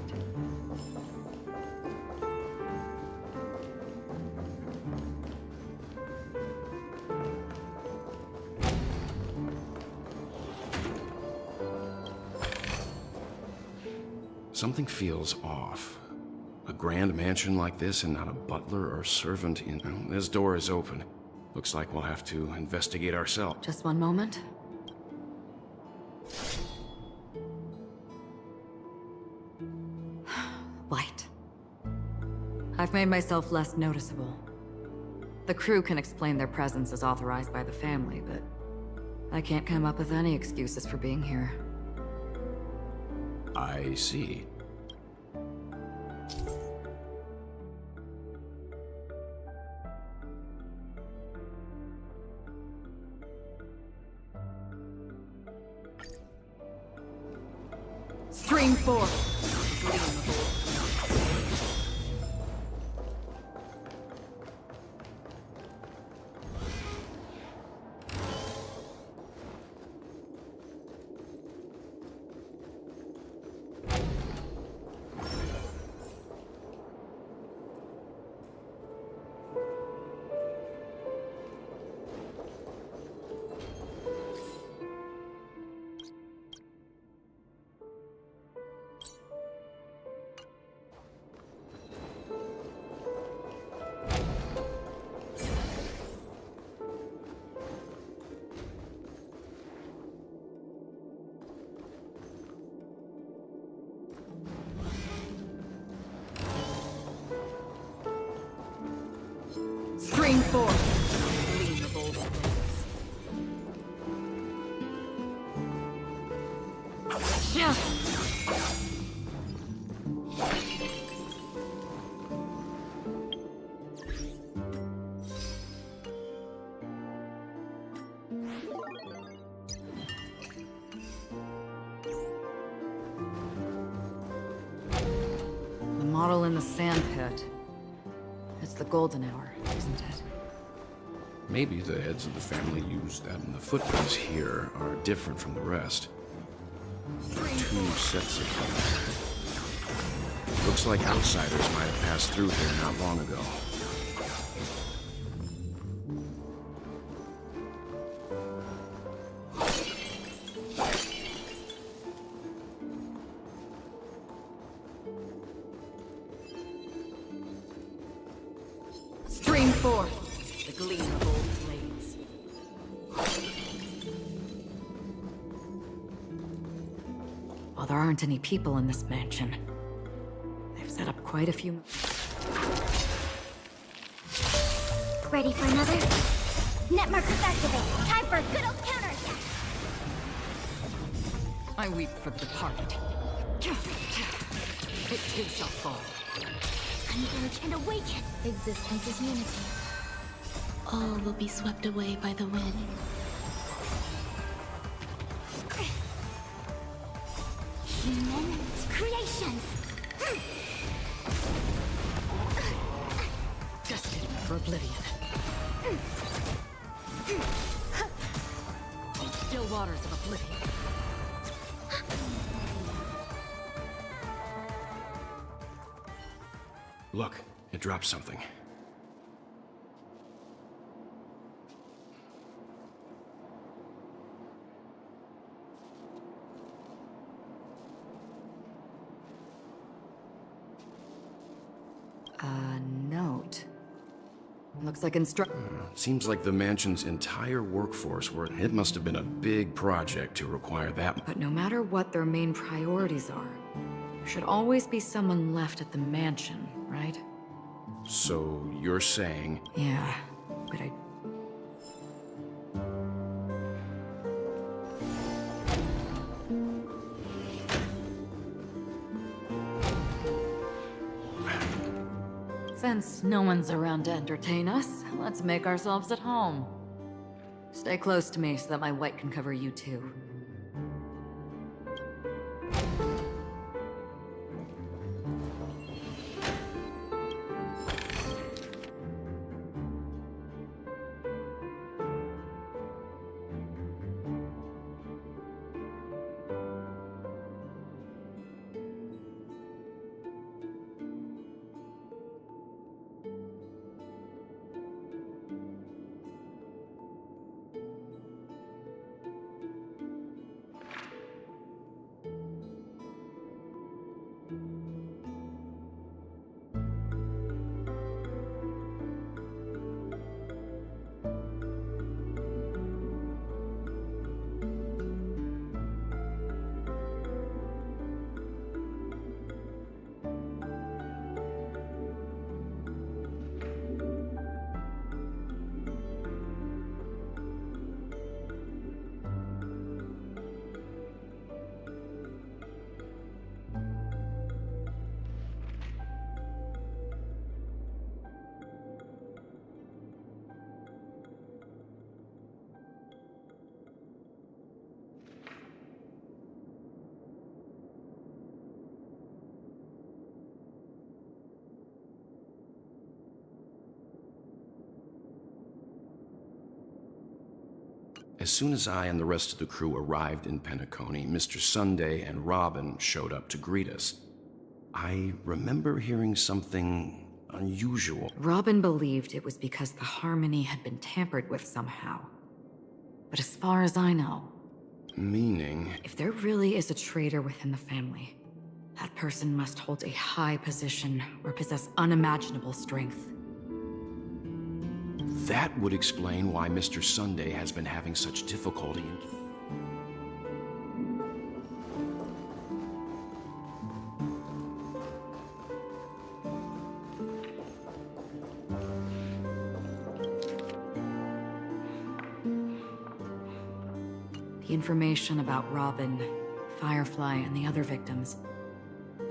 Something feels off. A grand mansion like this and not a butler or servant in... This door is open. Looks like we'll have to investigate ourselves. Just one moment. Light. I've made myself less noticeable. The crew can explain their presence as authorized by the family, but I can't come up with any excuses for being here. I see. Stream 4. Stream 4. Gleam of old things. Yeah. model in the sand pit. It's the golden hour, isn't it? Maybe the heads of the family used that, and the footprints here are different from the rest. Two sets of them. Looks like outsiders might have passed through here not long ago. Stream forth the gleam of old blades. While there aren't any people in this mansion, they've set up quite a few. Ready for another? Net markers activate. Time for a good old counterattack. I weep for the departed. It too shall fall. Converge and awaken. Existence is unity. All will be swept away by the wind. Human creations. Destined for oblivion. Still waters of oblivion. Look, it dropped something. A note. Looks like Seems like the mansion's entire workforce were. It must have been a big project to require that. But no matter what their main priorities are, there should always be someone left at the mansion, right? So you're saying? Yeah, but I... Since no one's around to entertain us, let's make ourselves at home. Stay close to me so that my white can cover you too. As soon as I and the rest of the crew arrived in Penacony, Mr. Sunday and Robin showed up to greet us. I remember hearing something unusual. Robin believed it was because the harmony had been tampered with somehow. But as far as I know... Meaning? If there really is a traitor within the family, that person must hold a high position or possess unimaginable strength. That would explain why Mr. Sunday has been having such difficulty in... The information about Robin, Firefly, and the other victims.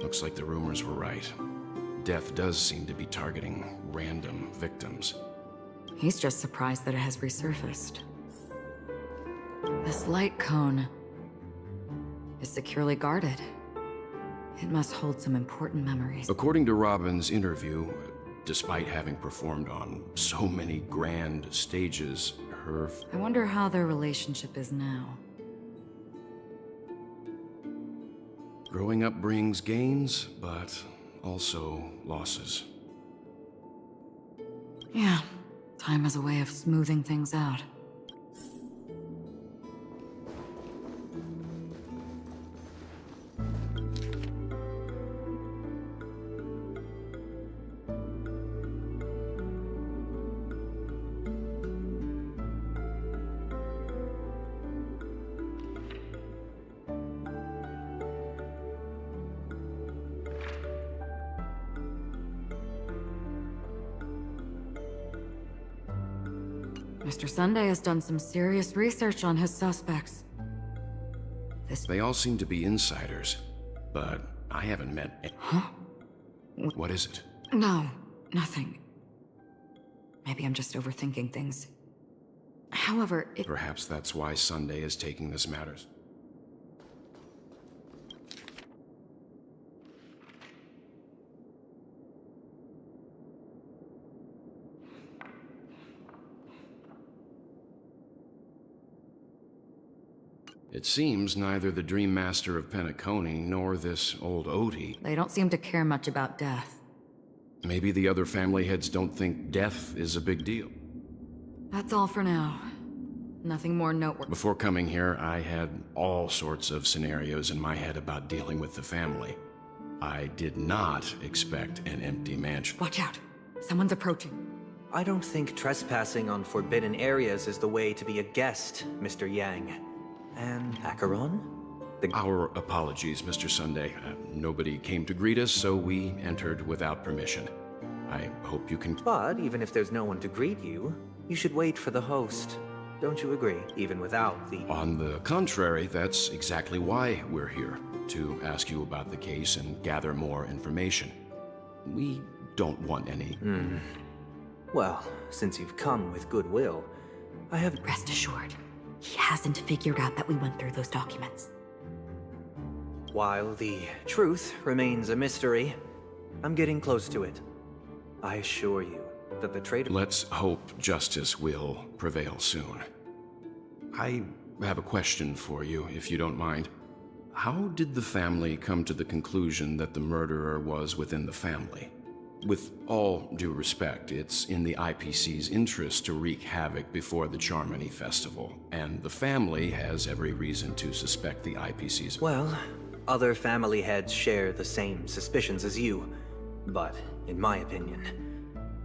Looks like the rumors were right. Death does seem to be targeting random victims. He's just surprised that it has resurfaced. This light cone is securely guarded. It must hold some important memories. According to Robin's interview, despite having performed on so many grand stages, her... I wonder how their relationship is now. Growing up brings gains, but also losses. Yeah, time has a way of smoothing things out. Mr. Sunday has done some serious research on his suspects. They all seem to be insiders, but I haven't met any. Huh? What is it? No, nothing. Maybe I'm just overthinking things. However, Perhaps that's why Sunday is taking this matters. It seems neither the Dream Master of Penacony nor this old Odie. They don't seem to care much about death. Maybe the other family heads don't think death is a big deal. That's all for now. Nothing more noteworthy. Before coming here, I had all sorts of scenarios in my head about dealing with the family. I did not expect an empty mansion. Watch out! Someone's approaching. I don't think trespassing on forbidden areas is the way to be a guest, Mr. Yang. And Acheron? Our apologies, Mr. Sunday. Nobody came to greet us, so we entered without permission. I hope you can... But even if there's no one to greet you, you should wait for the host. Don't you agree? Even without the... On the contrary, that's exactly why we're here. To ask you about the case and gather more information. We don't want any... Well, since you've come with goodwill, I have... Rest assured, he hasn't figured out that we went through those documents. While the truth remains a mystery, I'm getting close to it. I assure you that the traitor... Let's hope justice will prevail soon. I have a question for you, if you don't mind. How did the family come to the conclusion that the murderer was within the family? With all due respect, it's in the IPC's interest to wreak havoc before the Charmony Festival, and the family has every reason to suspect the IPC's... Well, other family heads share the same suspicions as you, but in my opinion,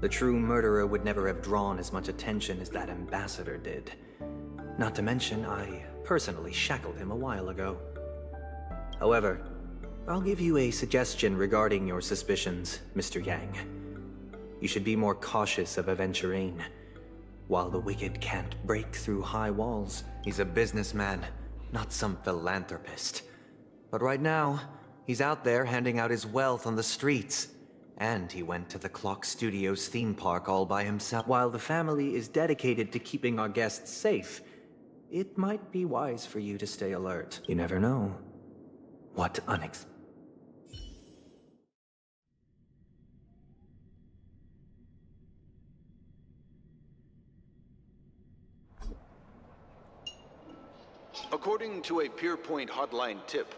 the true murderer would never have drawn as much attention as that ambassador did. Not to mention, I personally shackled him a while ago. However, I'll give you a suggestion regarding your suspicions, Mr. Yang. You should be more cautious of Aventurine. While the wicked can't break through high walls, he's a businessman, not some philanthropist. But right now, he's out there handing out his wealth on the streets. And he went to the Clock Studios theme park all by himself. While the family is dedicated to keeping our guests safe, it might be wise for you to stay alert. You never know what unexpected... According to a Pierpoint hotline tip,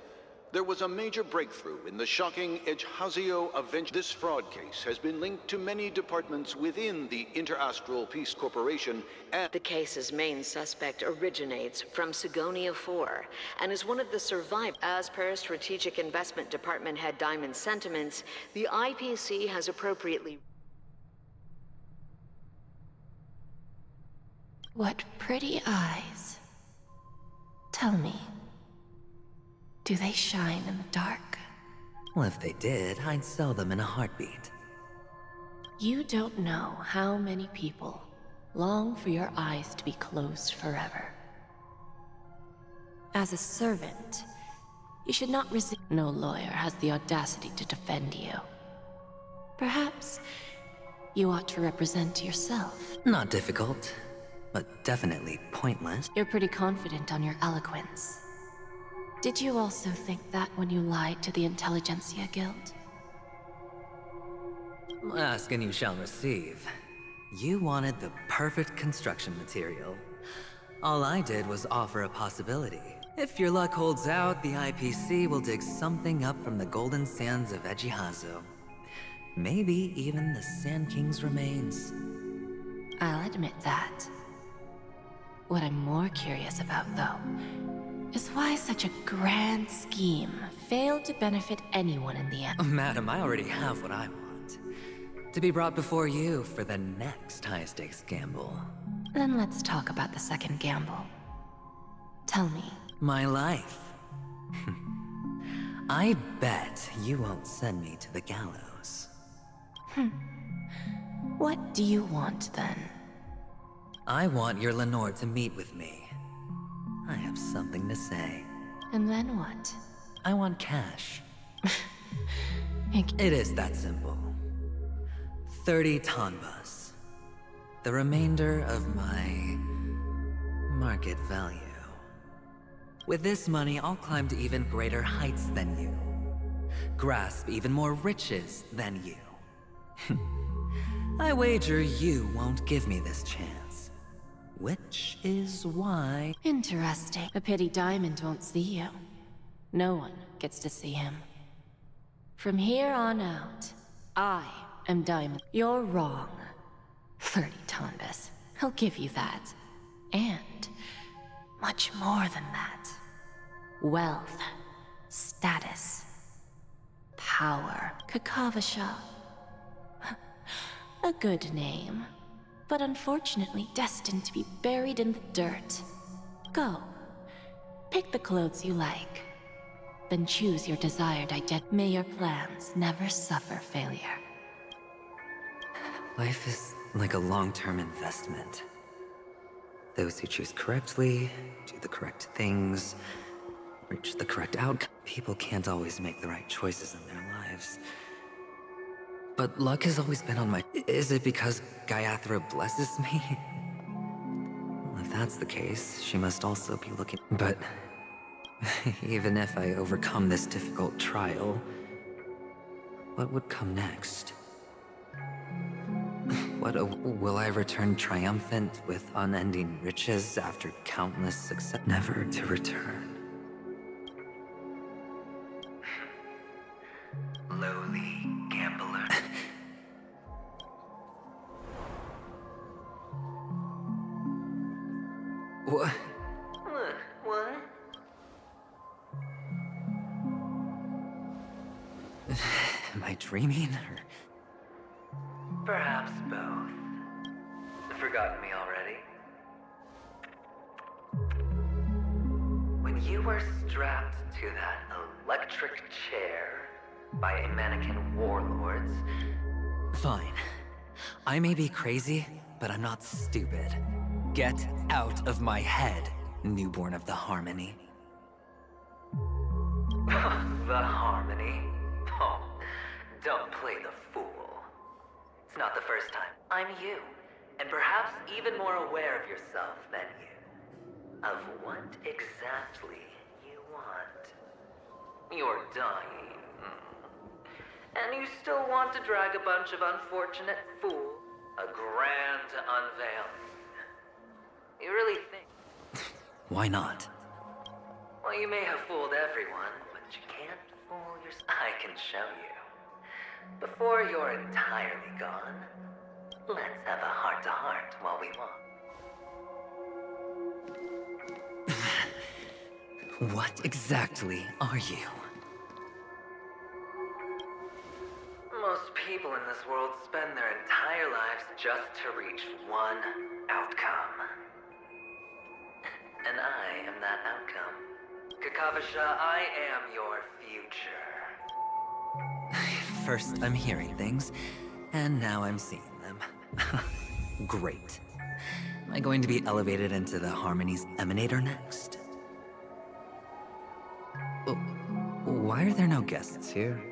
there was a major breakthrough in the shocking Ejhazio Aventure. This fraud case has been linked to many departments within the Interastral Peace Corporation and... The case's main suspect originates from Sigonia 4 and is one of the survivors. As per Strategic Investment Department head Diamond's sentiments, the IPC has appropriately... What pretty eyes. Tell me, do they shine in the dark? Well, if they did, I'd sell them in a heartbeat. You don't know how many people long for your eyes to be closed forever. As a servant, you should not resist. No lawyer has the audacity to defend you. Perhaps you ought to represent yourself. Not difficult, but definitely pointless. You're pretty confident on your eloquence. Did you also think that when you lied to the Intelligentsia Guild? Ask and you shall receive. You wanted the perfect construction material. All I did was offer a possibility. If your luck holds out, the IPC will dig something up from the golden sands of Ejihazo. Maybe even the Sand King's remains. I'll admit that. What I'm more curious about, though, is why such a grand scheme failed to benefit anyone in the end. Madam, I already have what I want. To be brought before you for the next high-stakes gamble. Then let's talk about the second gamble. Tell me. My life. I bet you won't send me to the gallows. What do you want, then? I want your Lenore to meet with me. I have something to say. And then what? I want cash. It is that simple. 30 tanbas. The remainder of my market value. With this money, I'll climb to even greater heights than you. Grasp even more riches than you. I wager you won't give me this chance. Which is why... Interesting. A pity Diamond won't see you. No one gets to see him. From here on out, I am Diamond. You're wrong. 30 tanbas. I'll give you that. And much more than that. Wealth, status, power. Kakavasha. A good name, but unfortunately destined to be buried in the dirt. Go. Pick the clothes you like. Then choose your desired identity. May your plans never suffer failure. Life is like a long-term investment. Those who choose correctly, do the correct things, reach the correct outcome. People can't always make the right choices in their lives. But luck has always been on my... Is it because Gayathra blesses me? Well, if that's the case, she must also be looking... But... even if I overcome this difficult trial, what would come next? Will I return triumphant with unending riches after countless success? Never to return. Lowly gambler. What? What? Am I dreaming, or... Perhaps both. Forgotten me already? When you were strapped to that electric chair by a mannequin warlords... Fine. I may be crazy, but I'm not stupid. Get out of my head, newborn of the Harmony. The Harmony? Oh, don't play the fool. It's not the first time. I'm you, and perhaps even more aware of yourself than you. Of what exactly you want. You're dying. And you still want to drag a bunch of unfortunate fools. A grand unveiling. You really think... Why not? Well, you may have fooled everyone, but you can't fool yourself. I can show you. Before you're entirely gone, let's have a heart-to-heart while we walk. What exactly are you? Most people in this world spend their entire lives just to reach one outcome. And I am that outcome. Kakavasha, I am your future. First, I'm hearing things, and now I'm seeing them. Great. Am I going to be elevated into the Harmony's Emanator next? Why are there no guests here?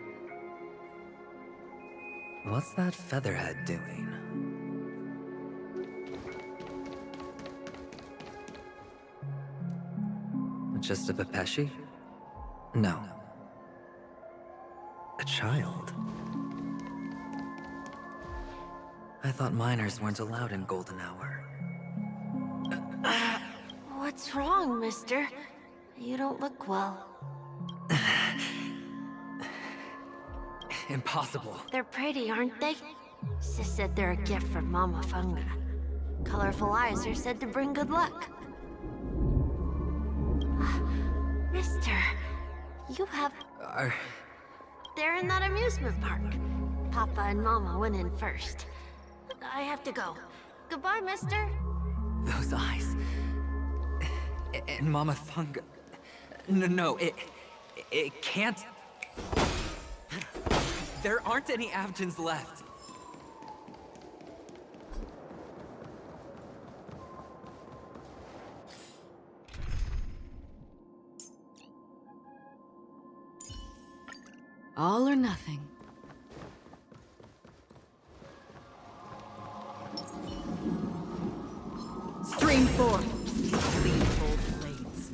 What's that featherhead doing? Just a Pepeshi? No. A child? I thought minors weren't allowed in Golden Hour. What's wrong, mister? You don't look well. Impossible. They're pretty, aren't they? Sis said they're a gift from Mama Funga. Colorful eyes are said to bring good luck. Mister, you have... They're in that amusement park. Papa and Mama went in first. I have to go. Goodbye, mister. Those eyes. And Mama Funga. No, it can't. There aren't any Avgens left. All or nothing. Stream forth. Gleamful blades.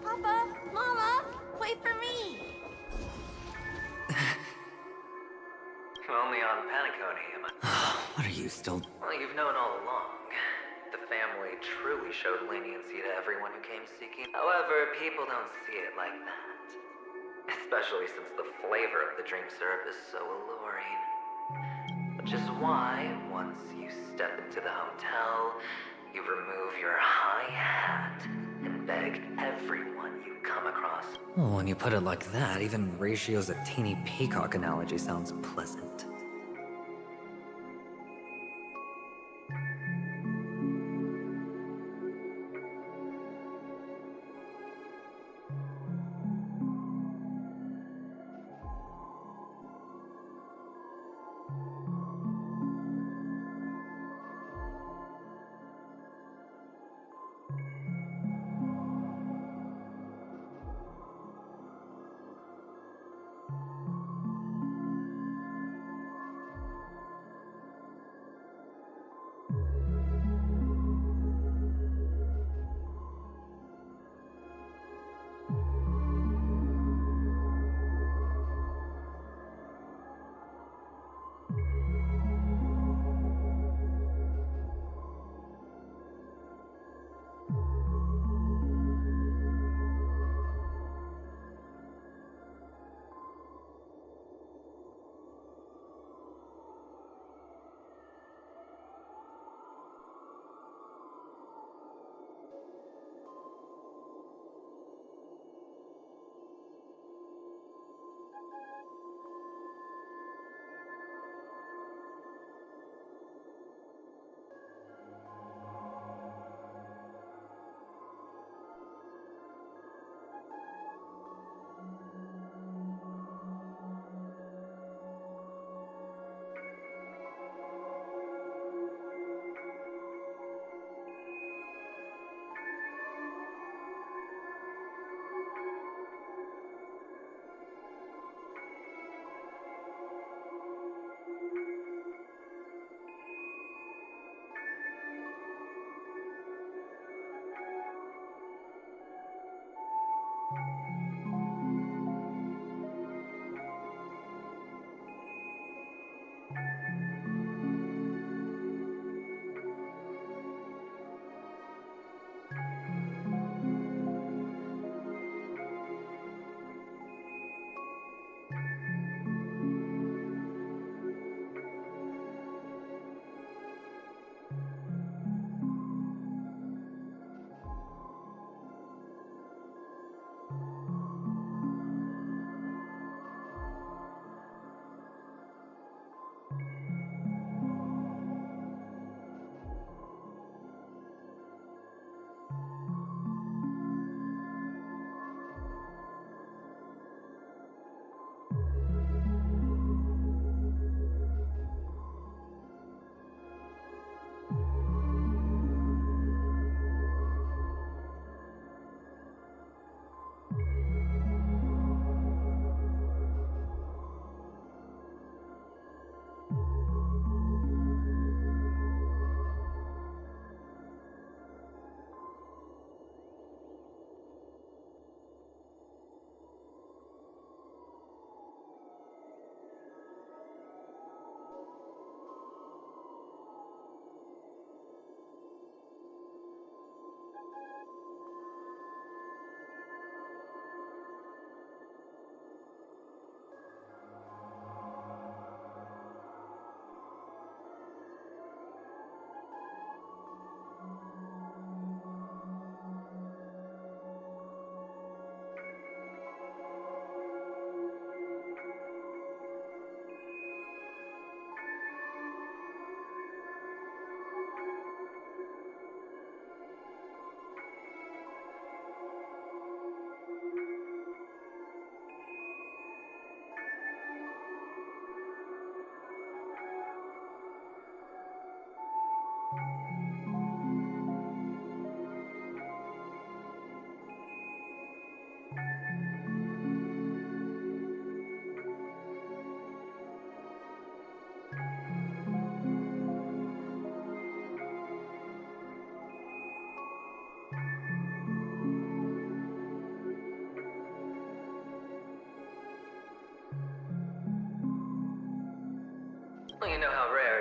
Papa, Mama, wait for me. Only on Panicone, am I? What are you still... Well, you've known all along. The family truly showed leniency to everyone who came seeking. However, people don't see it like that. Especially since the flavor of the dream syrup is so alluring. Which is why, once you step into the hotel, you remove your high hat and beg everyone you come across. Well, when you put it like that, even Ratio's a teeny peacock analogy sounds pleasant.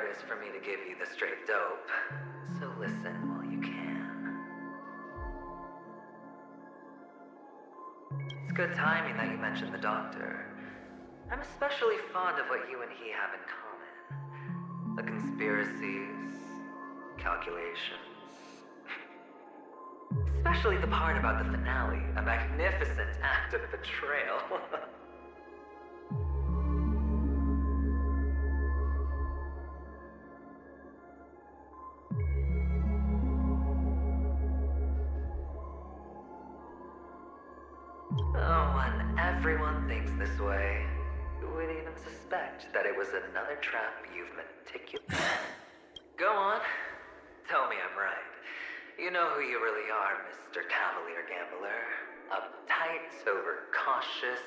is for me to give you the straight dope. So listen while you can. It's good timing that you mentioned the doctor. I'm especially fond of what you and he have in common. The conspiracies, calculations. Especially the part about the finale, a magnificent act of betrayal. Oh, when everyone thinks this way, who would even suspect that it was another trap you've meticulously... Go on. Tell me I'm right. You know who you really are, Mr. Cavalier Gambler. Uptight, overcautious,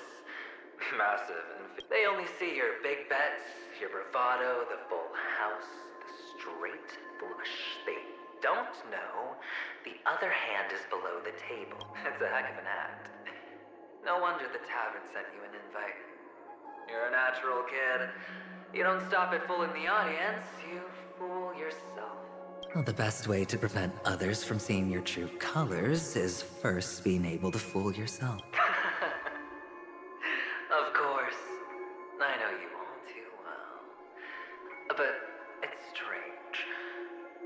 massive, and... They only see your big bets, your bravado, the full house, the straight flush. They don't know the other hand is below the table. It's a heck of an act. No wonder the tavern sent you an invite. You're a natural kid. You don't stop at fooling the audience, you fool yourself. Well, the best way to prevent others from seeing your true colors is first being able to fool yourself. Of course. I know you all too well. But it's strange.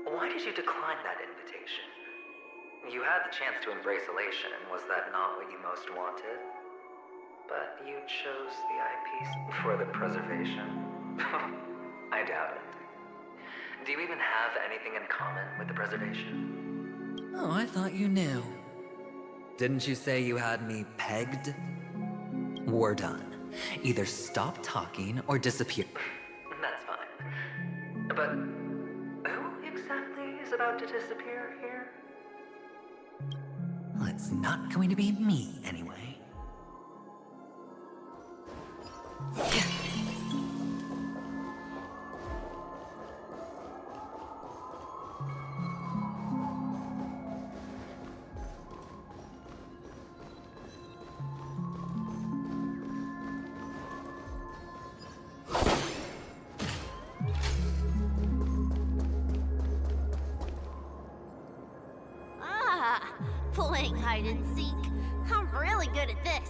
Why did you decline that invitation? You had the chance to embrace elation, and was that not what you most wanted? But you chose the eyepiece for the preservation. I doubt it. Do you even have anything in common with the preservation? Oh, I thought you knew. Didn't you say you had me pegged? We're done. Either stop talking or disappear. That's fine. But who exactly is about to disappear here? Well, it's not going to be me, anyway. Playing hide and seek. I'm really good at this.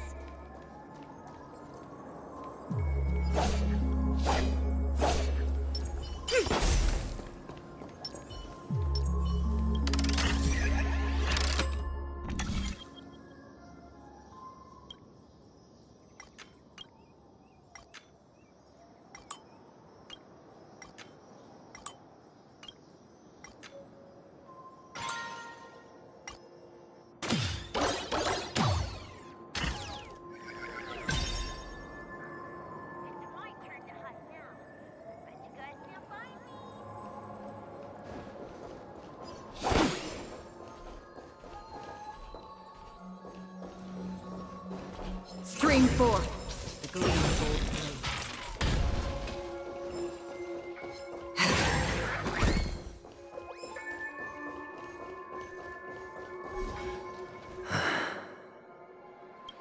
Spring forth the gleam of old blades.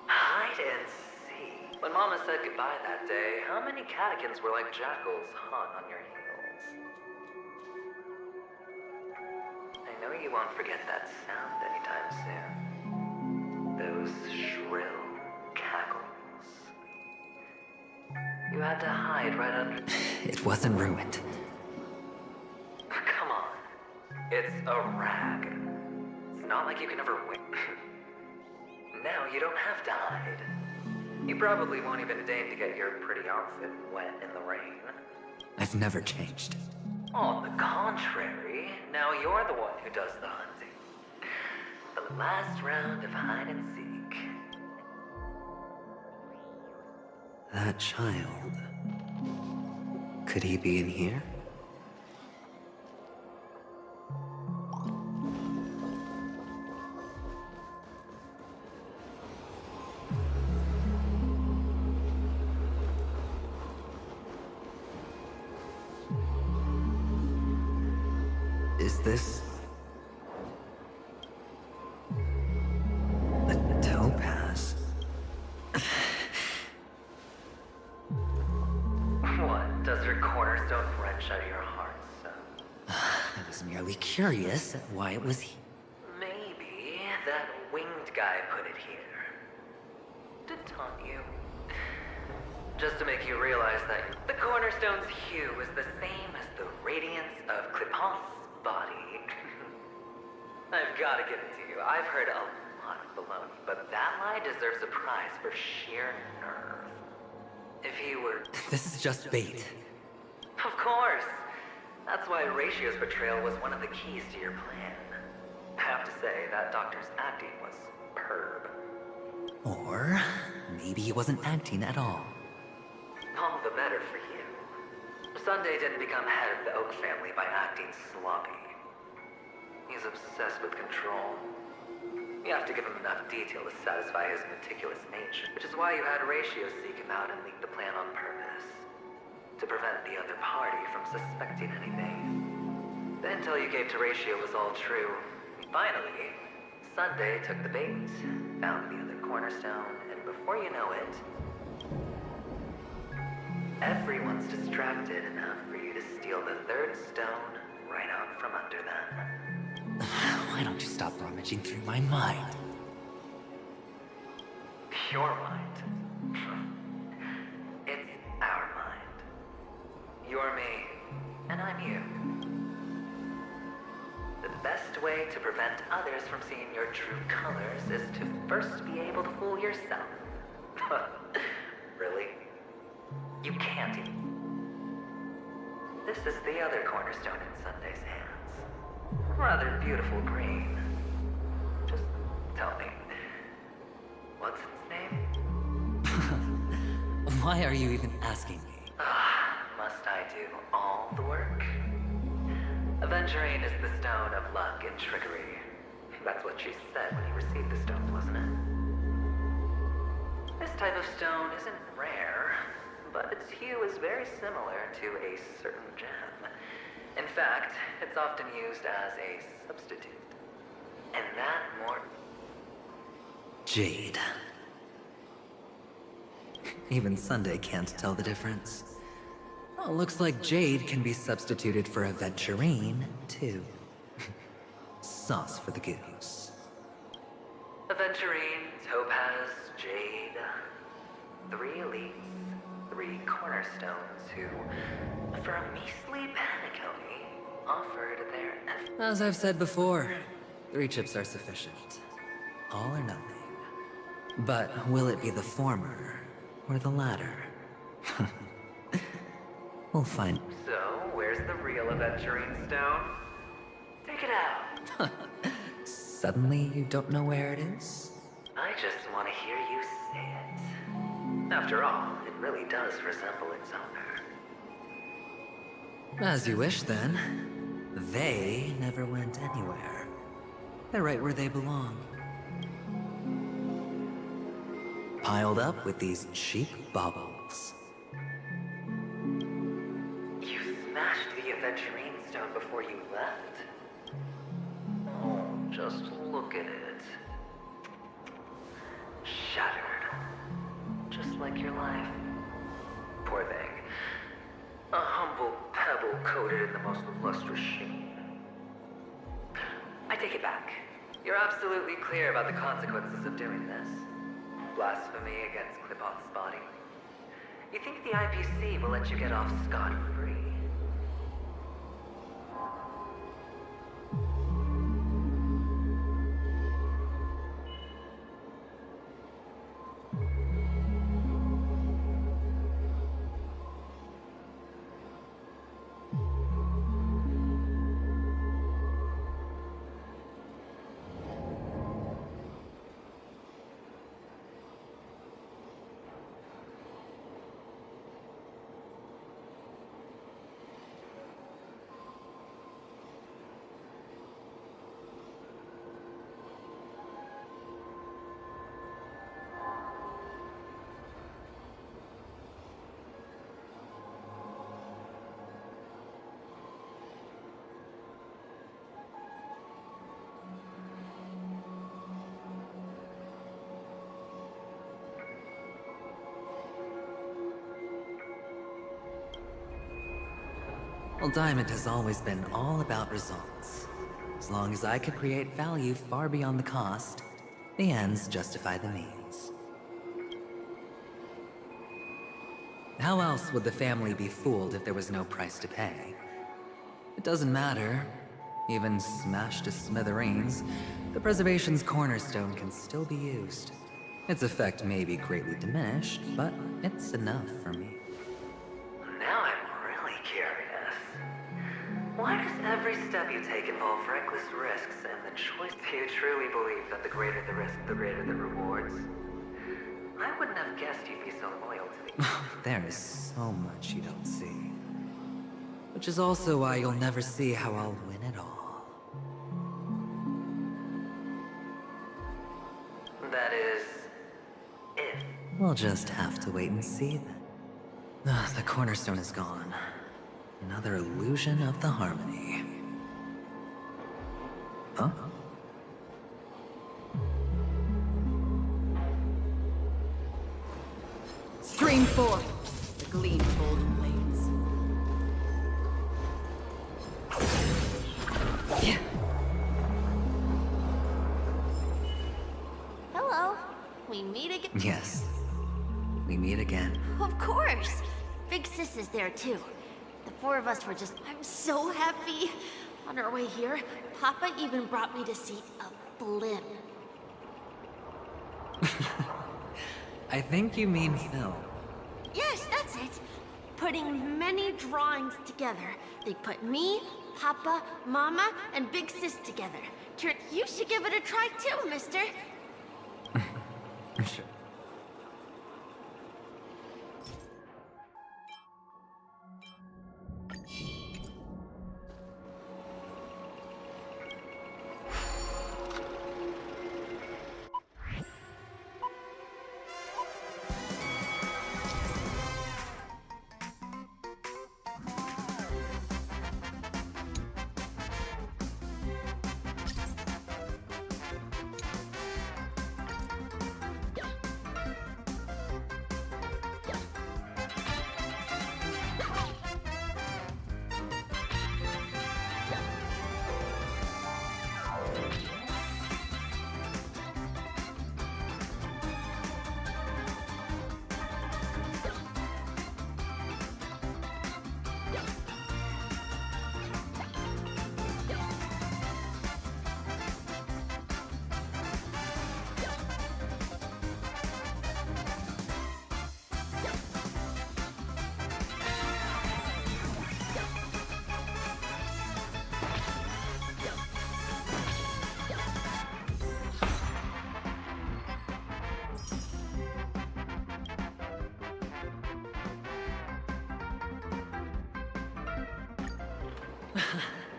Hide and seek. When Mama said goodbye that day, how many catechins were like jackals hung on your heels? I know you won't forget that sound anytime soon. Those shrill cackles. You had to hide right under... It wasn't ruined. Come on. It's a rag. It's not like you can ever win. Now you don't have to hide. You probably won't even deign to get your pretty outfit wet in the rain. I've never changed. On the contrary, now you're the one who does the hunting. The last round of hide and seek. That child. Could he be in here? Is this a topaz? What? Does your cornerstone wrench out your heart curious why it was Maybe that winged guy put it here. To taunt you. Just to make you realize that the cornerstone's hue is the same as the radiance of Clipant's body. I've got to give it to you. I've heard a lot of baloney, but that lie deserves a prize for sheer nerve. If he were... This is just bait. Of course! That's why Ratio's betrayal was one of the keys to your plan. I have to say, that doctor's acting was superb. Or maybe he wasn't acting at all. All the better for you. Sunday didn't become head of the Oak family by acting sloppy. He's obsessed with control. You have to give him enough detail to satisfy his meticulous nature, which is why you had Ratio seek him out and leak the plan on purpose. To prevent the other party from suspecting anything. The intel you gave to Ratio was all true. Finally, Sunday took the bait, found the other cornerstone, and before you know it, everyone's distracted enough for you to steal the third stone right out from under them. Why don't you stop rummaging through my mind? Your mind. It's our mind. You're me, and I'm you. The best way to prevent others from seeing your true colors is to first be able to fool yourself. Really? You can't even. This is the other cornerstone in Sunday's hands. Rather beautiful green. Just tell me, what's its name? Why are you even asking me? Must I do all the work? Aventurine is the stone of luck and trickery. That's what she said when you received the stone, wasn't it? This type of stone isn't rare, but its hue is very similar to a certain gem. In fact, it's often used as a substitute. And that more... Jade. Even Sunday can't tell the difference. Well, looks like Jade can be substituted for Aventurine, too. Sauce for the goose. Aventurine, Topaz, Jade. 3 elites, 3 cornerstones who, for a measly penny, offered their... As I've said before, 3 chips are sufficient. All or nothing. But will it be the former or the latter? We'll find. So, where's the real Aventurine stone? Take it out. Suddenly you don't know where it is? I just want to hear you say it. After all, it really does resemble its owner. As you wish, then. They never went anywhere. They're right where they belong. Piled up with these cheap baubles. You smashed the Aventurine stone before you left? Oh, just look at it. Shattered. Just like your life. Poor thing. A humble pebble coated in the most lustrous sheen. I take it back. You're absolutely clear about the consequences of doing this. Blasphemy against Clipot's body. You think the IPC will let you get off scot-free? Well, Diamond has always been all about results. As long as I could create value far beyond the cost, the ends justify the means. How else would the family be fooled if there was no price to pay? It doesn't matter. Even smashed to smithereens, the preservation's cornerstone can still be used. Its effect may be greatly diminished, but it's enough for me. Now I'm really curious. Why does every step you take involve reckless risks and the choice? Do you truly believe that the greater the risk, the greater the rewards? I wouldn't have guessed you'd be so loyal to me. There is so much you don't see. Which is also why you'll never see how I'll win it all. That is... if. We'll just have to wait and see then. The cornerstone is gone. Another illusion of the harmony. Huh? Stream forth, the gleam of golden blades. Hello. We meet again. Yes. We meet again. Of course. Big Sis is there too. The four of us were just... I'm so happy. On our way here, Papa even brought me to see a blimp. I think you mean Phil. Yes, that's it. Putting many drawings together. They put me, Papa, Mama, and Big Sis together. You should give it a try too, mister. Sure.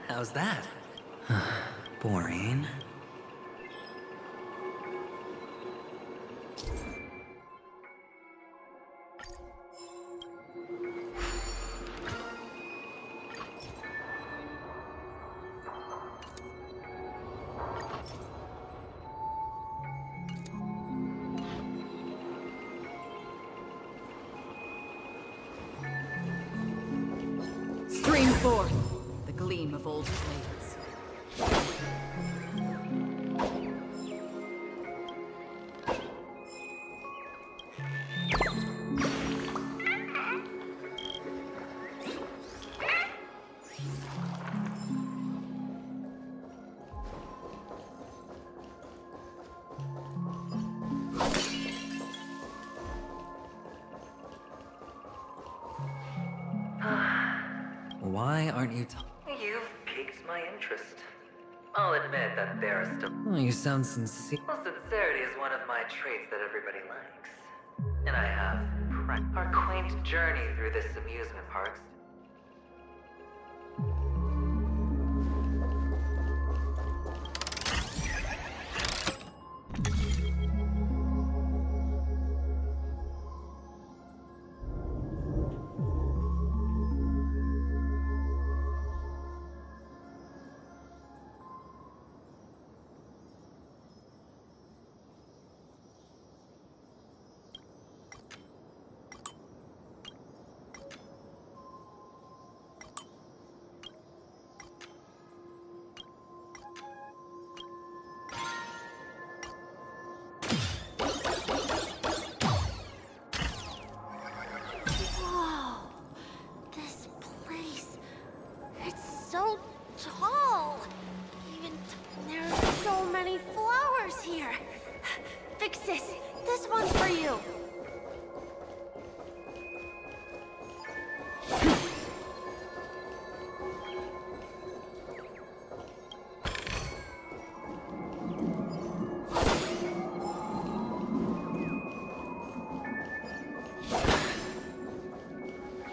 How's that? Boring. Stream forth, the gleam of old blades. Why aren't you You've piqued my interest. I'll admit that there are still... Oh, you sound sincere. Well, sincerity is one of my traits that everybody likes. And I have our quaint journey through this amusement park.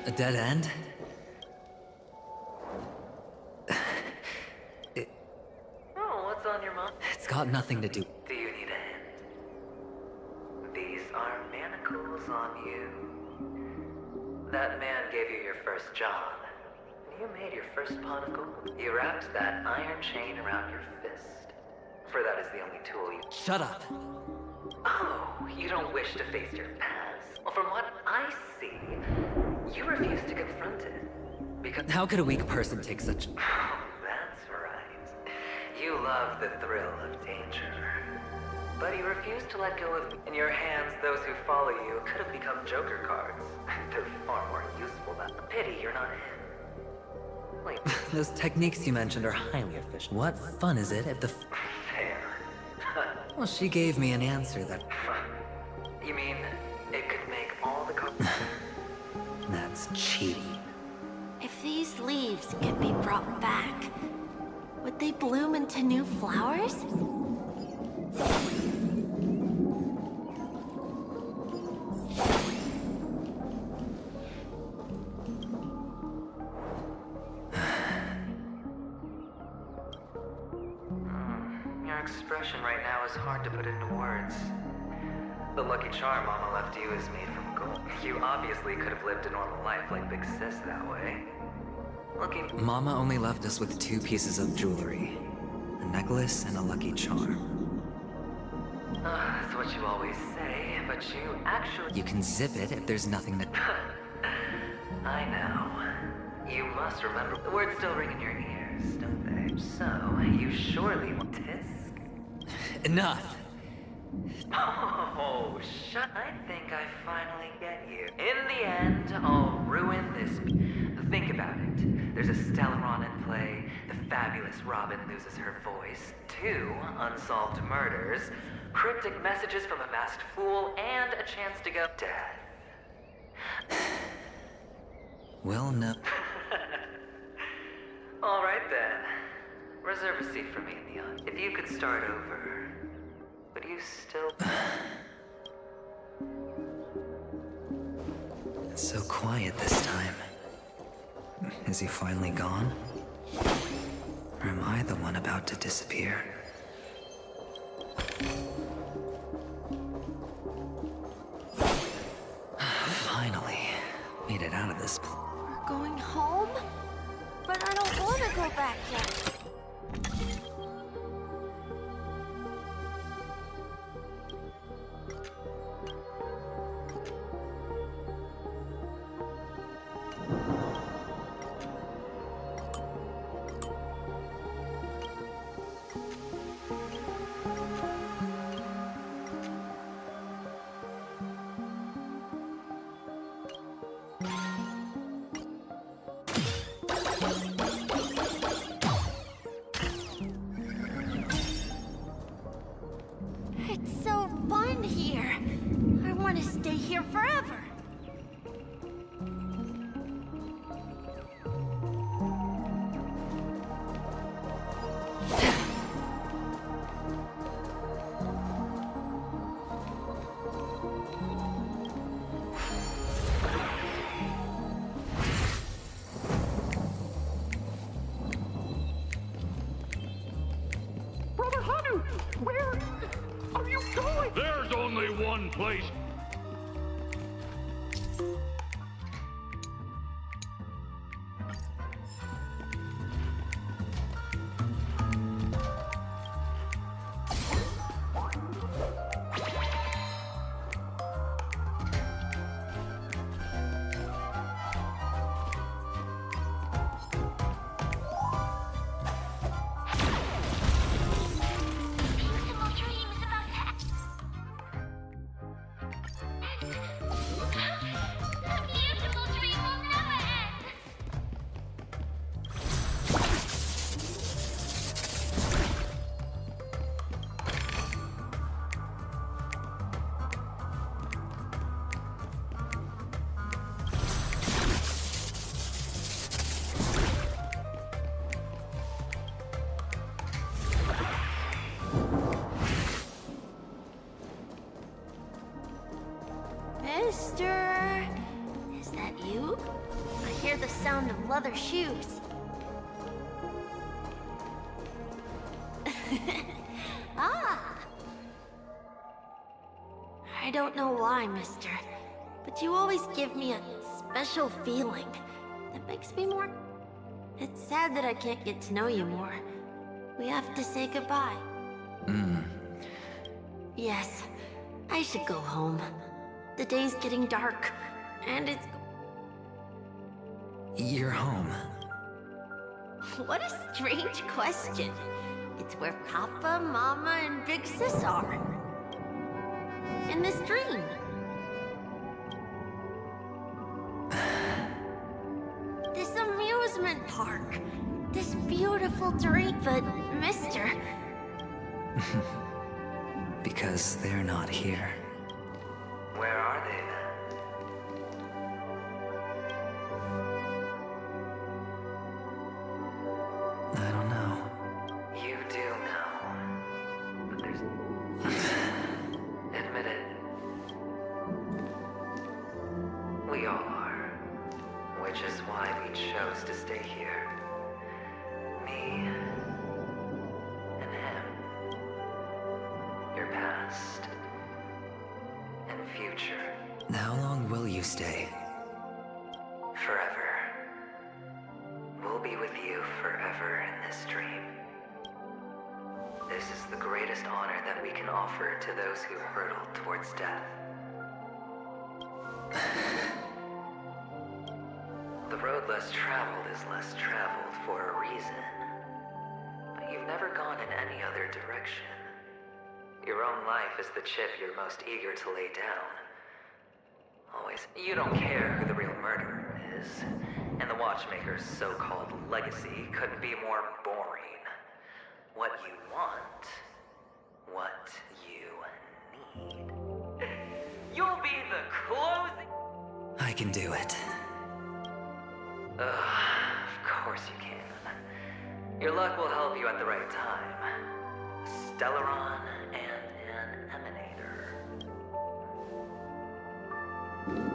A dead end? Oh, what's on your mind? It's got nothing to do. Do you need a hint? These are manacles on you. That man gave you your first job. You made your first pot of gold. You wrapped that iron chain around your fist. For that is the only tool you... Shut up! Oh, you don't wish to face your past. Well, from what I see, you refuse to confront it. Because... How could a weak person take such... That's right. You love the thrill of danger. But you refuse to let go of... In your hands, those who follow you could have become Joker cards. They're far more useful than... Pity you're not him. Wait. Those techniques you mentioned are highly efficient. What fun is it if the... Fair. Well, she gave me an answer that... You mean, it could make all the cards... That's cheating. If these leaves could be brought back, would they bloom into new flowers? Your expression right now is hard to put into words. The lucky charm Mama left you is made from gold. You obviously could have lived a normal life like Big Sis that way. Looking... Mama only left us with 2 pieces of jewelry. A necklace and a lucky charm. That's what you always say, but you actually... You can zip it if there's nothing to... I know. You must remember, the words still ring in your ears, don't they? So, you surely want tisk? Enough! Oh, shut. I think I finally get you. In the end, I'll ruin this. Think about it. There's a Stellaron in play, the fabulous Robin loses her voice, 2 unsolved murders, cryptic messages from a masked fool, and a chance to go death. Well, no. All right then. Reserve a seat for me in the audience. If you could start over, would you still... It's so quiet this time. Is he finally gone? Or am I the one about to disappear? Finally, made it out of this place. We're going home? But I don't want to go back yet. It's so fun here. I want to stay here forever. Brother Hanu, where are you going? There's only one place. Mister, is that you? hear the sound of leather shoes. Ah! I don't know why, mister, but you always give me a special feeling that makes me more... It's sad that I can't get to know you more. We have to say goodbye. Yes, I should go home. The day's getting dark, and it's... You're home. What a strange question. It's where Papa, Mama, and Big Sis are. In this dream. This amusement park. This beautiful dream, but mister... Because they're not here. Where are they then? I don't know. You do know. But there's... Admit it. We all are. Which is why we chose to stay here. Me... and him. Your past... and future. How long will you stay? Forever. We'll be with you forever in this dream. This is the greatest honor that we can offer to those who hurtle towards death. The road less traveled is less traveled for a reason. But you've never gone in any other direction. Your own life is the chip you're most eager to lay down. Always. You don't care who the real murderer is. And the Watchmaker's so-called legacy couldn't be more boring. What you want, what you need. You'll be the closing... I can do it. Of course you can. Your luck will help you at the right time. Stellaron and an emanator.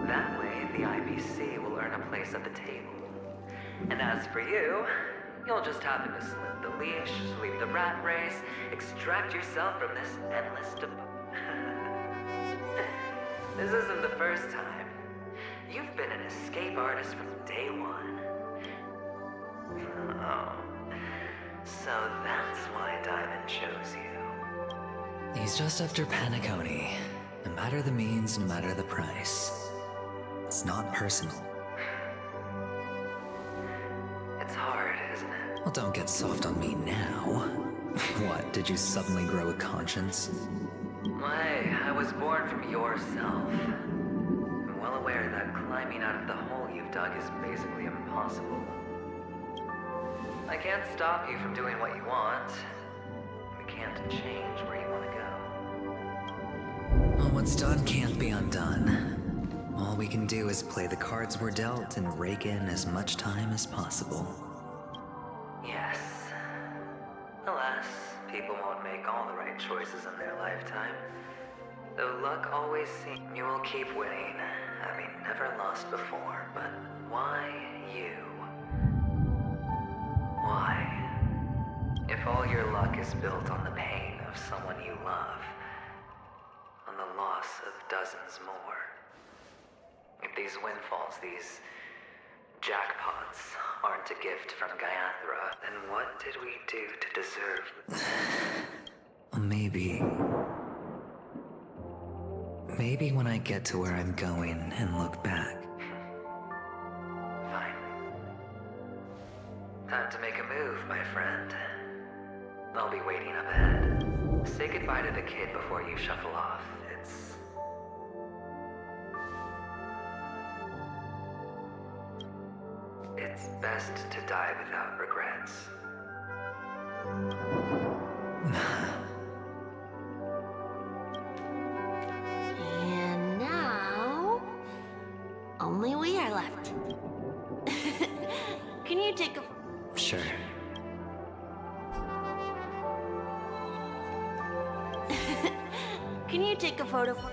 That way, the IBC will earn a place at the table. And as for you, you'll just happen to slip the leash, sweep the rat race, extract yourself from this endless This isn't the first time. You've been an escape artist from day one. Oh. So that's why Diamond chose you. He's just after Paniconi. No matter the means, no matter the price. It's not personal. It's hard, isn't it? Well, don't get soft on me now. What, did you suddenly grow a conscience? Hey, I was born from yourself. I'm well aware that climbing out of the hole you've dug is basically impossible. I can't stop you from doing what you want. We can't change where you want to go. Well, what's done can't be undone. All we can do is play the cards we're dealt and rake in as much time as possible. Yes. Alas, people won't make all the right choices in their lifetime. Though luck always seems you will keep winning, having never lost before. But why you? Why? If all your luck is built on the pain of someone you love, on the loss of dozens more. If these windfalls, these jackpots, aren't a gift from Gaiathra, then what did we do to deserve? Maybe when I get to where I'm going and look back. Fine. Time to make a move, my friend. I'll be waiting up ahead. Say goodbye to the kid before you shuffle off. It's best to die without regrets. And now... only we are left. Can you take a... Sure. Can you take a photo for...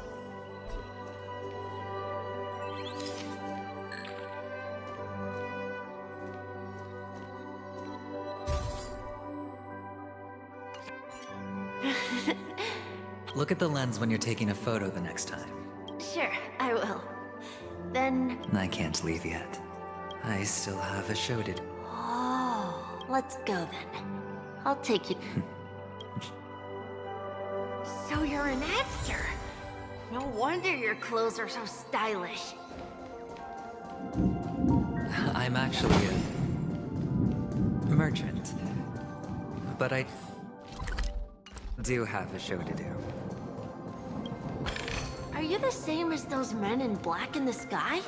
Look at the lens when you're taking a photo the next time. Sure, I will. Then... I can't leave yet. I still have a show to do. Oh, let's go then. I'll take you. So you're an actor? No wonder your clothes are so stylish. I'm actually a merchant. But I do have a show to do. Are you the same as those men in black in the sky?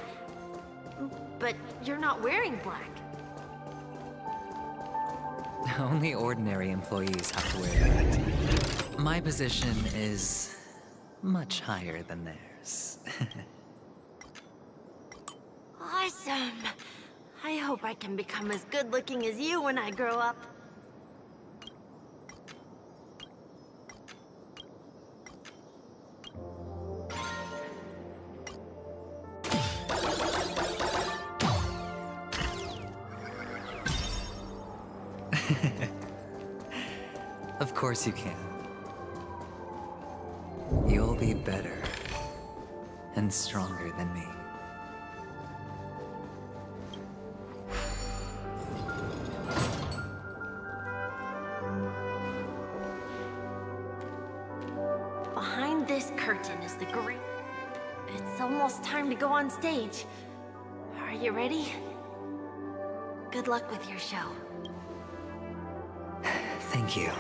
But you're not wearing black. Only ordinary employees have to wear that. My position is much higher than theirs. Awesome. I hope I can become as good looking as you when I grow up. Of course you can. You'll be better and stronger than me. Behind this curtain is the great... It's almost time to go on stage. Are you ready? Good luck with your show. Thank you.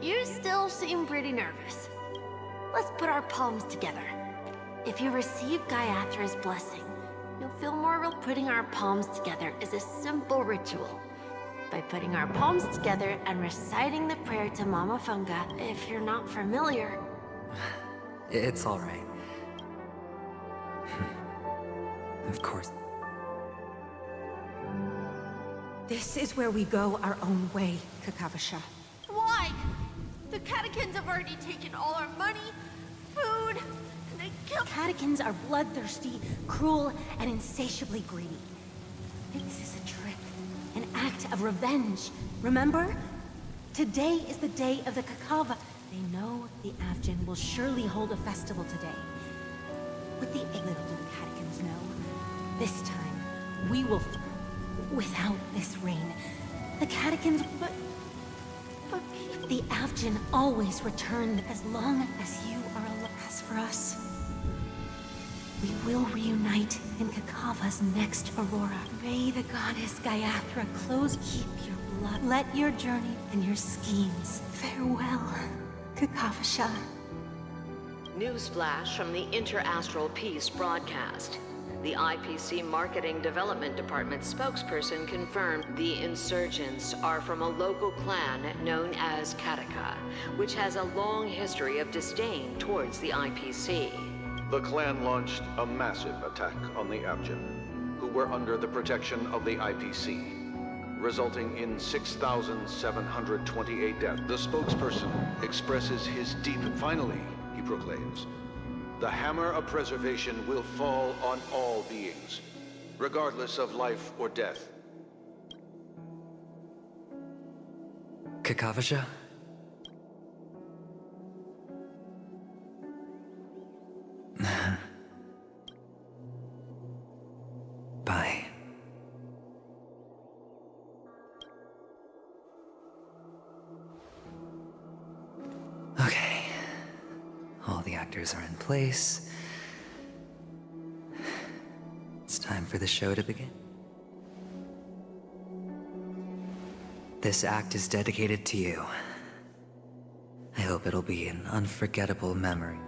You still seem pretty nervous. Let's put our palms together. If you receive Gayatha's blessing, you'll feel more real. Putting our palms together is a simple ritual. By putting our palms together and reciting the prayer to Mama Funga, if you're not familiar. It's all right. Of course. This is where we go our own way, Kakavasha. Why? The catechins have already taken all our money, food, and they killed... Catechins are bloodthirsty, cruel, and insatiably greedy. This is a trick, an act of revenge. Remember? Today is the day of the Kakava. They know the Avgin will surely hold a festival today. With the little do the catechins know. This time, we will... Without this rain, the catechins... But the Avgin always return as long as you are alive. As for us, we will reunite in Kakava's next aurora. May the goddess Gayathra keep your blood. Let your journey and your schemes. Farewell, Kakavasha. Newsflash from the Interastral Peace broadcast. The IPC Marketing Development Department spokesperson confirmed the insurgents are from a local clan known as Kataka, which has a long history of disdain towards the IPC. The clan launched a massive attack on the Abjin, who were under the protection of the IPC, resulting in 6,728 deaths. The spokesperson expresses his deep... Finally, he proclaims, the hammer of preservation will fall on all beings, regardless of life or death. Kakavasha? Bye. Okay. All the actors are in place. It's time for the show to begin. This act is dedicated to you. I hope it'll be an unforgettable memory.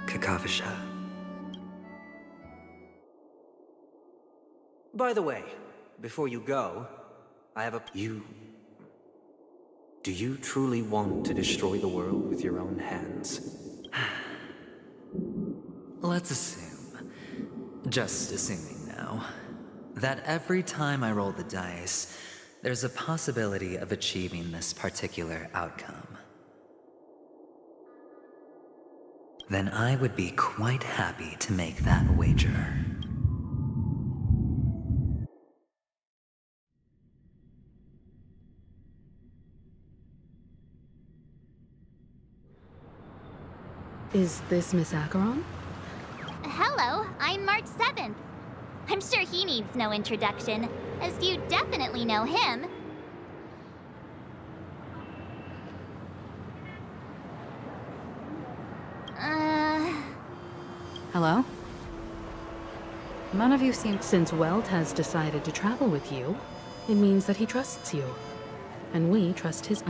Kakavasha. By the way, before you go, I have a... Do you truly want to destroy the world with your own hands? Let's assume, just assuming now, that every time I roll the dice, there's a possibility of achieving this particular outcome. Then I would be quite happy to make that wager. Is this Miss Acheron? Hello, I'm March 7th. I'm sure he needs no introduction, as you definitely know him. Hello? None of you seem... Since Welt has decided to travel with you, it means that he trusts you. And we trust his...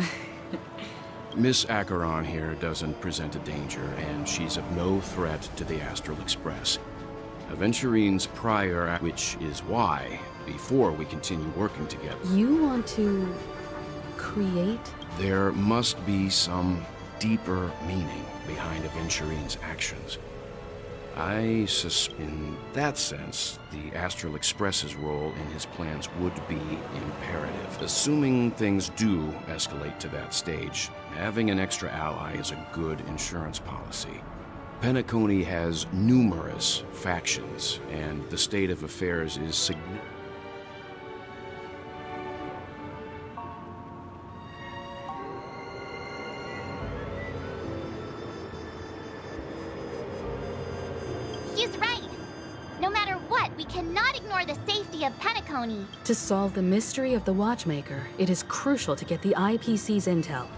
Miss Acheron here doesn't present a danger, and she's of no threat to the Astral Express. Aventurine's prior, which is why, before we continue working together... You want to... create? There must be some deeper meaning behind Aventurine's actions. I suspect, in that sense, the Astral Express's role in his plans would be imperative. Assuming things do escalate to that stage, having an extra ally is a good insurance policy. Penacony has numerous factions, and the state of affairs is significant. He's right. No matter what, we cannot ignore the safety of Penacony. To solve the mystery of the Watchmaker, it is crucial to get the IPC's intel.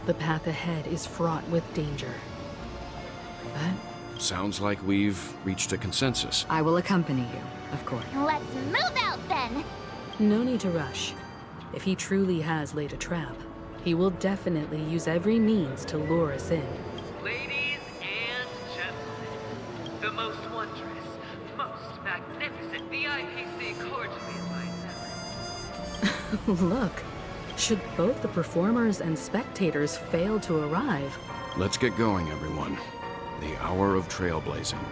The path ahead is fraught with danger. That sounds like we've reached a consensus. I will accompany you, of course. Let's move out then! No need to rush. If he truly has laid a trap, he will definitely use every means to lure us in. Ladies and gentlemen, the most wondrous, most magnificent VIPC cordially invites. Look, should both the performers and spectators fail to arrive... Let's get going, everyone. The hour of trailblazing.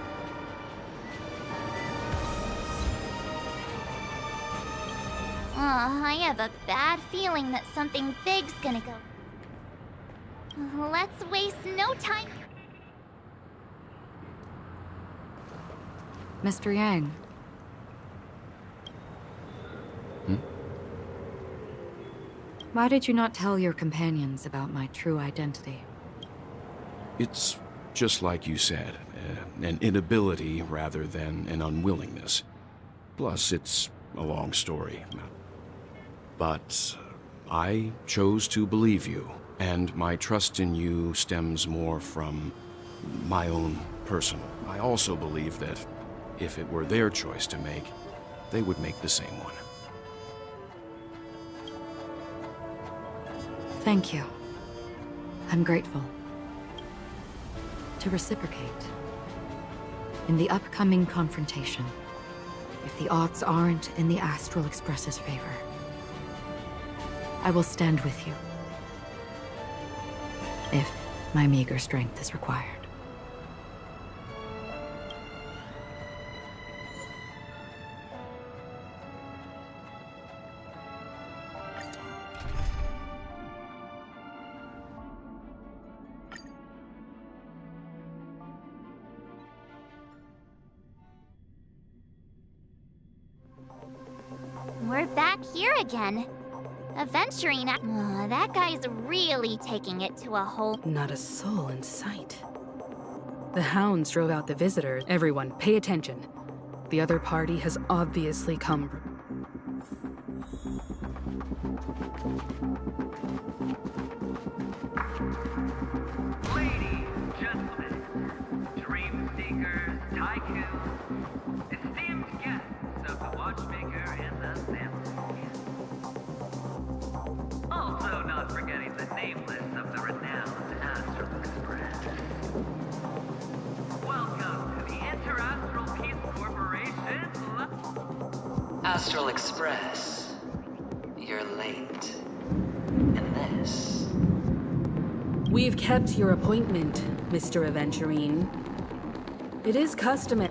I have a bad feeling that something big's gonna go. Let's waste no time. Mr. Yang. Why did you not tell your companions about my true identity? It's just like you said, an inability rather than an unwillingness. Plus, it's a long story. But I chose to believe you, and my trust in you stems more from my own personal. I also believe that if it were their choice to make, they would make the same one. Thank you. I'm grateful. To reciprocate. In the upcoming confrontation, if the odds aren't in the Astral Express's favor, I will stand with you. If my meager strength is required. We're back here again. Aventurine, that guy's really taking it to a whole... Not a soul in sight. The hounds drove out the visitors. Everyone, pay attention. The other party has obviously come... Ladies, gentlemen, dream seekers, tycoons, esteemed guests of the Watchmaker and the Family. Also not forgetting the nameless of the renowned Astral Express. Welcome to the Interastral Peace Corporation. Astral Express, you're late. And this... We've kept your appointment, Mr. Aventurine. It is customary...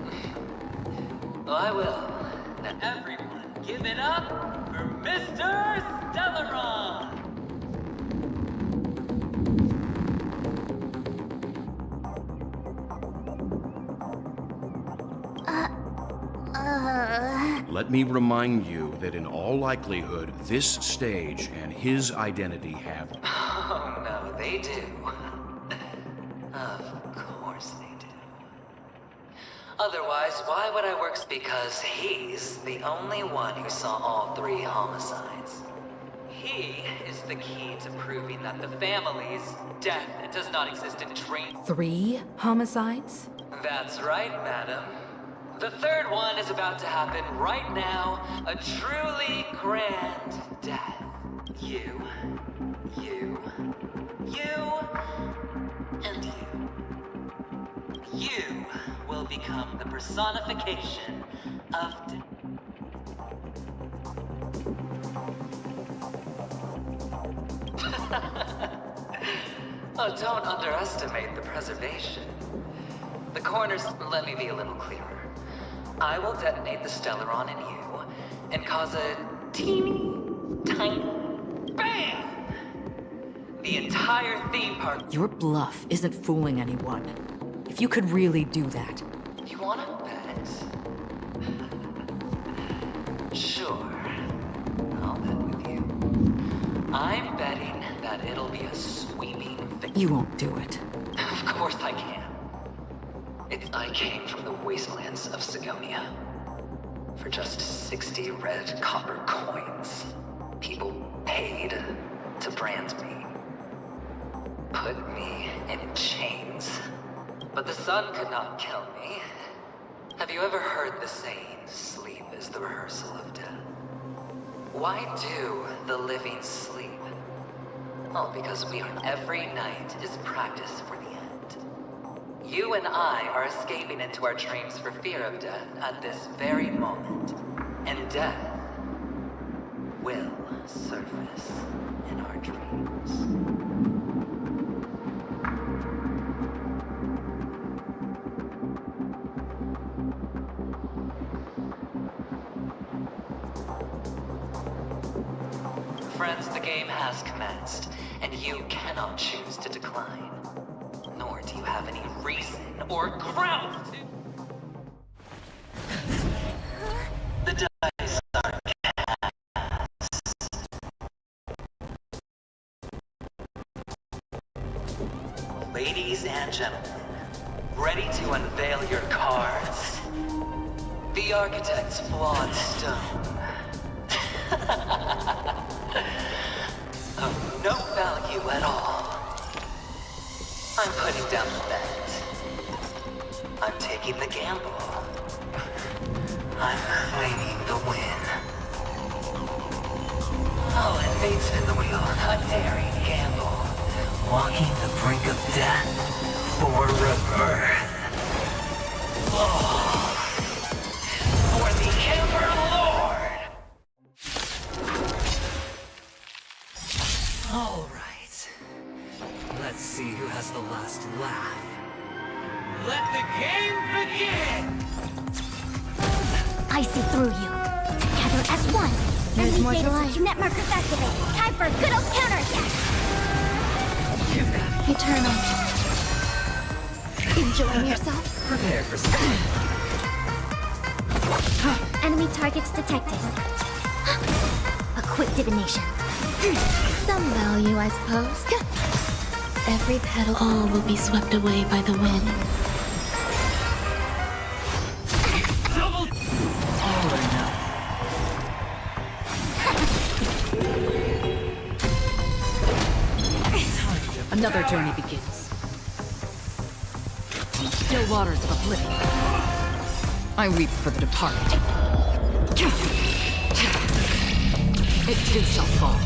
Oh, I will. Now everyone, give it up for Mr. Stellaron! Let me remind you that in all likelihood, this stage and his identity have... Oh, no, they do. Of course. Otherwise, why would I work? Because he's the only one who saw all 3 homicides. He is the key to proving that the family's death does not exist in dreams. 3 homicides? That's right, madam. The 3rd one is about to happen right now. A truly grand death. You, and you. You will become the personification of death. Oh, don't underestimate the preservation. The corners, let me be a little clearer. I will detonate the Stellaron in you and cause a teeny, tiny bam! The entire theme park. Your bluff isn't fooling anyone. If you could really do that. You wanna bet? Sure. I'll bet with you. I'm betting that it'll be a sweeping victory. You won't do it. Of course I can. I came from the wastelands of Sigonia. For just 60 red copper coins, people paid to brand me. Put me in chains. But the sun could not kill me. Have you ever heard the saying, sleep is the rehearsal of death? Why do the living sleep? Well, because every night is practice for the end. You and I are escaping into our dreams for fear of death at this very moment. And death will surface in our dreams. Friends, the game has commenced, and you cannot choose to decline. Nor do you have any reason or grounds to... The dice are cast. Ladies and gentlemen, ready to unveil your cards? The Architect's flawed stone. Of no value at all. I'm putting down the bet. I'm taking the gamble. I'm claiming the win. Oh, and fate spin the wheel. A daring gamble. Walking the brink of death for rebirth. Oh. For the Emperor Lord! All right. Let's see who has the last laugh. Let the game begin! I see through you. Together as one. There's more to data life. net markers activated. Time for a good old counterattack. Eternal. Enjoying yourself? Prepare for something. Enemy targets detected. A quick divination. Some value, I suppose. Every petal, all will be swept away by the wind. Another journey begins. On the still waters of oblivion. I weep for the departed. It too shall fall.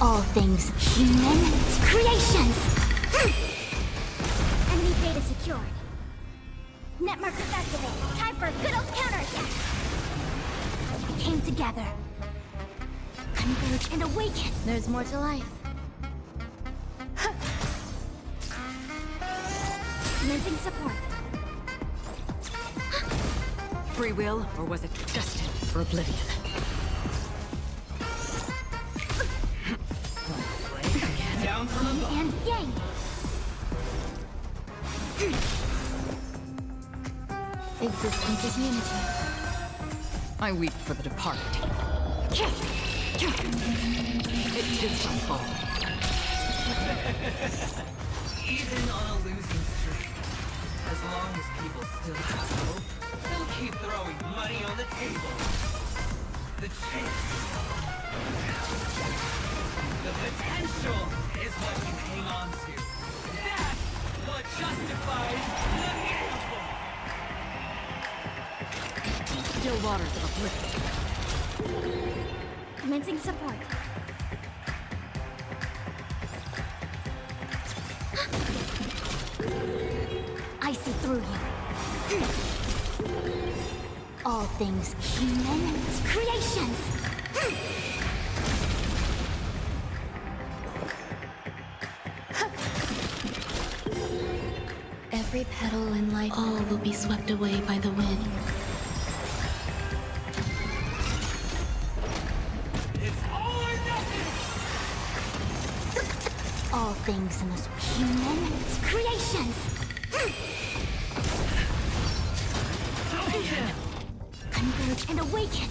All things human creations. Enemy data secured. Net markers activated. Time for a good old counterattack. We came together. Converge and awaken. There's more to life. Commencing support. Free will, or was it destined for oblivion? Down from above. And yang. Existence is unity. I weep for the departed. It too shall fall. Even on a losing streak, as long as people still have hope, they'll keep throwing money on the table. The chance, the potential is what you hang on to. That's what justifies the gamble. Still waters of oblivion. Commencing support. I see through you. All things human creations. Every petal in life, all will be swept away by the wind. It's all or nothing! All things in this human creations. Converge and awaken.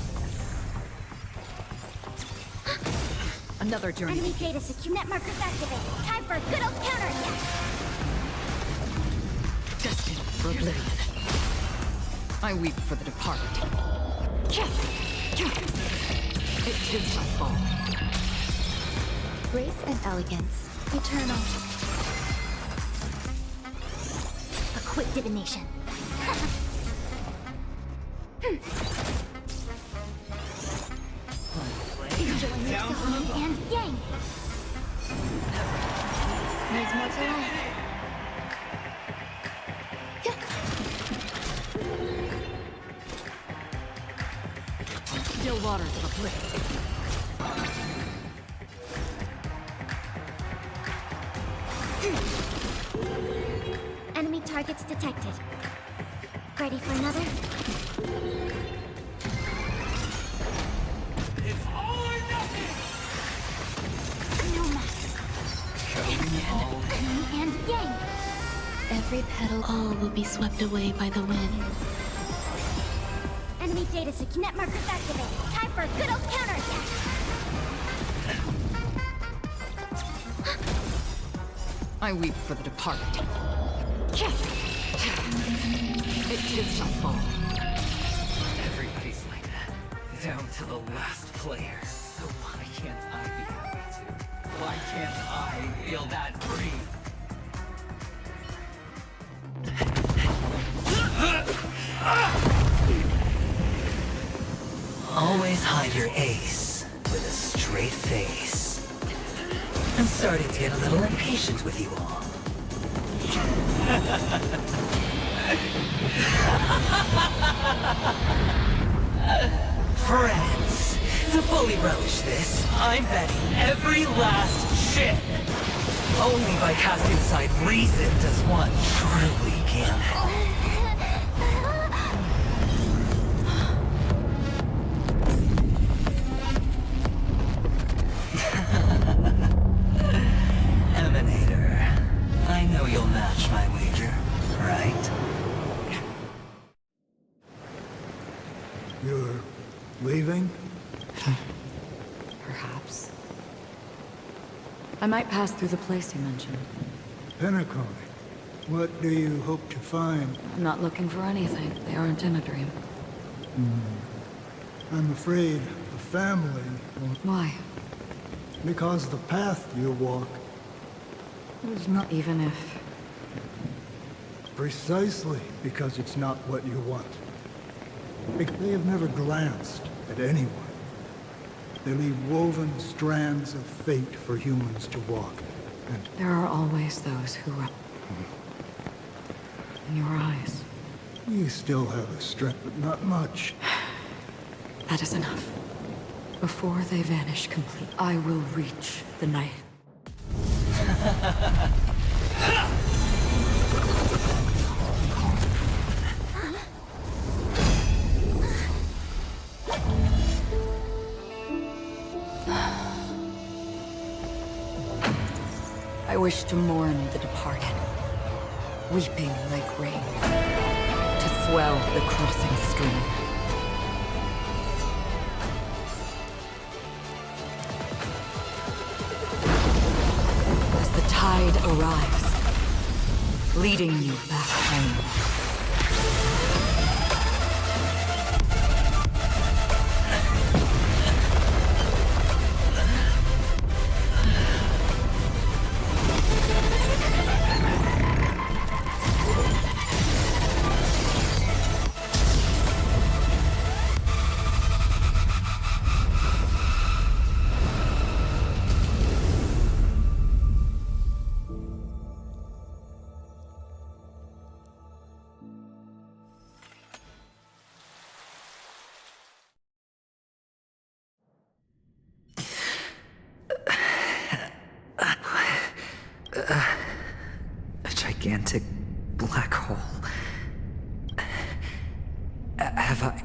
Another journey. Enemy data secure. Net markers activated. Time for a good old counterattack. Destined for oblivion. I weep for the departed. It too shall fall. Grace and elegance. Eternal. A quick divination. Down from above. And yang. There's more to life. Still waters of oblivion. Enemy targets detected. Ready for another? It's all or nothing! No matter. Yin and yang. Every petal, all will be swept away by the wind. Enemy data secure. Net markers activated. Time for a good old counterattack. I weep for the departed. It too shall fall. Everybody's like that, down to the last player. So why can't I be happy too? Why can't I feel that free? Always hide your ace with a straight face. I'm starting to get a little impatient with you all. Friends, to fully relish this, I'm betting every last chip. Only by casting aside reason does one truly gamble. Emanator, I know you'll match my wager, right? You're leaving? Perhaps. I might pass through the place you mentioned. Penacony. What do you hope to find? I'm not looking for anything. They aren't in a dream. I'm afraid the family won't... Why? Because the path you walk is not... Even if... Precisely because it's not what you want. They have never glanced at anyone. They leave woven strands of fate for humans to walk. And there are always those who are... in your eyes. you still have a strength, but not much. That is enough. Before they vanish completely, I will reach the night. I wish to mourn the departed, weeping like rain, to swell the crossing stream. As the tide arrives, leading you back home. A gigantic black hole. Have I...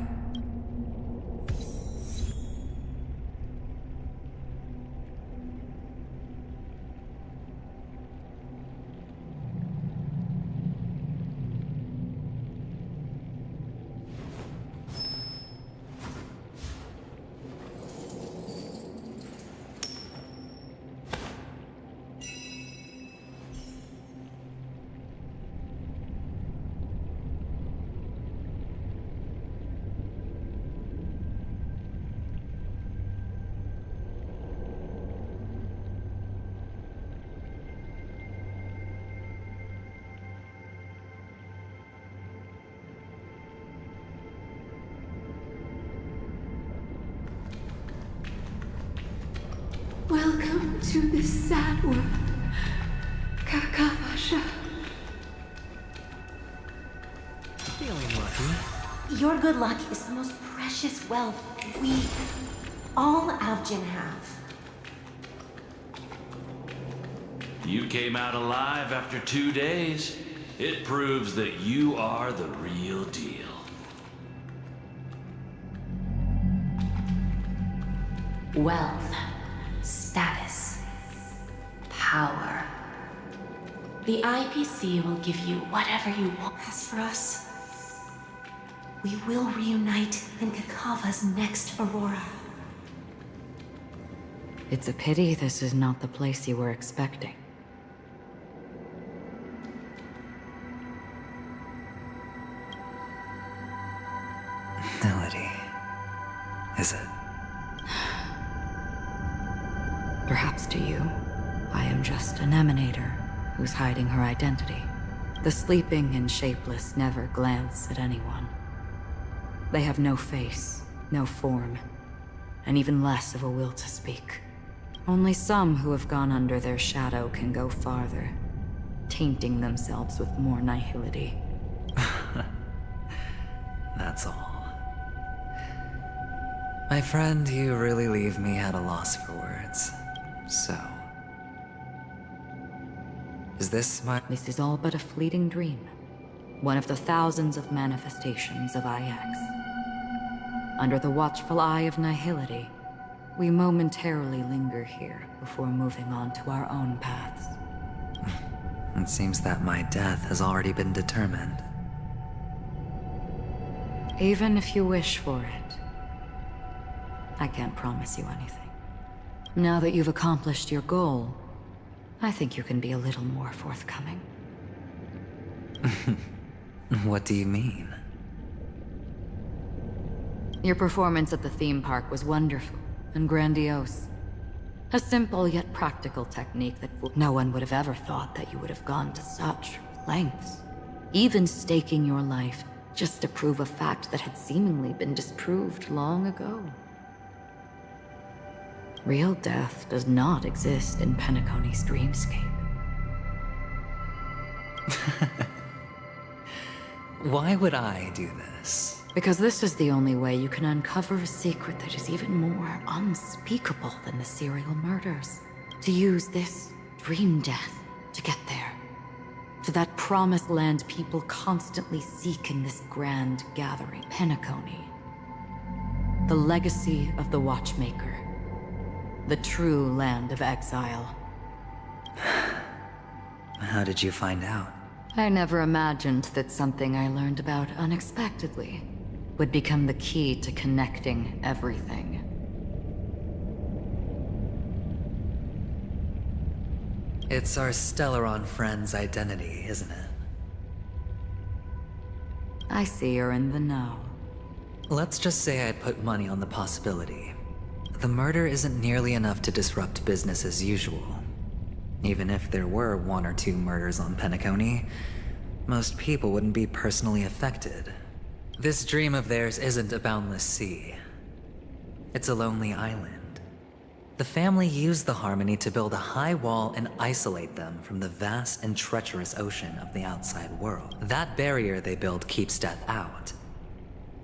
Welcome to this sad world, Kakavasha. Feeling lucky. Your good luck is the most precious wealth we, all Avgin, have. You came out alive after 2 days. It proves that you are the real deal. Wealth, status, power. The IPC will give you whatever you want. As for us, we will reunite in Kakava's next Aurora. It's a pity this is not the place you were expecting. Melody. Is it? Perhaps to you, I am just an emanator who's hiding her identity. The sleeping and shapeless never glance at anyone. They have no face, no form, and even less of a will to speak. Only some who have gone under their shadow can go farther, tainting themselves with more nihility. That's all. My friend, you really leave me at a loss for words. So... is this my... This is all but a fleeting dream. One of the thousands of manifestations of IX. Under the watchful eye of nihility, we momentarily linger here before moving on to our own paths. It seems that my death has already been determined. Even if you wish for it, I can't promise you anything. Now that you've accomplished your goal, I think you can be a little more forthcoming. What do you mean? Your performance at the theme park was wonderful and grandiose. A simple yet practical technique that no one would have ever thought that you would have gone to such lengths. Even staking your life just to prove a fact that had seemingly been disproved long ago. Real death does not exist in Penacony's dreamscape. Why would I do this? Because this is the only way you can uncover a secret that is even more unspeakable than the serial murders. To use this dream death to get there. To that promised land people constantly seek in this grand gathering. Penacony. The legacy of the Watchmaker. The true land of exile. How did you find out? I never imagined that something I learned about unexpectedly would become the key to connecting everything. It's our Stellaron friend's identity, isn't it? I see you're in the know. Let's just say I'd put money on the possibility. The murder isn't nearly enough to disrupt business as usual. Even if there were 1 or 2 murders on Penacony, most people wouldn't be personally affected. This dream of theirs isn't a boundless sea. It's a lonely island. The family used the Harmony to build a high wall and isolate them from the vast and treacherous ocean of the outside world. That barrier they built keeps death out.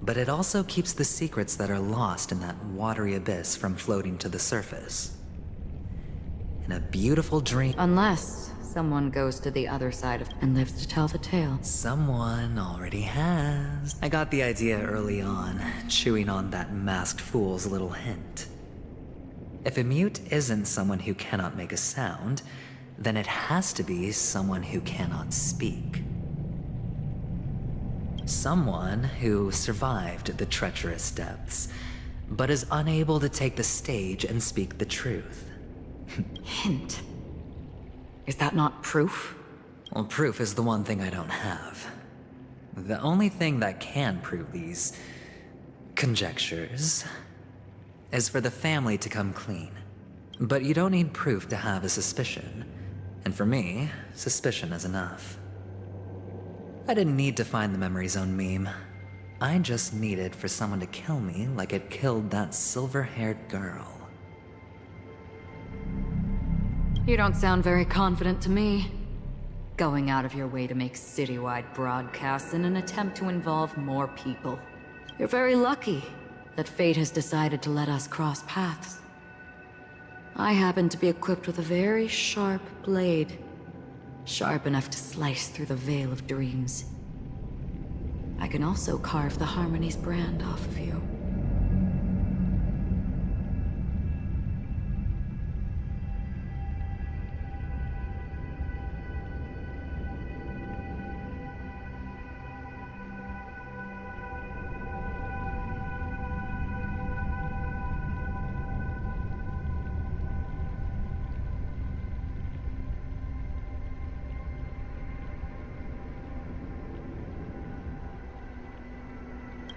But it also keeps the secrets that are lost in that watery abyss from floating to the surface. In a beautiful dream— Unless someone goes to the other side and lives to tell the tale. Someone already has. I got the idea early on, chewing on that masked fool's little hint. If a mute isn't someone who cannot make a sound, then it has to be someone who cannot speak. Someone who survived the treacherous depths, but is unable to take the stage and speak the truth. Hint. Is that not proof? Well, proof is the one thing I don't have. The only thing that can prove these conjectures is for the family to come clean. But you don't need proof to have a suspicion. And for me, suspicion is enough. I didn't need to find the memory zone meme. I just needed for someone to kill me like it killed that silver-haired girl. You don't sound very confident to me. Going out of your way to make citywide broadcasts in an attempt to involve more people. You're very lucky that fate has decided to let us cross paths. I happen to be equipped with a very sharp blade. Sharp enough to slice through the veil of dreams. I can also carve the Harmony's brand off of you.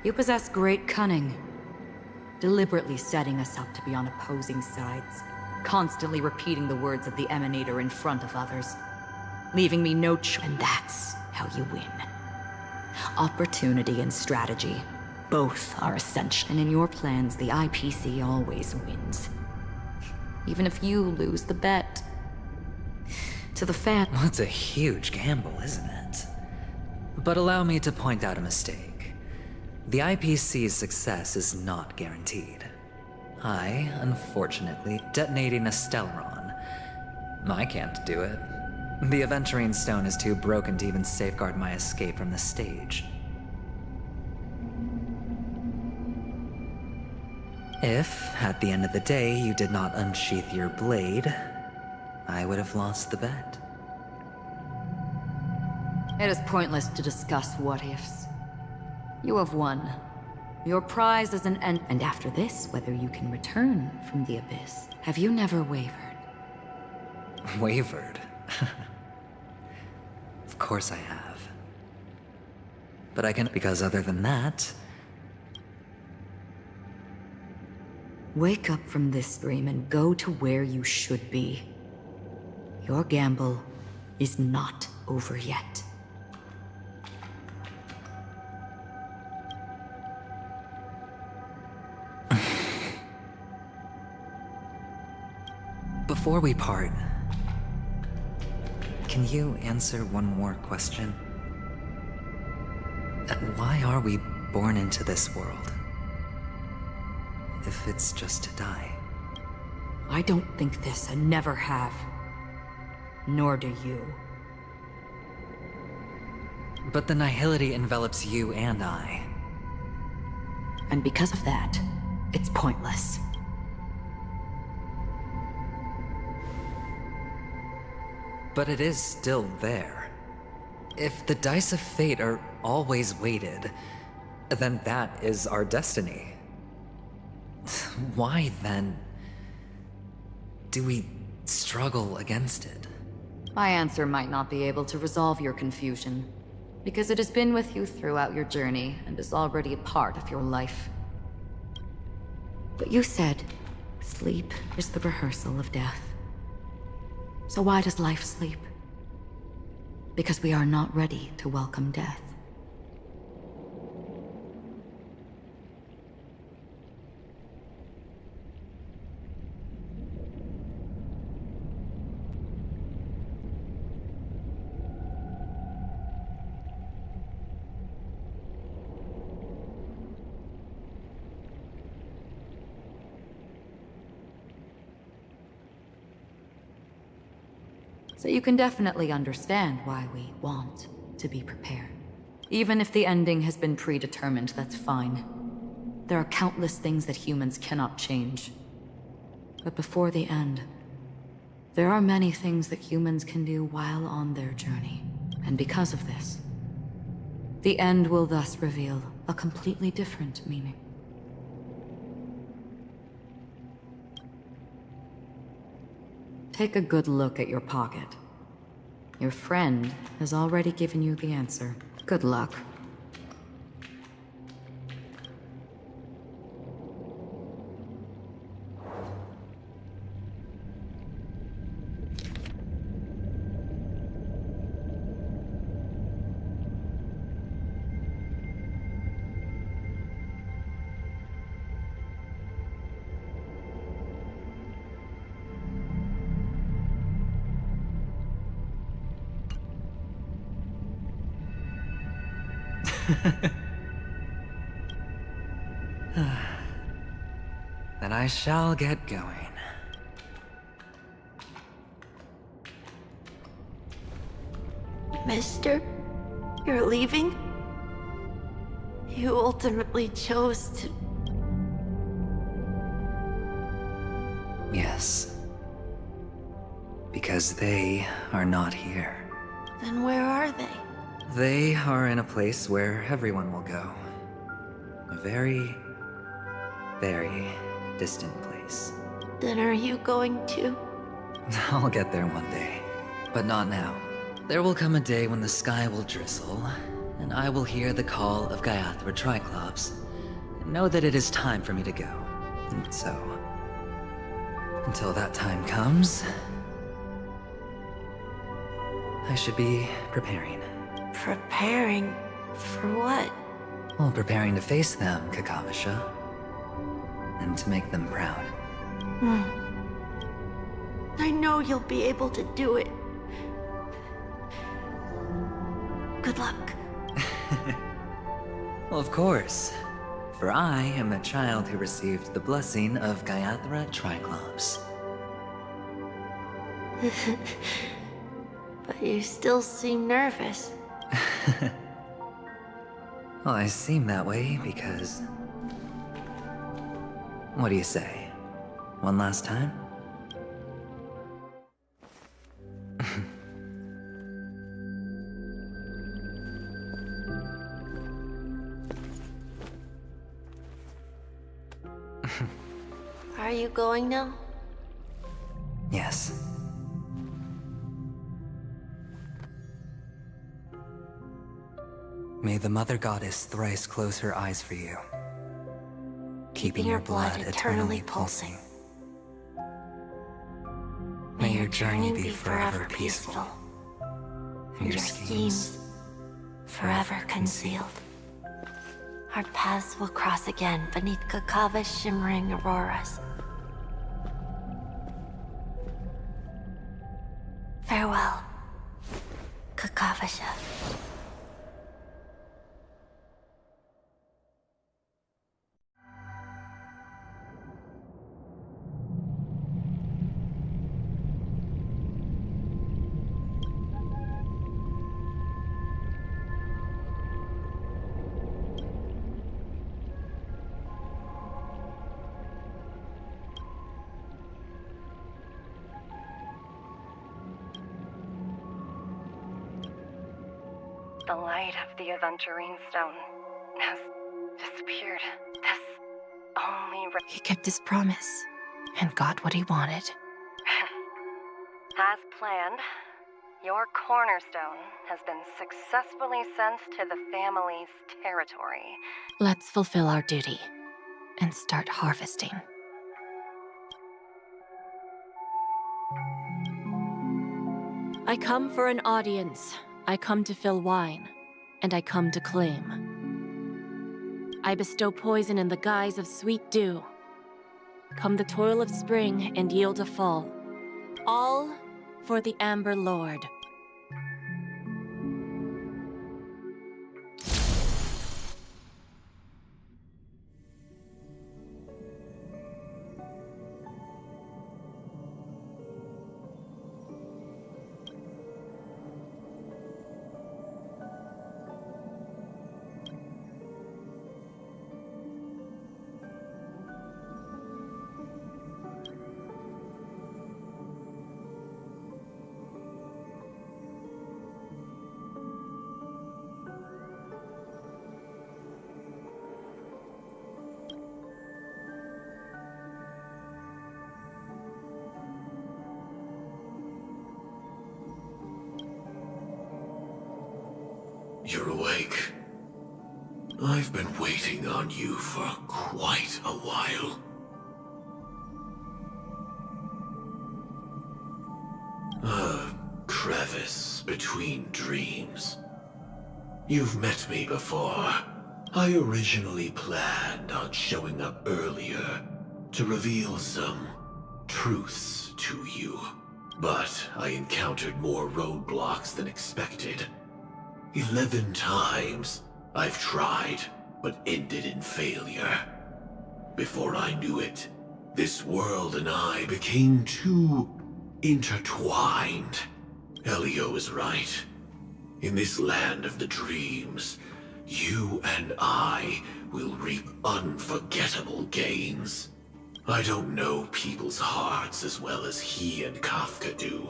You possess great cunning, deliberately setting us up to be on opposing sides, constantly repeating the words of the Emanator in front of others, leaving me no choice. And that's how you win. Opportunity and strategy, both are essential. And in your plans, the IPC always wins. Even if you lose the bet. To the fan— Well, it's a huge gamble, isn't it? But allow me to point out a mistake. The IPC's success is not guaranteed. I, unfortunately, detonating a Stellaron. I can't do it. The Aventurine Stone is too broken to even safeguard my escape from the stage. If, at the end of the day, you did not unsheath your blade, I would have lost the bet. It is pointless to discuss what-ifs. You have won. Your prize is an end. And after this, whether you can return from the abyss, have you never wavered? Wavered? Of course I have. But I can— because other than that— Wake up from this dream and go to where you should be. Your gamble is not over yet. Before we part, can you answer one more question? Why are we born into this world? If it's just to die. I don't think this and never have. Nor do you. But the nihility envelops you and I. And because of that, it's pointless. But it is still there. If the dice of fate are always weighted, then that is our destiny. Why, then, do we struggle against it? My answer might not be able to resolve your confusion, Because it has been with you throughout your journey and is already a part of your life. But you said, sleep is the rehearsal of death. So why does life sleep? Because we are not ready to welcome death. So you can definitely understand why we want to be prepared. Even if the ending has been predetermined, that's fine. There are countless things that humans cannot change. But before the end, there are many things that humans can do while on their journey. And because of this, the end will thus reveal a completely different meaning. Take a good look at your pocket. Your friend has already given you the answer. Good luck. Then I shall get going. Mister, you're leaving? You ultimately chose to... Yes. Because they are not here. Then where are they? They are in a place where everyone will go. A very, very distant place. Then are you going to? I'll get there one day, but not now. There will come a day when the sky will drizzle, and I will hear the call of Gaiathra Triclops, and know that it is time for me to go. And so, until that time comes, I should be preparing. Preparing? For what? Well, preparing to face them, Kakavasha. And to make them proud. I know you'll be able to do it. Good luck. Well, of course. For I am the child who received the blessing of Gaiathra Triclops. But you still seem nervous. Well, I seem that way because... What do you say? One last time? Are you going now? Yes. May the Mother Goddess thrice close her eyes for you, keeping your blood eternally pulsing. May your journey be forever peaceful, and your schemes forever concealed. Our paths will cross again beneath Kakava's shimmering auroras. Farewell, Kakavasha. The light of the Aventurine Stone has disappeared. This only... He kept his promise and got what he wanted. As planned, Your cornerstone has been successfully sent to the family's territory. Let's fulfill our duty and start harvesting. I come for an audience. I come to fill wine, and I come to claim. I bestow poison in the guise of sweet dew. Come the toil of spring and yield a fall. All for the Amber Lord. You're awake. I've been waiting on you for quite a while. A crevice between dreams. You've met me before. I originally planned on showing up earlier to reveal some truths to you. But I encountered more roadblocks than expected. 11 times I've tried, but ended in failure. Before I knew it, this world and I became too intertwined. Elio is right. In this land of the dreams, you and I will reap unforgettable gains. I don't know people's hearts as well as he and Kafka do.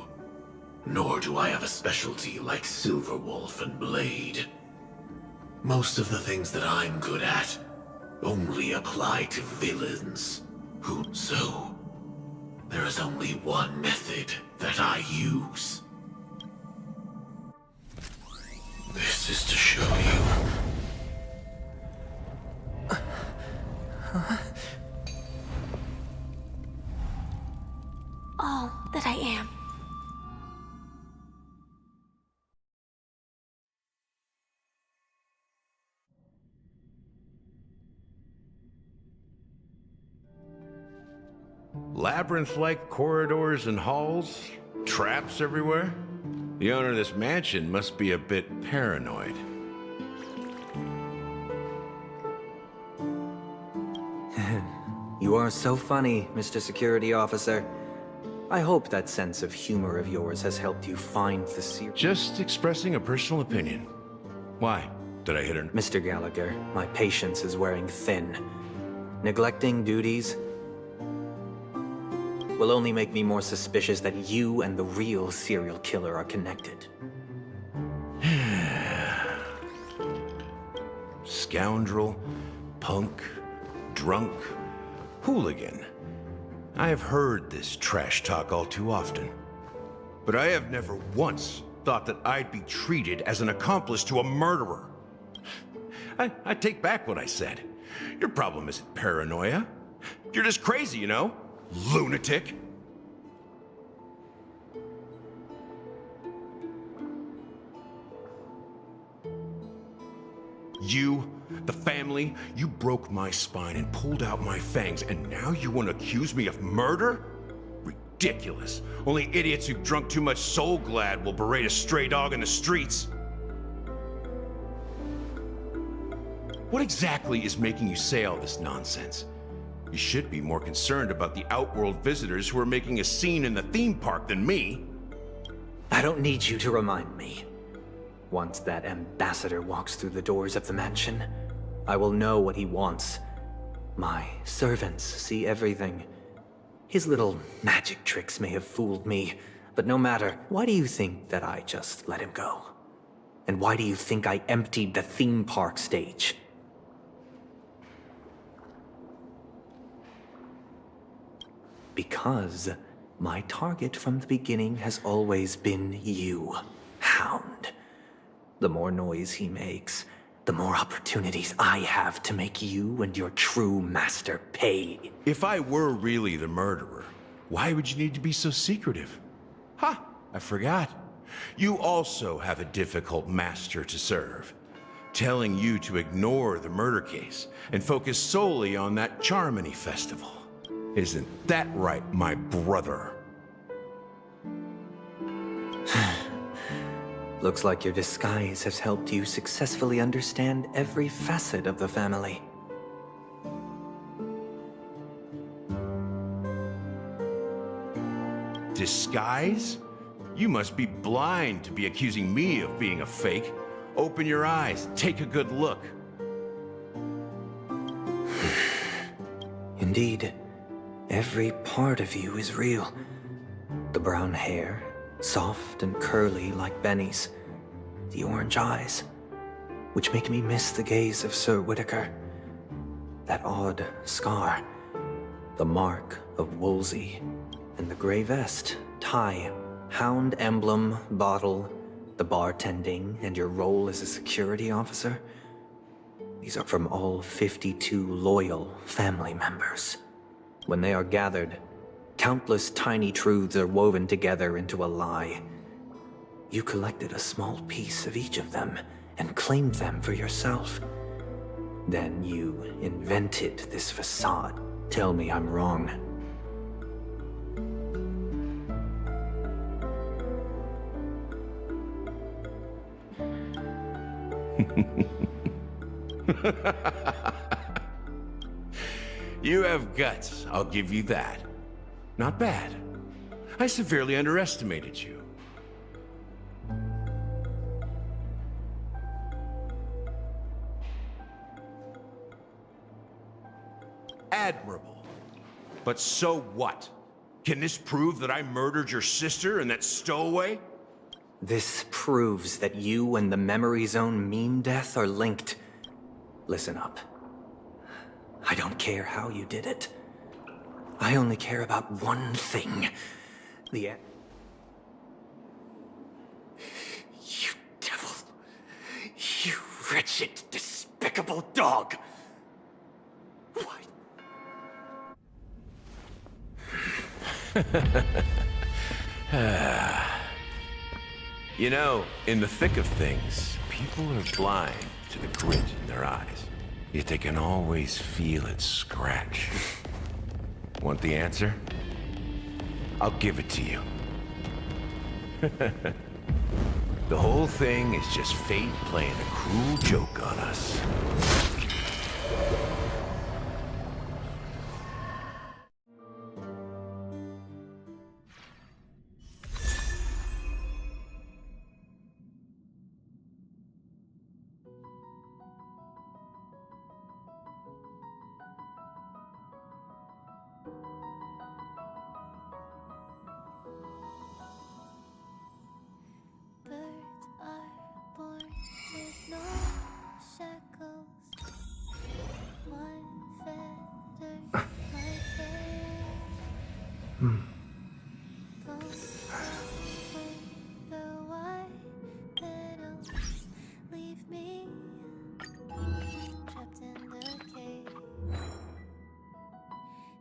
Nor do I have a specialty like Silverwolf and Blade. Most of the things that I'm good at only apply to villains. So, there is only one method that I use. This is to show you. All that I am. Labyrinth-like corridors and halls? Traps everywhere? The owner of this mansion must be a bit paranoid. You are so funny, Mr. Security Officer. I hope that sense of humor of yours has helped you find the secret. Just expressing a personal opinion. Why? Did I hit her? Mr. Gallagher, my patience is wearing thin. Neglecting duties will only make me more suspicious that you and the real serial killer are connected. Scoundrel, punk, drunk, hooligan. I have heard this trash talk all too often. But I have never once thought that I'd be treated as an accomplice to a murderer. I take back what I said. Your problem isn't paranoia. You're just crazy, you know? Lunatic. You, the family, you broke my spine and pulled out my fangs, and now you want to accuse me of murder? Ridiculous. Only idiots who've drunk too much Soul Glad will berate a stray dog in the streets. What exactly is making you say all this nonsense? You should be more concerned about the Outworld visitors who are making a scene in the theme park than me. I don't need you to remind me. Once that ambassador walks through the doors of the mansion, I will know what he wants. My servants see everything. His little magic tricks may have fooled me, but no matter. Why do you think that I just let him go? And why do you think I emptied the theme park stage? Because My target from the beginning has always been you, Hound. The more noise he makes, the more opportunities I have to make you and your true master pay. If I were really the murderer, why would you need to be so secretive? Ha! I forgot. You also have a difficult master to serve. Telling you to ignore the murder case and focus solely on that Charmony festival. Isn't that right, my brother? Looks like your disguise has helped you successfully understand every facet of the family. Disguise? You must be blind to be accusing me of being a fake. Open your eyes, take a good look. Indeed, every part of you is real. The brown hair, soft and curly like Benny's. The orange eyes, which make me miss the gaze of Sir Whitaker. That odd scar, the mark of Wolsey, and the gray vest, tie, hound emblem, bottle, the bartending, and your role as a security officer. These are from all 52 loyal family members. When they are gathered, countless tiny truths are woven together into a lie. You collected a small piece of each of them and claimed them for yourself. Then you invented this facade. Tell me I'm wrong. You have guts, I'll give you that. Not bad. I severely underestimated you. Admirable. But so what? Can this prove that I murdered your sister and that stowaway? This proves that you and the Memory Zone meme death are linked. Listen up. I don't care how you did it. I only care about one thing. The end. You devil. You wretched, despicable dog. Why? You know, in the thick of things, people are blind to the grit in their eyes. Yet they can always feel it scratch. Want the answer? I'll give it to you. The whole thing is just fate playing a cruel joke on us. Birds are born with no shackles. One feather, my face. Don't away the white petals. Leave me trapped in the cave.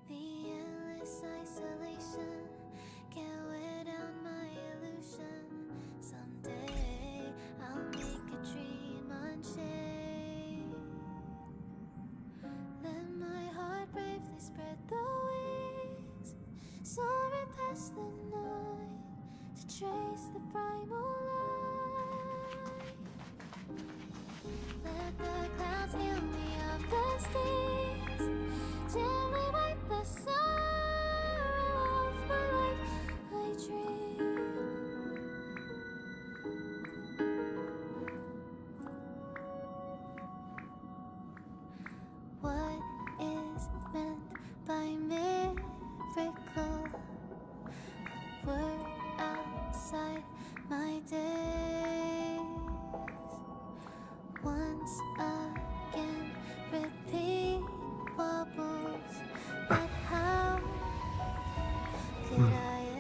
The endless isolation can't wear down my illusion. Someday I'll make a dream unchained. Let my heart bravely spread the wings, soaring past the night to trace the primal light. Let the clouds heal me of the stains, gently wipe the sorrow off my life. I dream. What is meant by miracle? Word outside my days. Once again, repeat wobbles. But how could I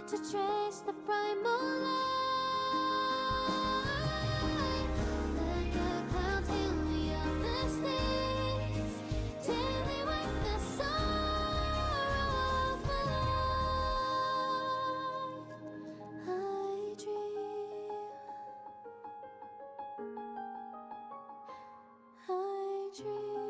to trace the primal light. Let the clouds heal me of the stains, till they wipe the sorrow off my life. I dream. I dream.